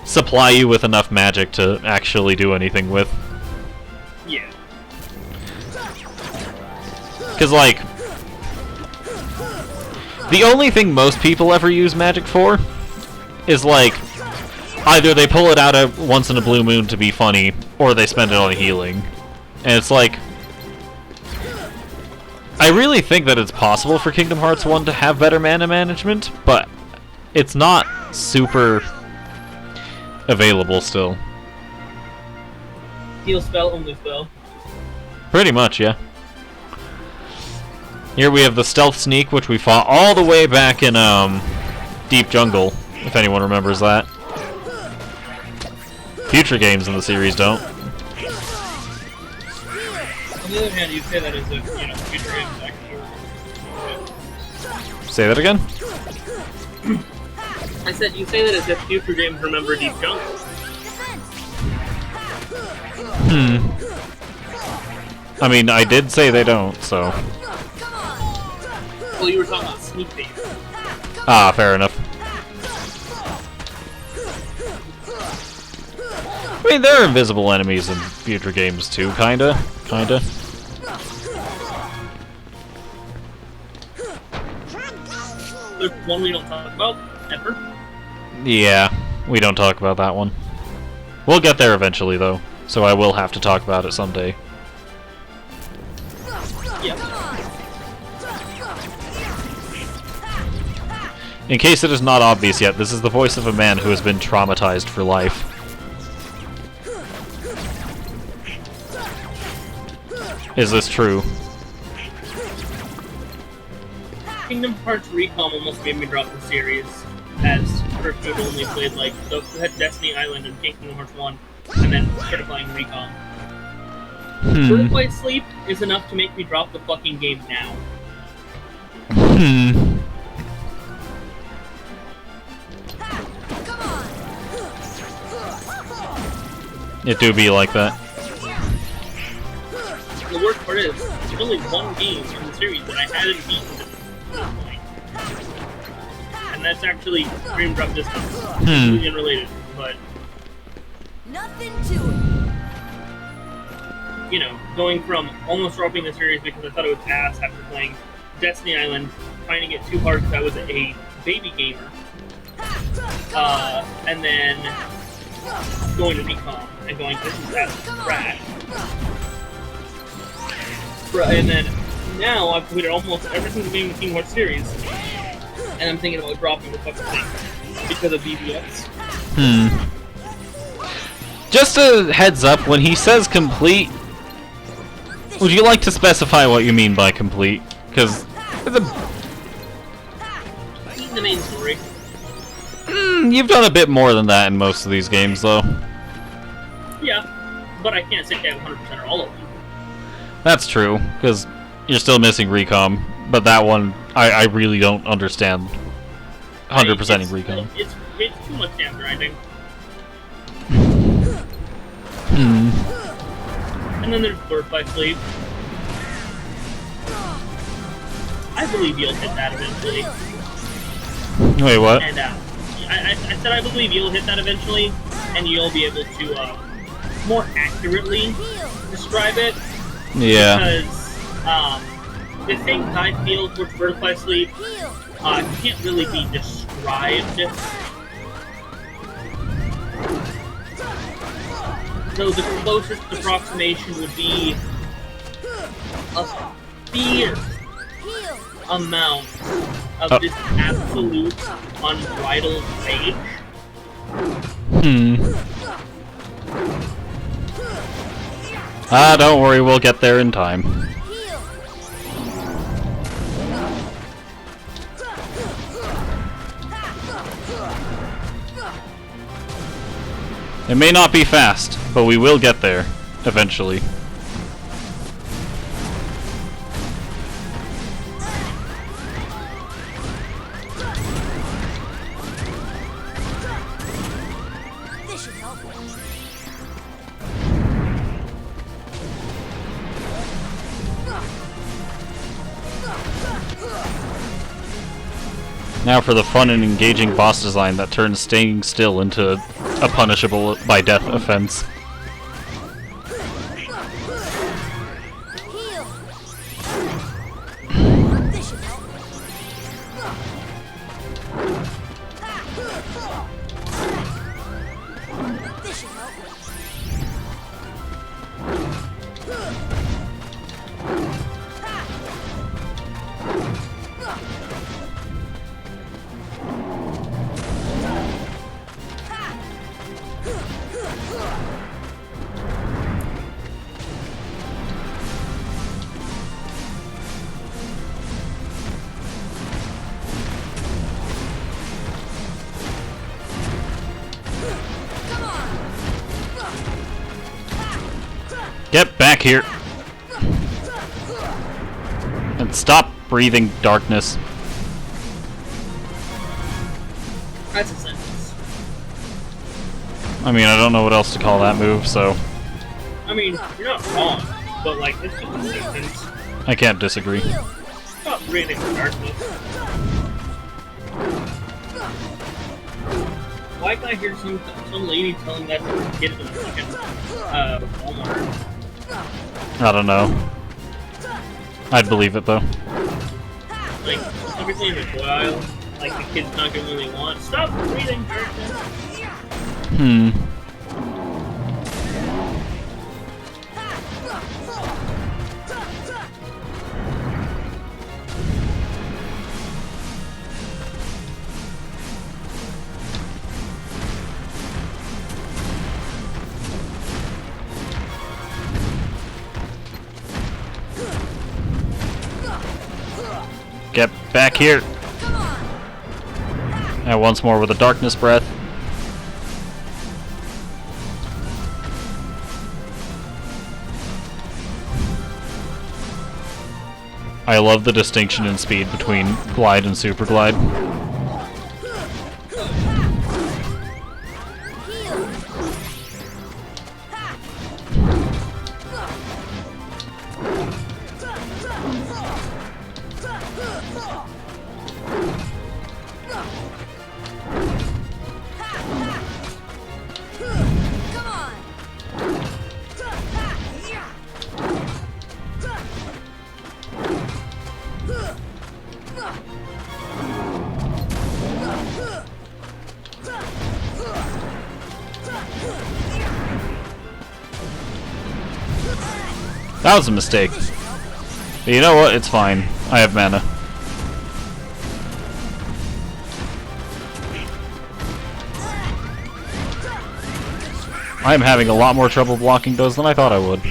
A: supply you with enough magic to actually do anything with.
E: Yeah.
A: Because, like, the only thing most people ever use magic for is, like, either they pull it out once in a blue moon to be funny, or they spend it on healing. And it's like, I really think that it's possible for Kingdom Hearts 1 to have better mana management, but it's not super available still.
E: Heal spell, only spell.
A: Pretty much, yeah. Here we have the Stealth Sneak, which we fought all the way back in, Deep Jungle, if anyone remembers that. Future games in the series don't.
E: On the other hand, you say that as if, you know, future games actually.
A: Say that again?
E: I said you say that as if future games remember Deep Jungle.
A: I mean, I did say they don't, so.
E: Well, you were talking about sneak thief.
A: Ah, fair enough. I mean, there are invisible enemies in future games too, kinda.
E: There's one we don't talk about, ever.
A: Yeah, we don't talk about that one. We'll get there eventually, though, so I will have to talk about it someday.
E: Yep.
A: In case it is not obvious yet, this is the voice of a man who has been traumatized for life. Is this true?
E: Kingdom Hearts Recom almost made me drop the series, as first I've only played like had Destiny Island and Kingdom Hearts 1, and then started playing Recom. Certified Sleep is enough to make me drop the fucking game now.
A: It do be like that.
E: The worst part is, there's only one game in the series that I hadn't beaten at this point. And that's actually Dream Drop Distance. Completely unrelated, but
C: Nothing to it.
E: you know, going from almost dropping the series because I thought it was ass after playing Destiny Island, finding it too hard because I was a baby gamer, and then going to Recon and going, this is ass trash. And then now I've completed almost every single game in the Kingdom Hearts series, and I'm thinking about dropping the fucking thing because of BBS.
A: Just a heads up, when he says complete, would you like to specify what you mean by complete? Because
E: Beating the main story.
A: you've done a bit more than that in most of these games, though.
E: Yeah, but I can't say I have 100% of all of them.
A: That's true, because you're still missing Recom, but that one, I really don't understand 100%ing Recom.
E: It's too much damn grinding. And then there's Birth by Sleep. I believe you'll hit that eventually.
A: Wait, what?
E: And I said I believe you'll hit that eventually, and you'll be able to more accurately describe it.
A: Yeah.
E: Because the thing I feel towards Birth by Sleep can't really be described. So the closest approximation would be a fierce amount of just absolute unbridled rage.
A: Don't worry, we'll get there in time. It may not be fast, but we will get there, eventually.
C: This should help.
A: Now for the fun and engaging boss design that turns staying still into a punishable by death offense.
C: This should help. This should help.
A: Get back here! And stop breathing darkness.
E: That's a sentence.
A: I mean, I don't know what else to call that move, so
E: I mean, you're not wrong, but like, it's just a sentence.
A: I can't disagree.
E: Stop breathing in darkness. Why can I hear some lady telling that to her kid in the fucking Walmart?
A: I don't know. I'd believe it, though.
E: Like, everything in the toy aisle, like the kid's not gonna really want. Stop breathing darkness!
A: Get back here! And once more with a darkness breath. I love the distinction in speed between glide and super glide. That was a mistake. But you know what? It's fine. I have mana. I'm having a lot more trouble blocking those than I thought I would.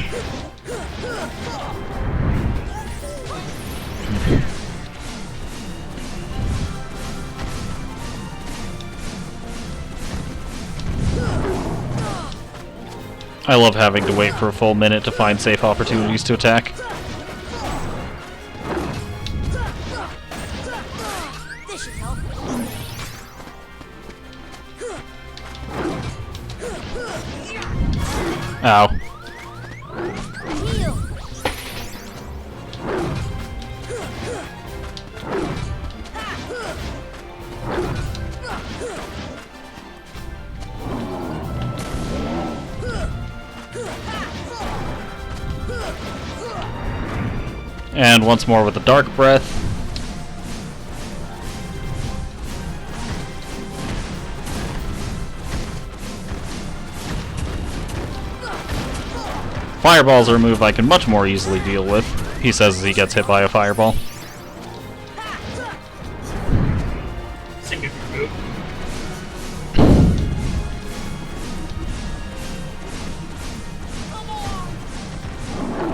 A: I love having to wait for a full minute to find safe opportunities to attack.
C: This should help.
A: Ow.
C: Heal.
A: And once more with the Dark Breath. Fireballs are a move I can much more easily deal with, he says as he gets hit by a fireball.
E: Signature move.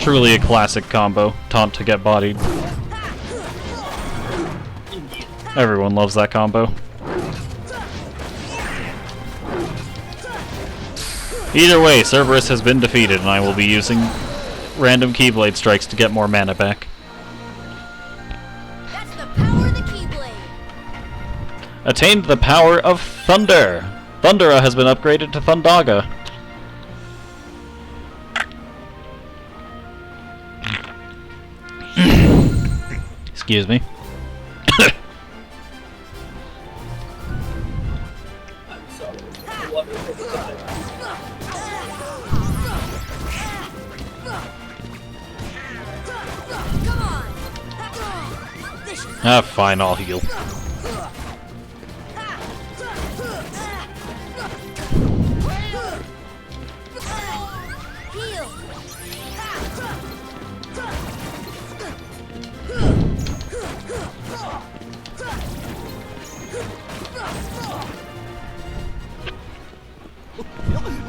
A: Truly a classic combo. Taunt to get bodied. Everyone loves that combo. Either way, Cerberus has been defeated, and I will be using random Keyblade strikes to get more mana back.
C: That's the power of the Keyblade.
A: Attained the power of Thunder! Thundera has been upgraded to Thundaga. Excuse me.
E: I'm sorry. I wonder if it's better.
C: Come on. This should
A: Ah, fine, I'll heal.
C: heal.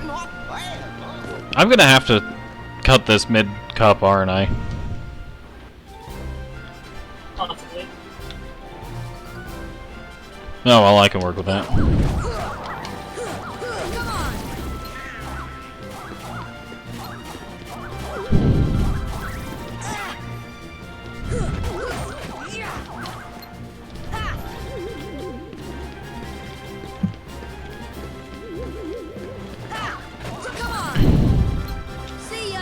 B: Not bad, huh?
A: I'm gonna have to cut this mid-cup, aren't I?
E: Possibly.
A: Oh, well, I can work with that.
C: Come on. Come on. See ya.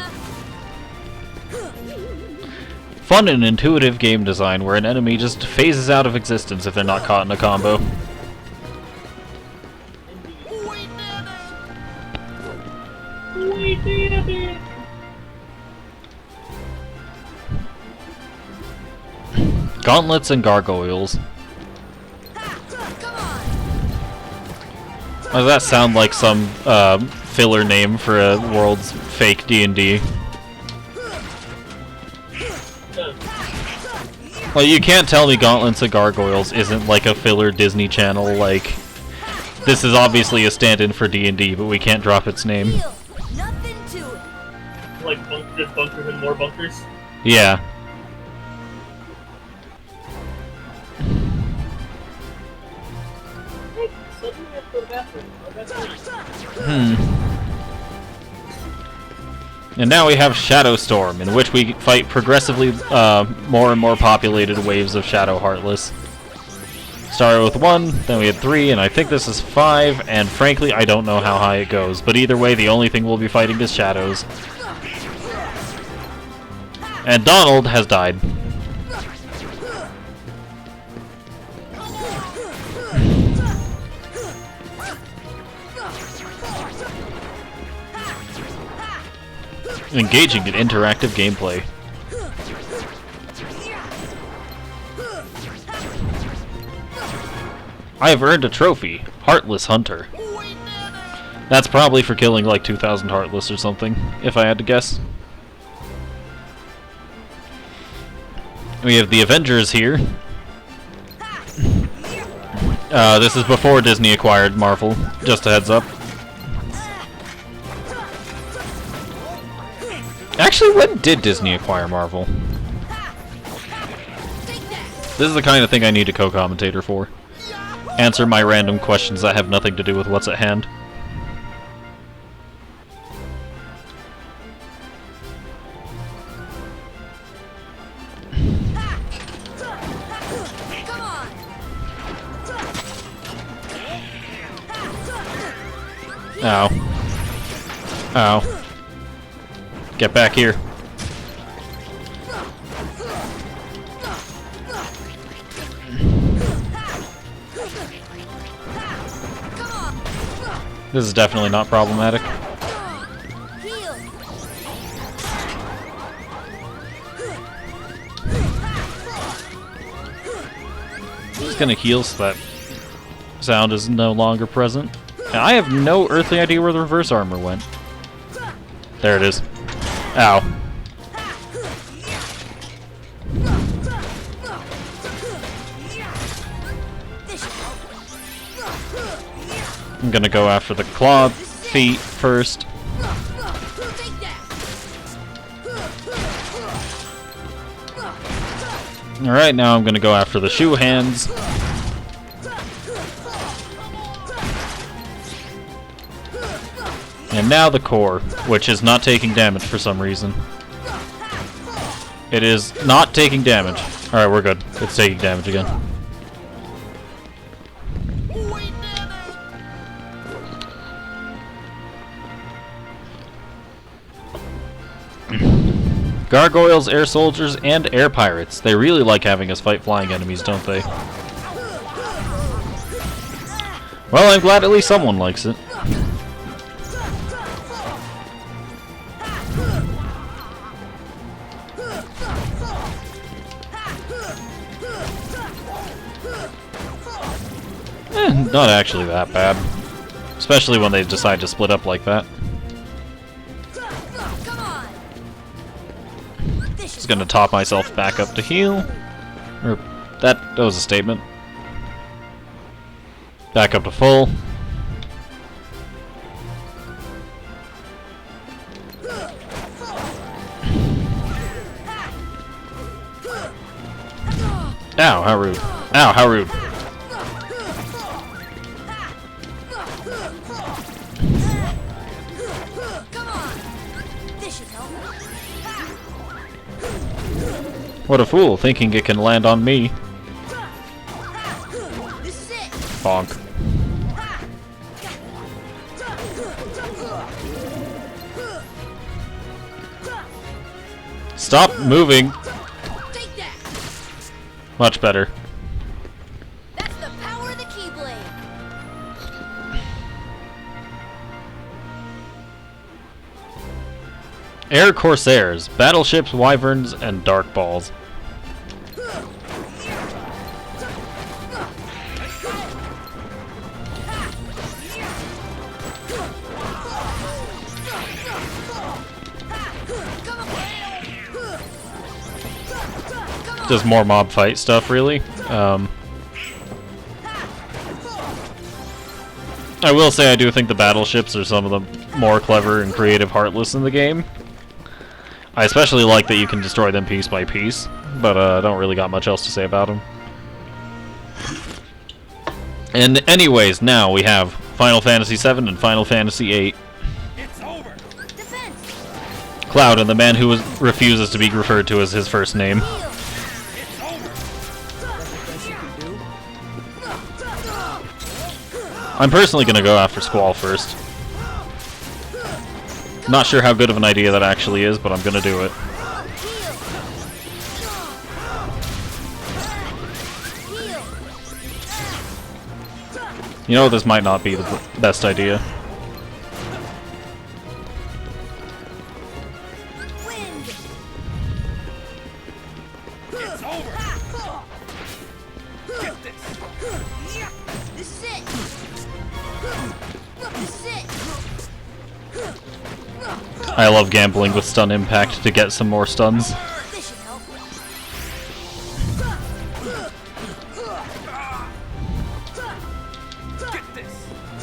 A: Fun and intuitive game design where an enemy just phases out of existence if they're not caught in a combo.
E: We did it!
A: Gauntlets and gargoyles.
C: Come on.
A: Does that sound like some filler name for a world's fake D&D? Well, you can't tell me Gauntlets and Gargoyles isn't like a filler Disney Channel, like... This is obviously a stand-in for D&D, but we can't drop its name.
C: Heal. Nothing to it.
E: Like just bunkers and more bunkers.
A: Yeah.
E: Hey, suddenly I have to go to the bathroom. Oh, that's nice.
A: And now we have Shadow Storm, in which we fight progressively more and more populated waves of Shadow Heartless. Started with 1, then we had 3, and I think this is 5, and frankly, I don't know how high it goes. But either way, the only thing we'll be fighting is Shadows. And Donald has died. Engaging in interactive gameplay. I have earned a trophy, Heartless Hunter. That's probably for killing like 2,000 Heartless or something, if I had to guess. We have the Avengers here. This is before Disney acquired Marvel, just a heads up. Actually, when did Disney acquire Marvel? This is the kind of thing I need a co-commentator for. Answer my random questions that have nothing to do with what's at hand. Ow. Ow. Get back here. This is definitely not problematic. Just gonna heal so that sound is no longer present. And I have no earthly idea where the reverse armor went. There it is. Ow. I'm gonna go after the claw feet first. Alright, now I'm gonna go after the shoe hands. And now the core, which is not taking damage for some reason. It is not taking damage. Alright, we're good. It's taking damage again. Gargoyles, air soldiers, and air pirates. They really like having us fight flying enemies, don't they? Well, I'm glad at least someone likes it. Not actually that bad. Especially when they decide to split up like that. Just gonna top myself back up to heal. Or, that was a statement. Back up to full. Ow, how rude. Ow, how rude. What a fool, thinking it can land on me. Bonk. Stop moving. Much better.
C: That's the power of the Keyblade.
A: Air Corsairs, battleships, wyverns, and dark balls. Just more mob fight stuff, really. I will say I do think the battleships are some of the more clever and creative Heartless in the game. I especially like that you can destroy them piece by piece, but I don't really got much else to say about them. And anyways, now we have Final Fantasy VII and Final Fantasy VIII.
K: It's over.
A: Cloud and the man who refuses to be referred to as his first name. I'm personally going to go after Squall first. Not sure how good of an idea that actually is, but I'm going to do it. You know, this might not be the best idea. I love gambling with stun impact to get some more stuns.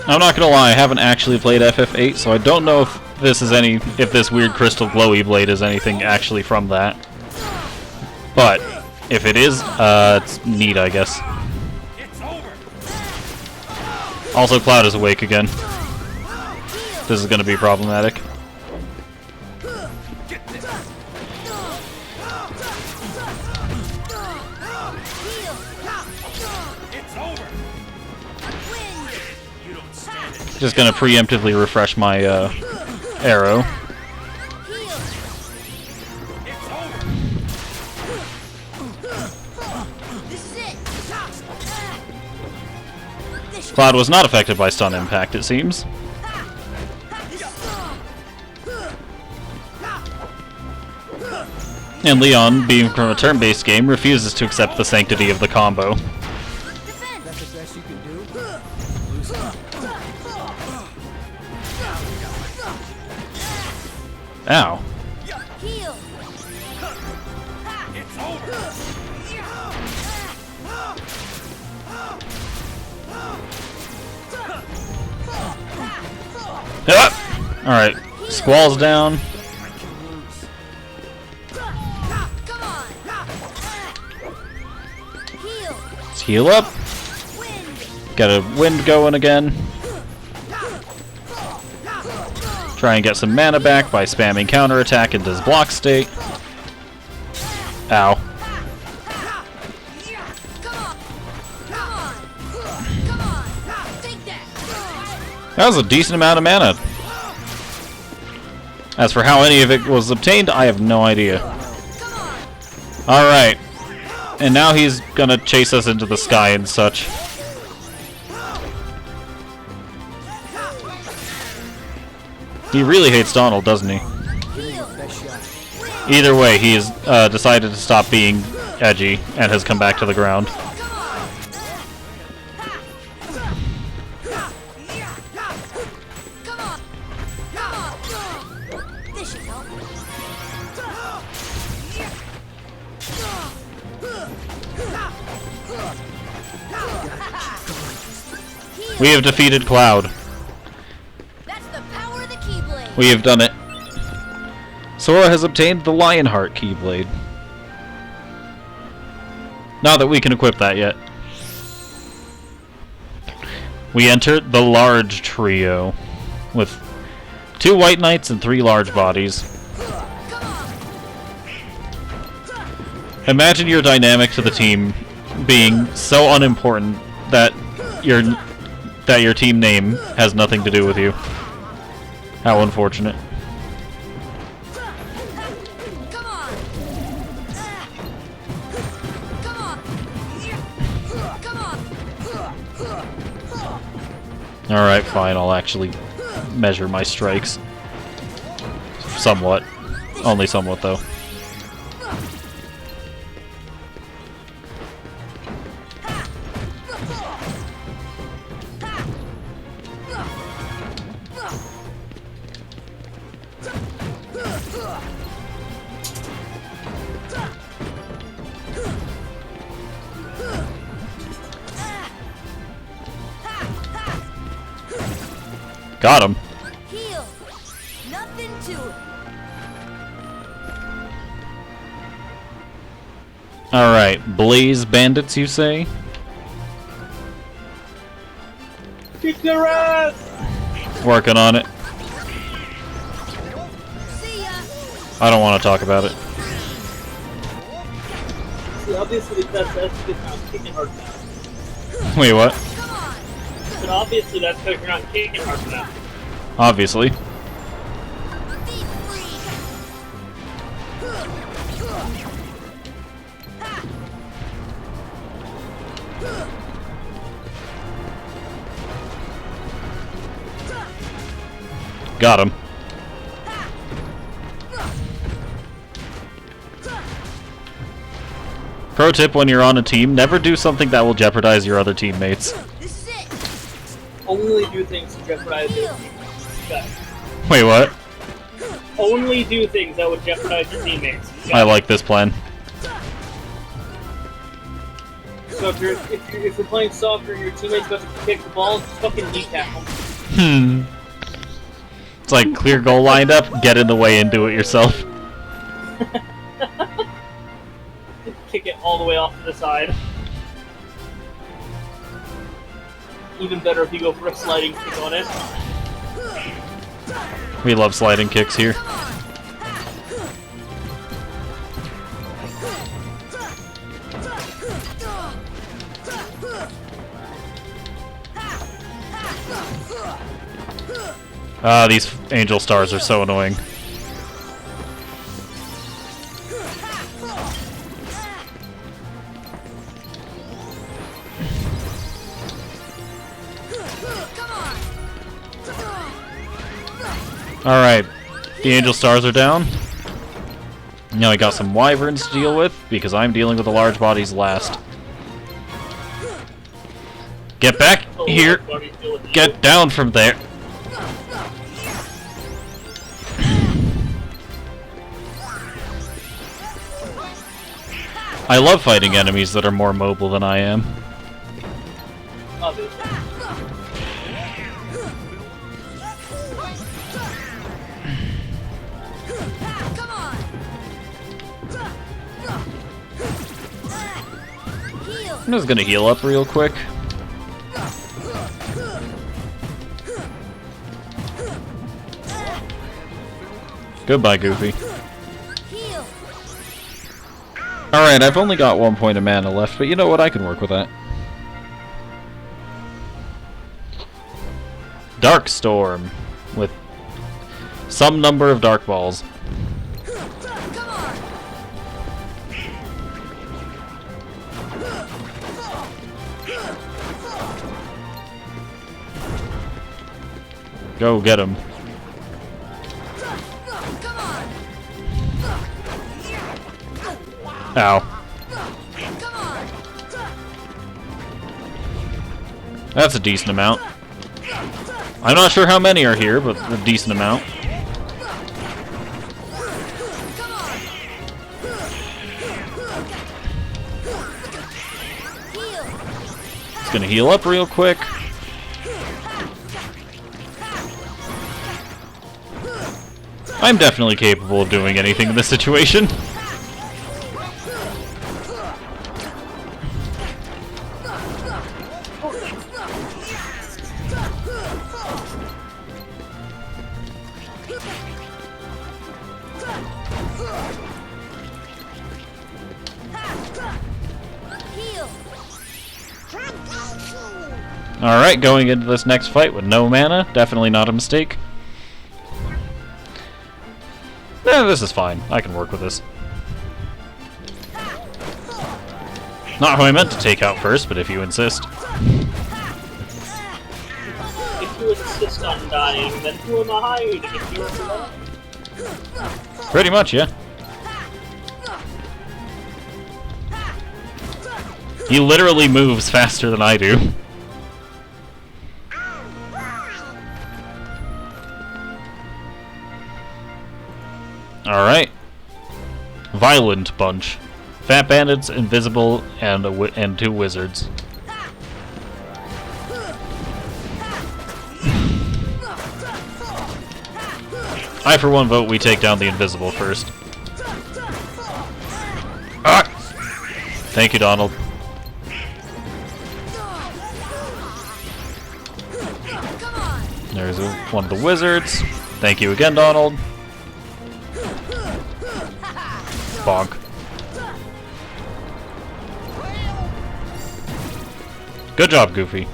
A: I'm not gonna lie, I haven't actually played FF8, so I don't know if this weird crystal glowy blade is anything actually from that. But if it is, it's neat, I guess. Also, Cloud is awake again. This is gonna be problematic. Just gonna preemptively refresh my arrow. Cloud was not affected by stun impact, it seems. And Leon, being from a turn-based game, refuses to accept the sanctity of the combo. Ow. Ah! Alright, Squall's down. Let's heal up. Got a wind going again. Try and get some mana back by spamming counterattack into his block state. Ow. That was a decent amount of mana. As for how any of it was obtained, I have no idea. Alright. And now he's gonna chase us into the sky and such. He really hates Donald, doesn't he? Either way, he has decided to stop being edgy and has come back to the ground. We have defeated Cloud. We have done it. Sora has obtained the Lionheart Keyblade. Not that we can equip that yet. We enter the large trio with 2 white knights and 3 large bodies. Imagine your dynamic to the team being so unimportant that your team name has nothing to do with you. How unfortunate. Alright, fine, I'll actually measure my strikes. Somewhat. Only somewhat, though. Got him.
C: Heal. Nothing to it.
A: Alright, Blaze Bandits, you say?
E: Kick their ass!
A: Working on it.
C: See ya.
A: I don't want to talk about it.
E: See, obviously that's because you're not kicking hard now.
A: Wait, what?
E: But obviously that's because you're not kicking hard now.
A: Obviously.
C: Be free.
A: Got him. Pro tip when you're on a team, never do something that will jeopardize your other teammates.
C: This is it.
E: Only do things to jeopardize your teammates. Okay.
A: Wait, what?
E: Only do things that would jeopardize your teammates. Okay.
A: I like this plan.
E: So if you're playing soccer and your teammate's about to kick the ball, just fucking kneecap him.
A: It's like clear goal lined up, get in the way and do it yourself.
E: Kick it all the way off to the side. Even better if you go for a sliding kick on it.
A: We love sliding kicks here. Ah, these angel stars are so annoying. Alright, the angel stars are down. Now I got some wyverns to deal with, because I'm dealing with the large bodies last. Get back here! Get down from there! I love fighting enemies that are more mobile than I am. I'm just gonna heal up real quick. Goodbye, Goofy. Alright, I've only got 1 point of mana left, but you know what? I can work with that. Dark Storm, with some number of Dark Balls. Go get him. Ow. That's a decent amount. I'm not sure how many are here, but a decent amount. Just gonna heal up real quick. I'm definitely capable of doing anything in this situation. Alright, going into this next fight with no mana, definitely not a mistake. This is fine. I can work with this. Not who I meant to take out first, but if you insist.
E: If you insist on dying, then who am I to get you over that?
A: Pretty much, yeah. He literally moves faster than I do. Alright. Violent Bunch. Fat Bandits, Invisible, and 2 Wizards. I, for one, vote we take down the Invisible first. Ah! Thank you, Donald. There's one of the Wizards. Thank you again, Donald. Bonk. Good job, Goofy.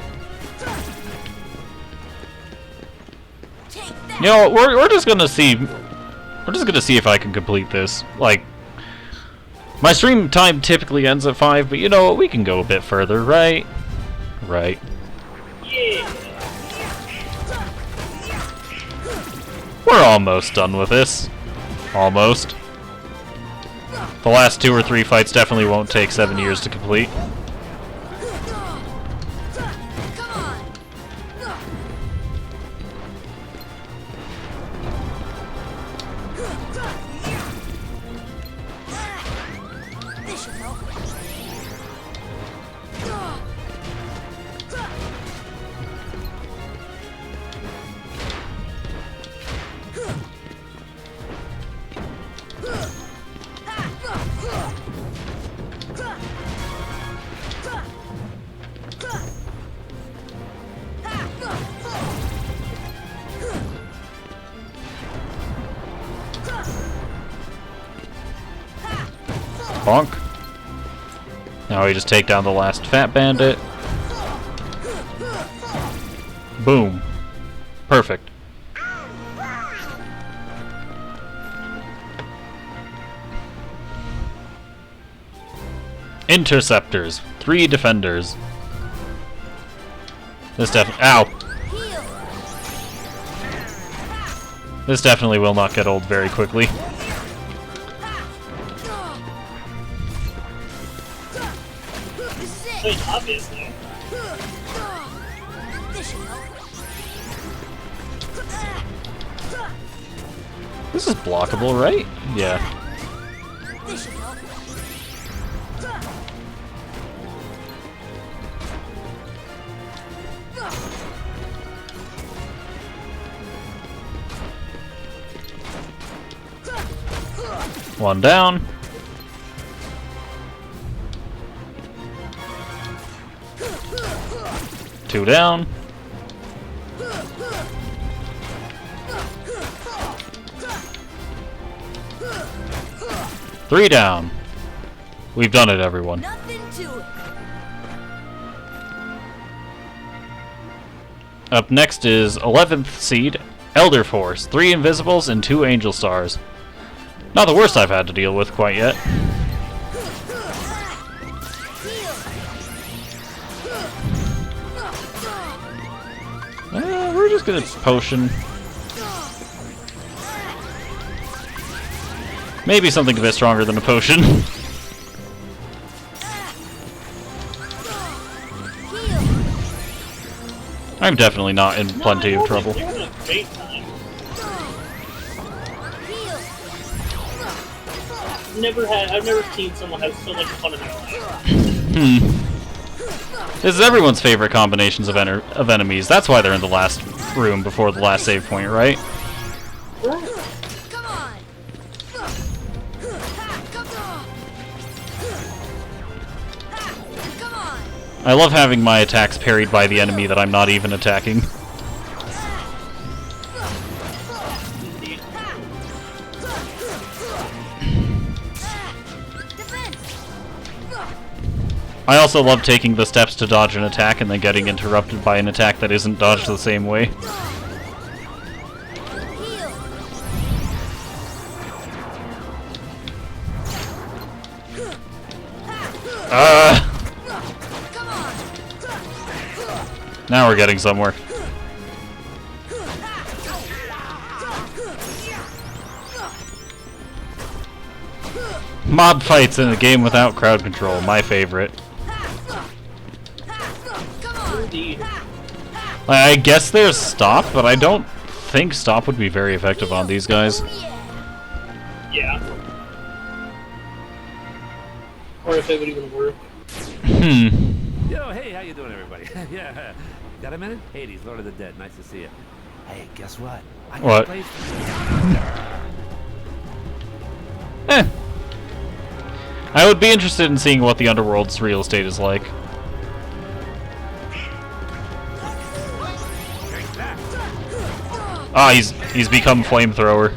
A: You know, we're just gonna see. We're just gonna see if I can complete this. Like, my stream time typically ends at 5, but you know what? We can go a bit further, right? Right.
E: Yeah.
A: We're almost done with this. Almost. The last 2 or 3 fights definitely won't take 7 years to complete. Bonk. Now we just take down the last fat bandit. Boom. Perfect. Interceptors. 3 defenders. This This definitely will not get old very quickly.
E: I mean, obviously.
A: This is blockable, right? Yeah. One down. Two down. Three down. We've done it, everyone.
C: Nothing to it.
A: Up next is 11th seed, Elder Force. 3 Invisibles and 2 Angel Stars. Not the worst I've had to deal with quite yet. We're just gonna potion. Maybe something a bit stronger than a potion. I'm definitely not in plenty of trouble.
E: You're having a great time. I've never seen someone have so much fun in their life.
A: This is everyone's favorite combinations of enemies. That's why they're in the last room before the last save point, right?
C: Come on. Come on.
A: I love having my attacks parried by the enemy that I'm not even attacking. I also love taking the steps to dodge an attack and then getting interrupted by an attack that isn't dodged the same way. Now we're getting somewhere. Mob fights in a game without crowd control, my favorite. I guess there's stop, but I don't think stop would be very effective on these guys.
E: Yeah. Or if it would even work.
K: Yo, hey, how you doing, everybody? Yeah, got a minute? Hades, Lord of the Dead, nice to see you. Hey, guess what? I got a place for
A: I would be interested in seeing what the Underworld's real estate is like. Ah, he's become flamethrower.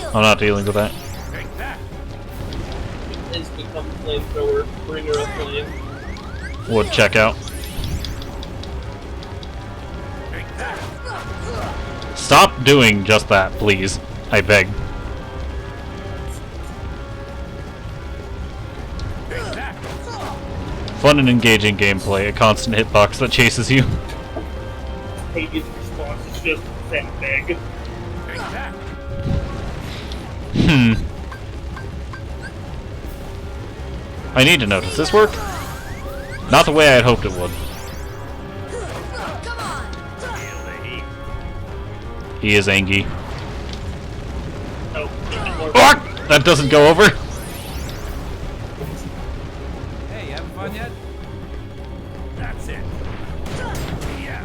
A: I'm not dealing with that.
E: He's become flamethrower, bringer of flame.
A: Would check out. Stop doing just that, please. I beg. Fun and engaging gameplay, a constant hitbox that chases you.
E: Hades' response is just that big.
A: I need to know, does this work? Not the way I had hoped it would. He is angry.
E: No,
A: Oh, that doesn't go over.
K: Hey, you having fun yet? That's it. Yeah.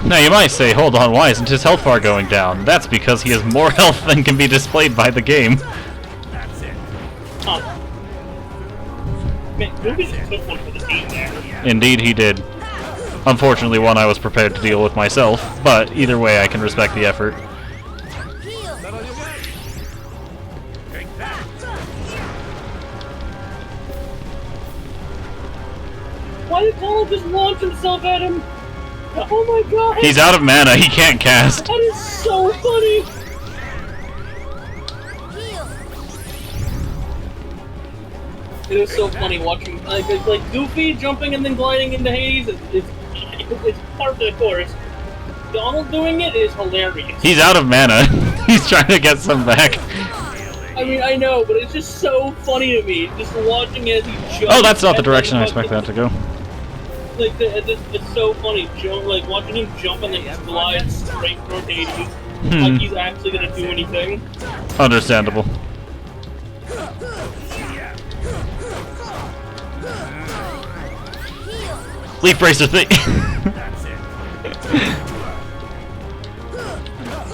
A: Now you might say, hold on, why isn't his health bar going down? That's because he has more health than can be displayed by the game.
K: That's it.
E: Man, Ruby just took one for the team there.
A: Indeed he did. Unfortunately one I was prepared to deal with myself, but either way I can respect the effort.
E: Why did Donald just launch himself at him? Oh my god!
A: He's out of mana. He can't cast.
E: That is so funny! It is so funny watching like Goofy jumping and then gliding into Hades. It's part of the course. Donald doing it is hilarious.
A: He's out of mana. He's trying to get some back.
E: I mean, I know, but it's just so funny to me, just watching as he jumps.
A: Oh, that's not the direction I expect that to go.
E: Like, it's so funny, like watching him jump and then just glide straight toward Hades, like he's actually gonna do anything.
A: Understandable. Leaf Bracer thing.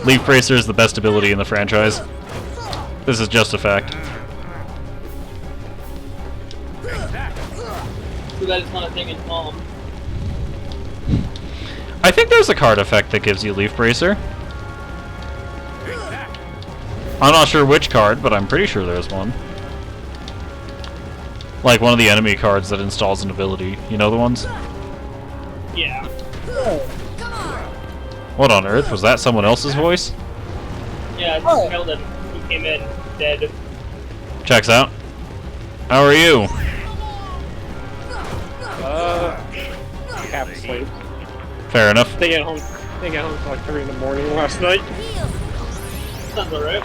A: Leaf Bracer is the best ability in the franchise. This is just a fact.
E: So that is not a thing in Palm.
A: I think there's a card effect that gives you Leaf Bracer. I'm not sure which card, but I'm pretty sure there's one. Like one of the enemy cards that installs an ability. You know the ones?
E: Yeah.
A: What on earth? Was that someone else's voice?
E: Yeah, I just smelled him. He came in dead.
A: Checks out. How are you?
L: Half asleep.
A: Fair enough.
L: They get home till like 3 in the morning last night.
E: Sounds alright.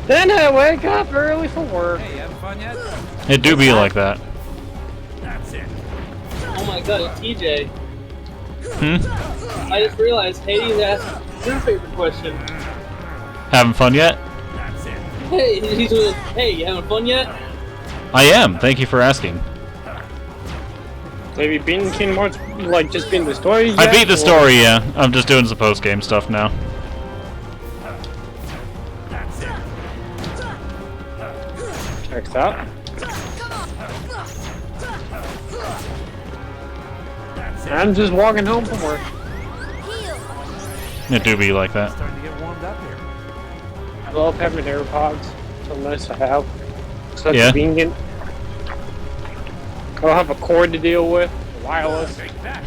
L: Then I wake up early for work.
K: Hey, you having fun yet?
A: It do be like that.
K: That's it.
E: Oh my god, TJ.
A: Hmm?
E: I just realized Hades asked your favorite question.
A: Having fun yet?
K: That's it.
E: Hey, he's like, hey, you having fun yet?
A: I am. Thank you for asking.
L: Have you beaten Kingdom Hearts, like just beaten the story yet?
A: I beat the story, yeah. I'm just doing some post-game stuff now.
K: That's it.
L: Checks out.
K: That's it.
L: I'm just walking home from work.
A: It do be like that.
K: Starting to get warmed up here.
L: I love having AirPods. So nice to have. So
A: Yeah.
L: convenient. I don't have a cord to deal with. Wireless.
K: Take that.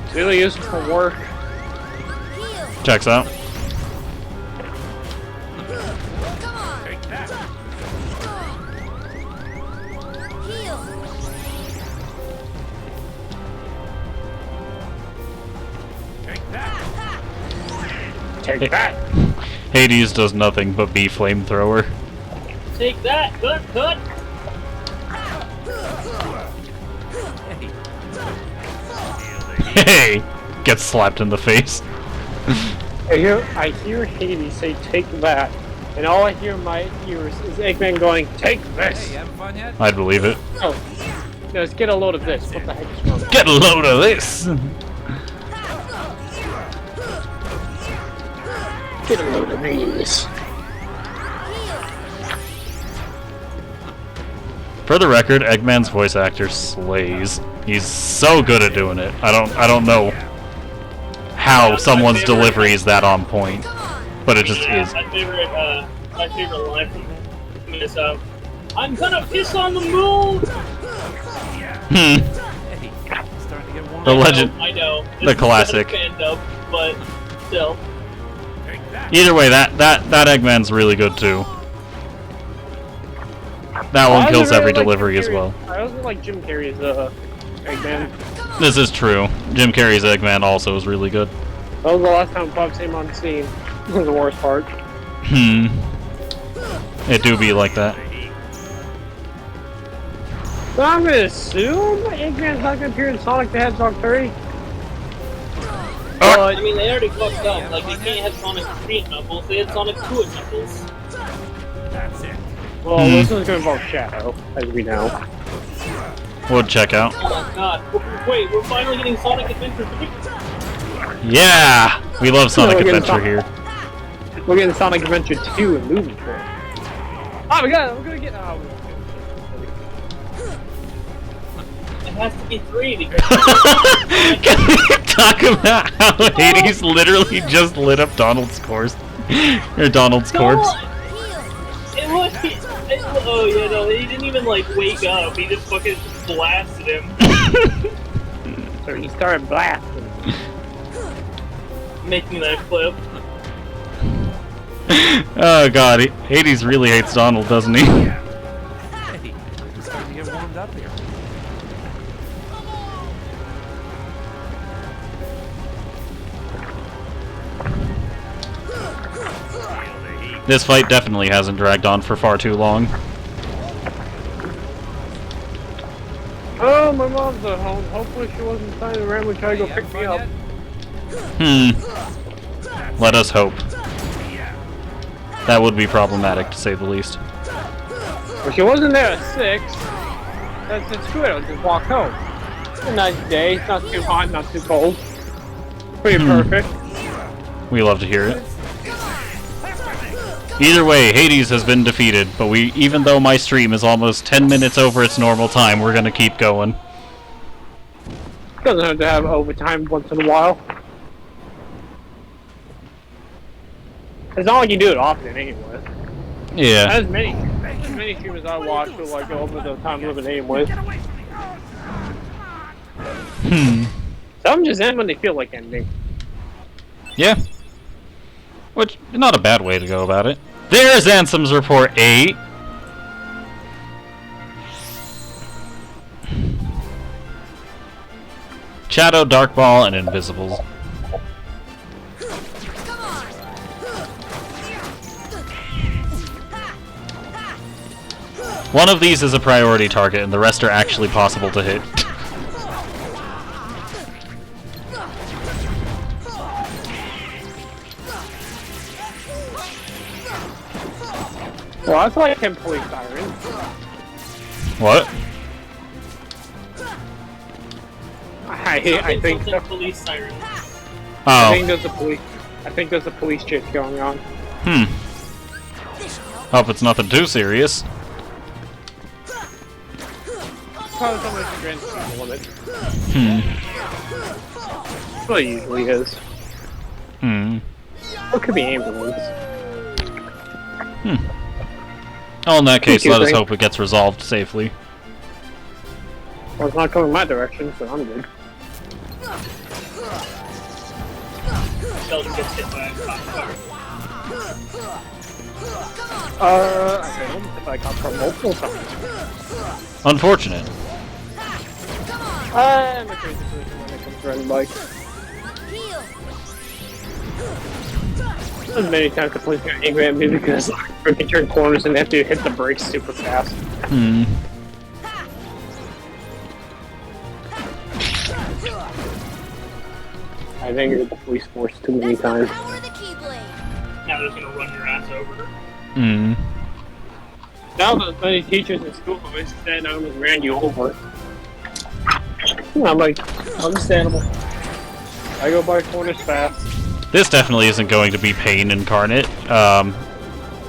L: It's really useful for work.
A: Checks out.
K: Take that. Take that.
L: Take that.
A: Hades does nothing but be flamethrower.
E: Take that, cut.
A: Hey! Gets slapped in the face.
L: I hear Hades say, take that. And all I hear in my ears is Eggman going, take this!
K: Hey, you having fun yet?
A: I'd believe it.
L: Oh, no, let's get a load of this. What the heck is wrong?
A: Get a load of this!
L: Get a load of these.
A: For the record, Eggman's voice actor slays. He's so good at doing it. I don't know how someone's delivery is that on point, but it just is.
E: My favorite line from him is, I'm gonna piss on the moon!
A: Hmm.
K: Hey, starting to get warmed
A: The
K: up.
A: legend.
E: I know.
A: The classic.
E: Fan dub, but still.
K: Take that.
A: Either way, that Eggman's really good too. That one kills every delivery as well.
L: I also like Jim Carrey's Eggman.
A: This is true. Jim Carrey's Eggman also is really good.
L: That was the last time I've seen him on scene. That was the worst part.
A: Hmm. It do be like that.
L: So I'm gonna assume Eggman's not gonna appear in Sonic the Hedgehog 3.
E: I mean, they already fucked up. Like, they can't have Sonic 3 at Knuckles, they had Sonic 2 at Knuckles.
K: That's it.
L: Well, this one's gonna involve Shadow, as we know.
A: Would check out.
E: Oh my god. Wait, we're finally getting Sonic Adventure 3?
A: Yeah! We love Sonic
L: We're getting
A: Adventure here.
L: We're getting Sonic Adventure 2 in movie form. Oh, we're gonna get... Oh,
E: has to be 3 because.
A: Can we talk about how Hades literally just lit up Donald's corpse? Or Donald's corpse?
E: It was. Oh yeah, no, he didn't even like wake up. He just fucking blasted him.
L: So he started blasting.
E: Making that clip.
A: Oh god, Hades really hates Donald, doesn't he?
K: Hey, it's starting to get warmed up here.
A: This fight definitely hasn't dragged on for far too long.
L: Oh, my mom's at home. Hopefully she wasn't signing around and trying to go pick me up.
A: Let us hope. That would be problematic, to say the least.
L: Well, she wasn't there at 6. That's good. I'll just walk home. It's a nice day. It's not too hot, not too cold. Pretty perfect.
A: We love to hear it. Either way, Hades has been defeated, but even though my stream is almost 10 minutes over its normal time, we're gonna keep going.
L: Doesn't have to have overtime once in a while. It's not like you do it often anyway.
A: Yeah.
L: As many streamers I watch will like go over the time limit anyway. Some just end when they feel like ending.
A: Yeah. Which, not a bad way to go about it. There's Ansem's report 8. Shadow, Dark Ball, and Invisibles. One of these is a priority target, and the rest are actually possible to hit.
L: Well, that's like him police siren.
A: What?
L: I think so.
E: Police siren.
A: Oh.
L: I think there's a police chase going on.
A: Hope it's nothing too serious.
L: Probably someone who's grand speed limit. That's what it usually is. What could be ambulance?
A: Oh, in that case, let us hope it gets resolved safely.
L: Well, it's not coming my direction, so I'm good.
E: Sheldon gets hit by a cop car.
L: I don't if I got from multiple times.
A: Unfortunate.
L: I'm a crazy person when it comes to riding bikes. There's many times the police got angry at me because I freaking turn corners and they have to hit the brakes super fast. I think the police force too many times.
E: Now they're gonna run your ass over.
L: Now there's many teachers in school who said I almost ran you over. I'm like, understandable. I go by corners fast.
A: This definitely isn't going to be pain incarnate.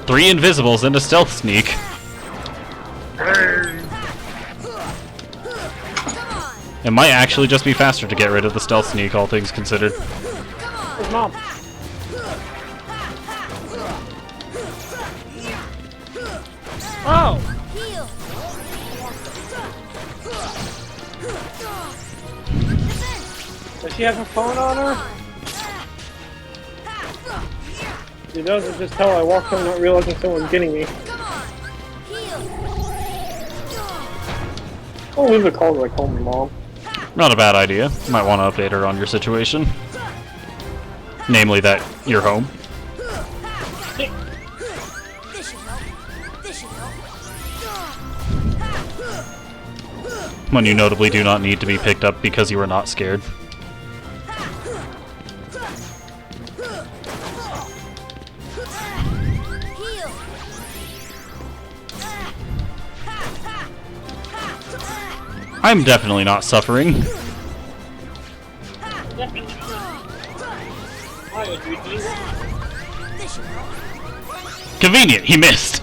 A: 3 invisibles and a stealth sneak. It might actually just be faster to get rid of the stealth sneak, all things considered.
L: Where's Mom? Oh! Does she have her phone on her? She doesn't just tell I walked home not realizing someone's getting me. I'll leave a call to like call my mom.
A: Not a bad idea. Might want to update her on your situation. Namely that you're home. When you notably do not need to be picked up because you are not scared. I'm definitely not suffering. Convenient, he missed.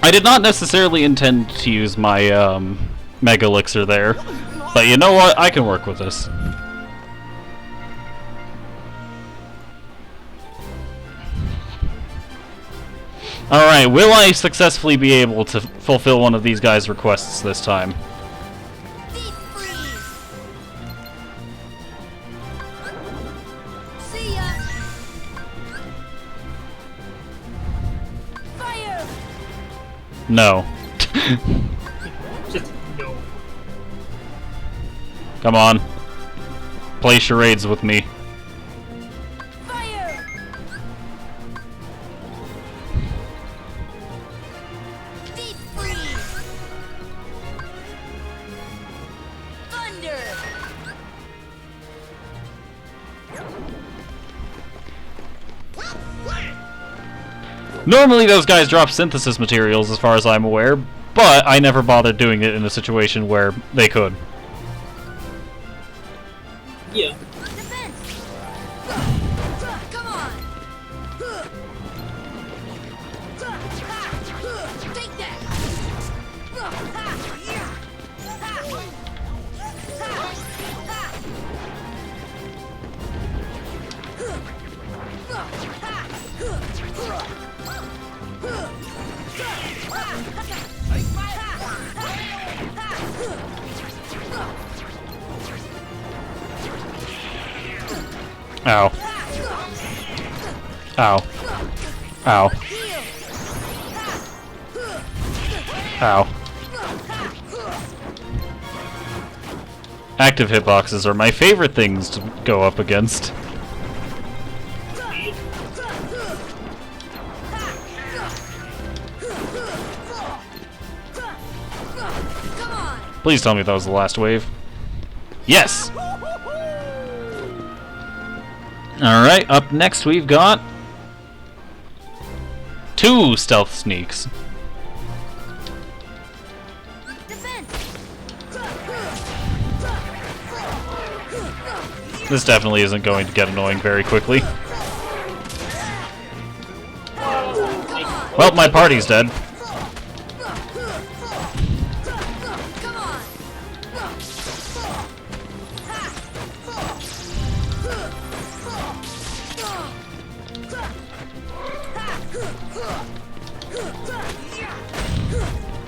A: I did not necessarily intend to use my Mega Elixir there, but you know what? I can work with this. Alright, will I successfully be able to fulfill one of these guys' requests this time?
C: Deep freeze. See ya. Fire.
A: No.
E: Just no.
A: Come on. Play charades with me.
C: Fire. Deep freeze. Thunder.
A: Normally those guys drop synthesis materials as far as I'm aware, but I never bothered doing it in a situation where they could.
E: Yeah.
C: Defense. Come on. Take that.
A: Ow. Ow. Ow. Ow. Active hitboxes are my favorite things to go up against. Please tell me that was the last wave. Yes! Alright, up next we've got 2 stealth sneaks. This definitely isn't going to get annoying very quickly. Well, my party's dead.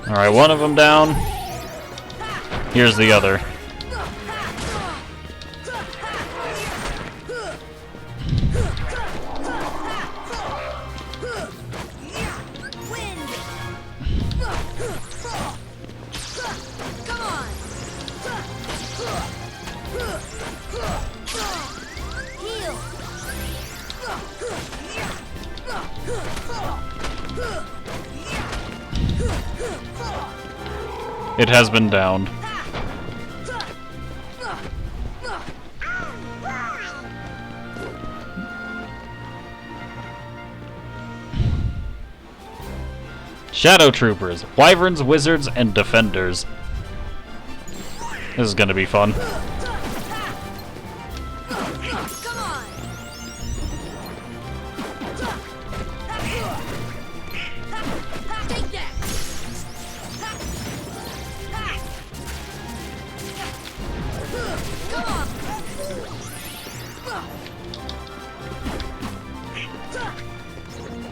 A: Alright, one of them down. Here's the other. It has been downed. Shadow Troopers, Wyverns, Wizards, and Defenders. This is gonna be fun.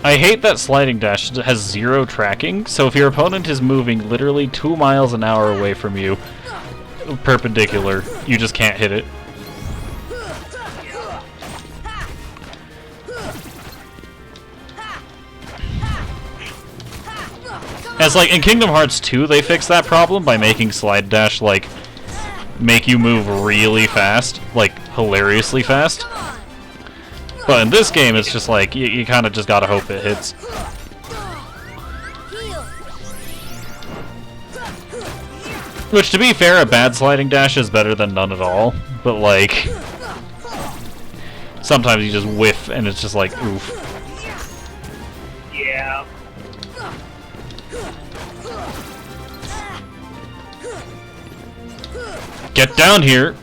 A: I hate that sliding dash has 0 tracking, so if your opponent is moving literally 2 miles an hour away from you, perpendicular, you just can't hit it. As like in Kingdom Hearts 2, they fixed that problem by making slide dash like make you move really fast, like hilariously fast. But in this game, it's just like, you kind of just gotta hope it hits. Which, to be fair, a bad sliding dash is better than none at all. But, like, sometimes you just whiff, and it's just like, oof.
E: Yeah.
A: Get down here!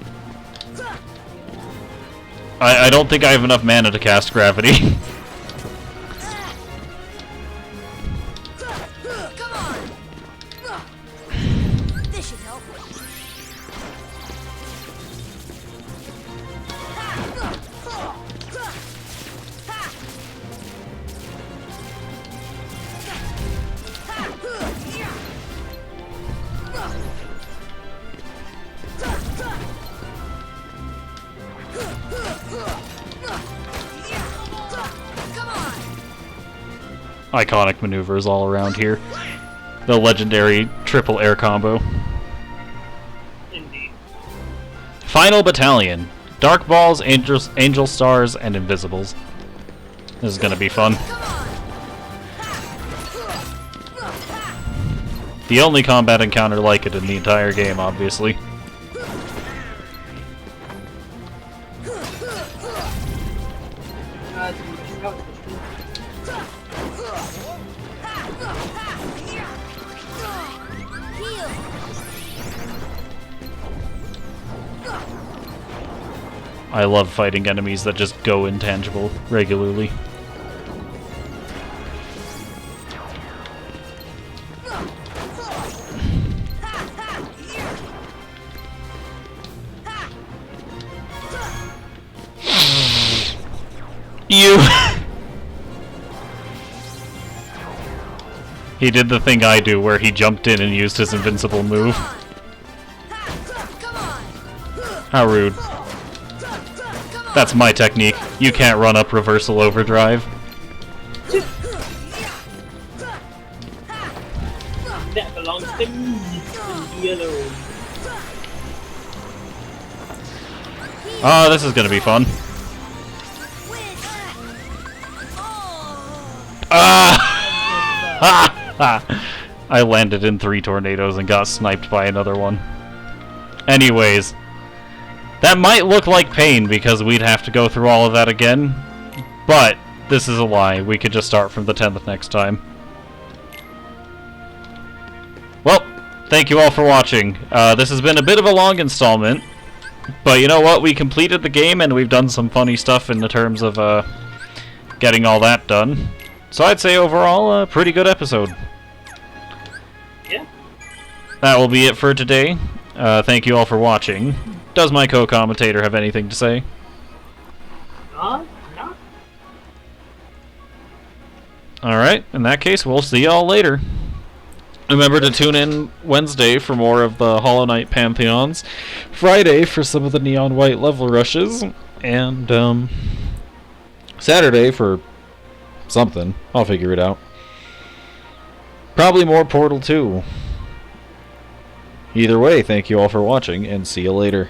A: I don't think I have enough mana to cast Gravity. iconic maneuvers all around here. The legendary triple air combo.
E: Indeed.
A: Final Battalion. Dark Balls, Angel Stars, and Invisibles. This is gonna be fun. The only combat encounter like it in the entire game, obviously. I love fighting enemies that just go intangible regularly. You! He did the thing I do where he jumped in and used his invincible move. How rude. That's my technique. You can't run up reversal overdrive.
E: That belongs to me alone.
A: Oh, this is gonna be fun. I landed in 3 tornadoes and got sniped by another one. Anyways, that might look like pain because we'd have to go through all of that again, but this is a lie. We could just start from the 10th next time. Well, thank you all for watching. This has been a bit of a long installment, but you know what? We completed the game and we've done some funny stuff in the terms of getting all that done. So I'd say overall, a pretty good episode.
E: Yeah.
A: That will be it for today. Thank you all for watching. Does my co-commentator have anything to say?
E: No.
A: Alright, in that case, we'll see y'all later. Remember to tune in Wednesday for more of the Hollow Knight Pantheons, Friday for some of the Neon White level rushes, and Saturday for something. I'll figure it out. Probably more Portal 2. Either way, thank you all for watching, and see you later.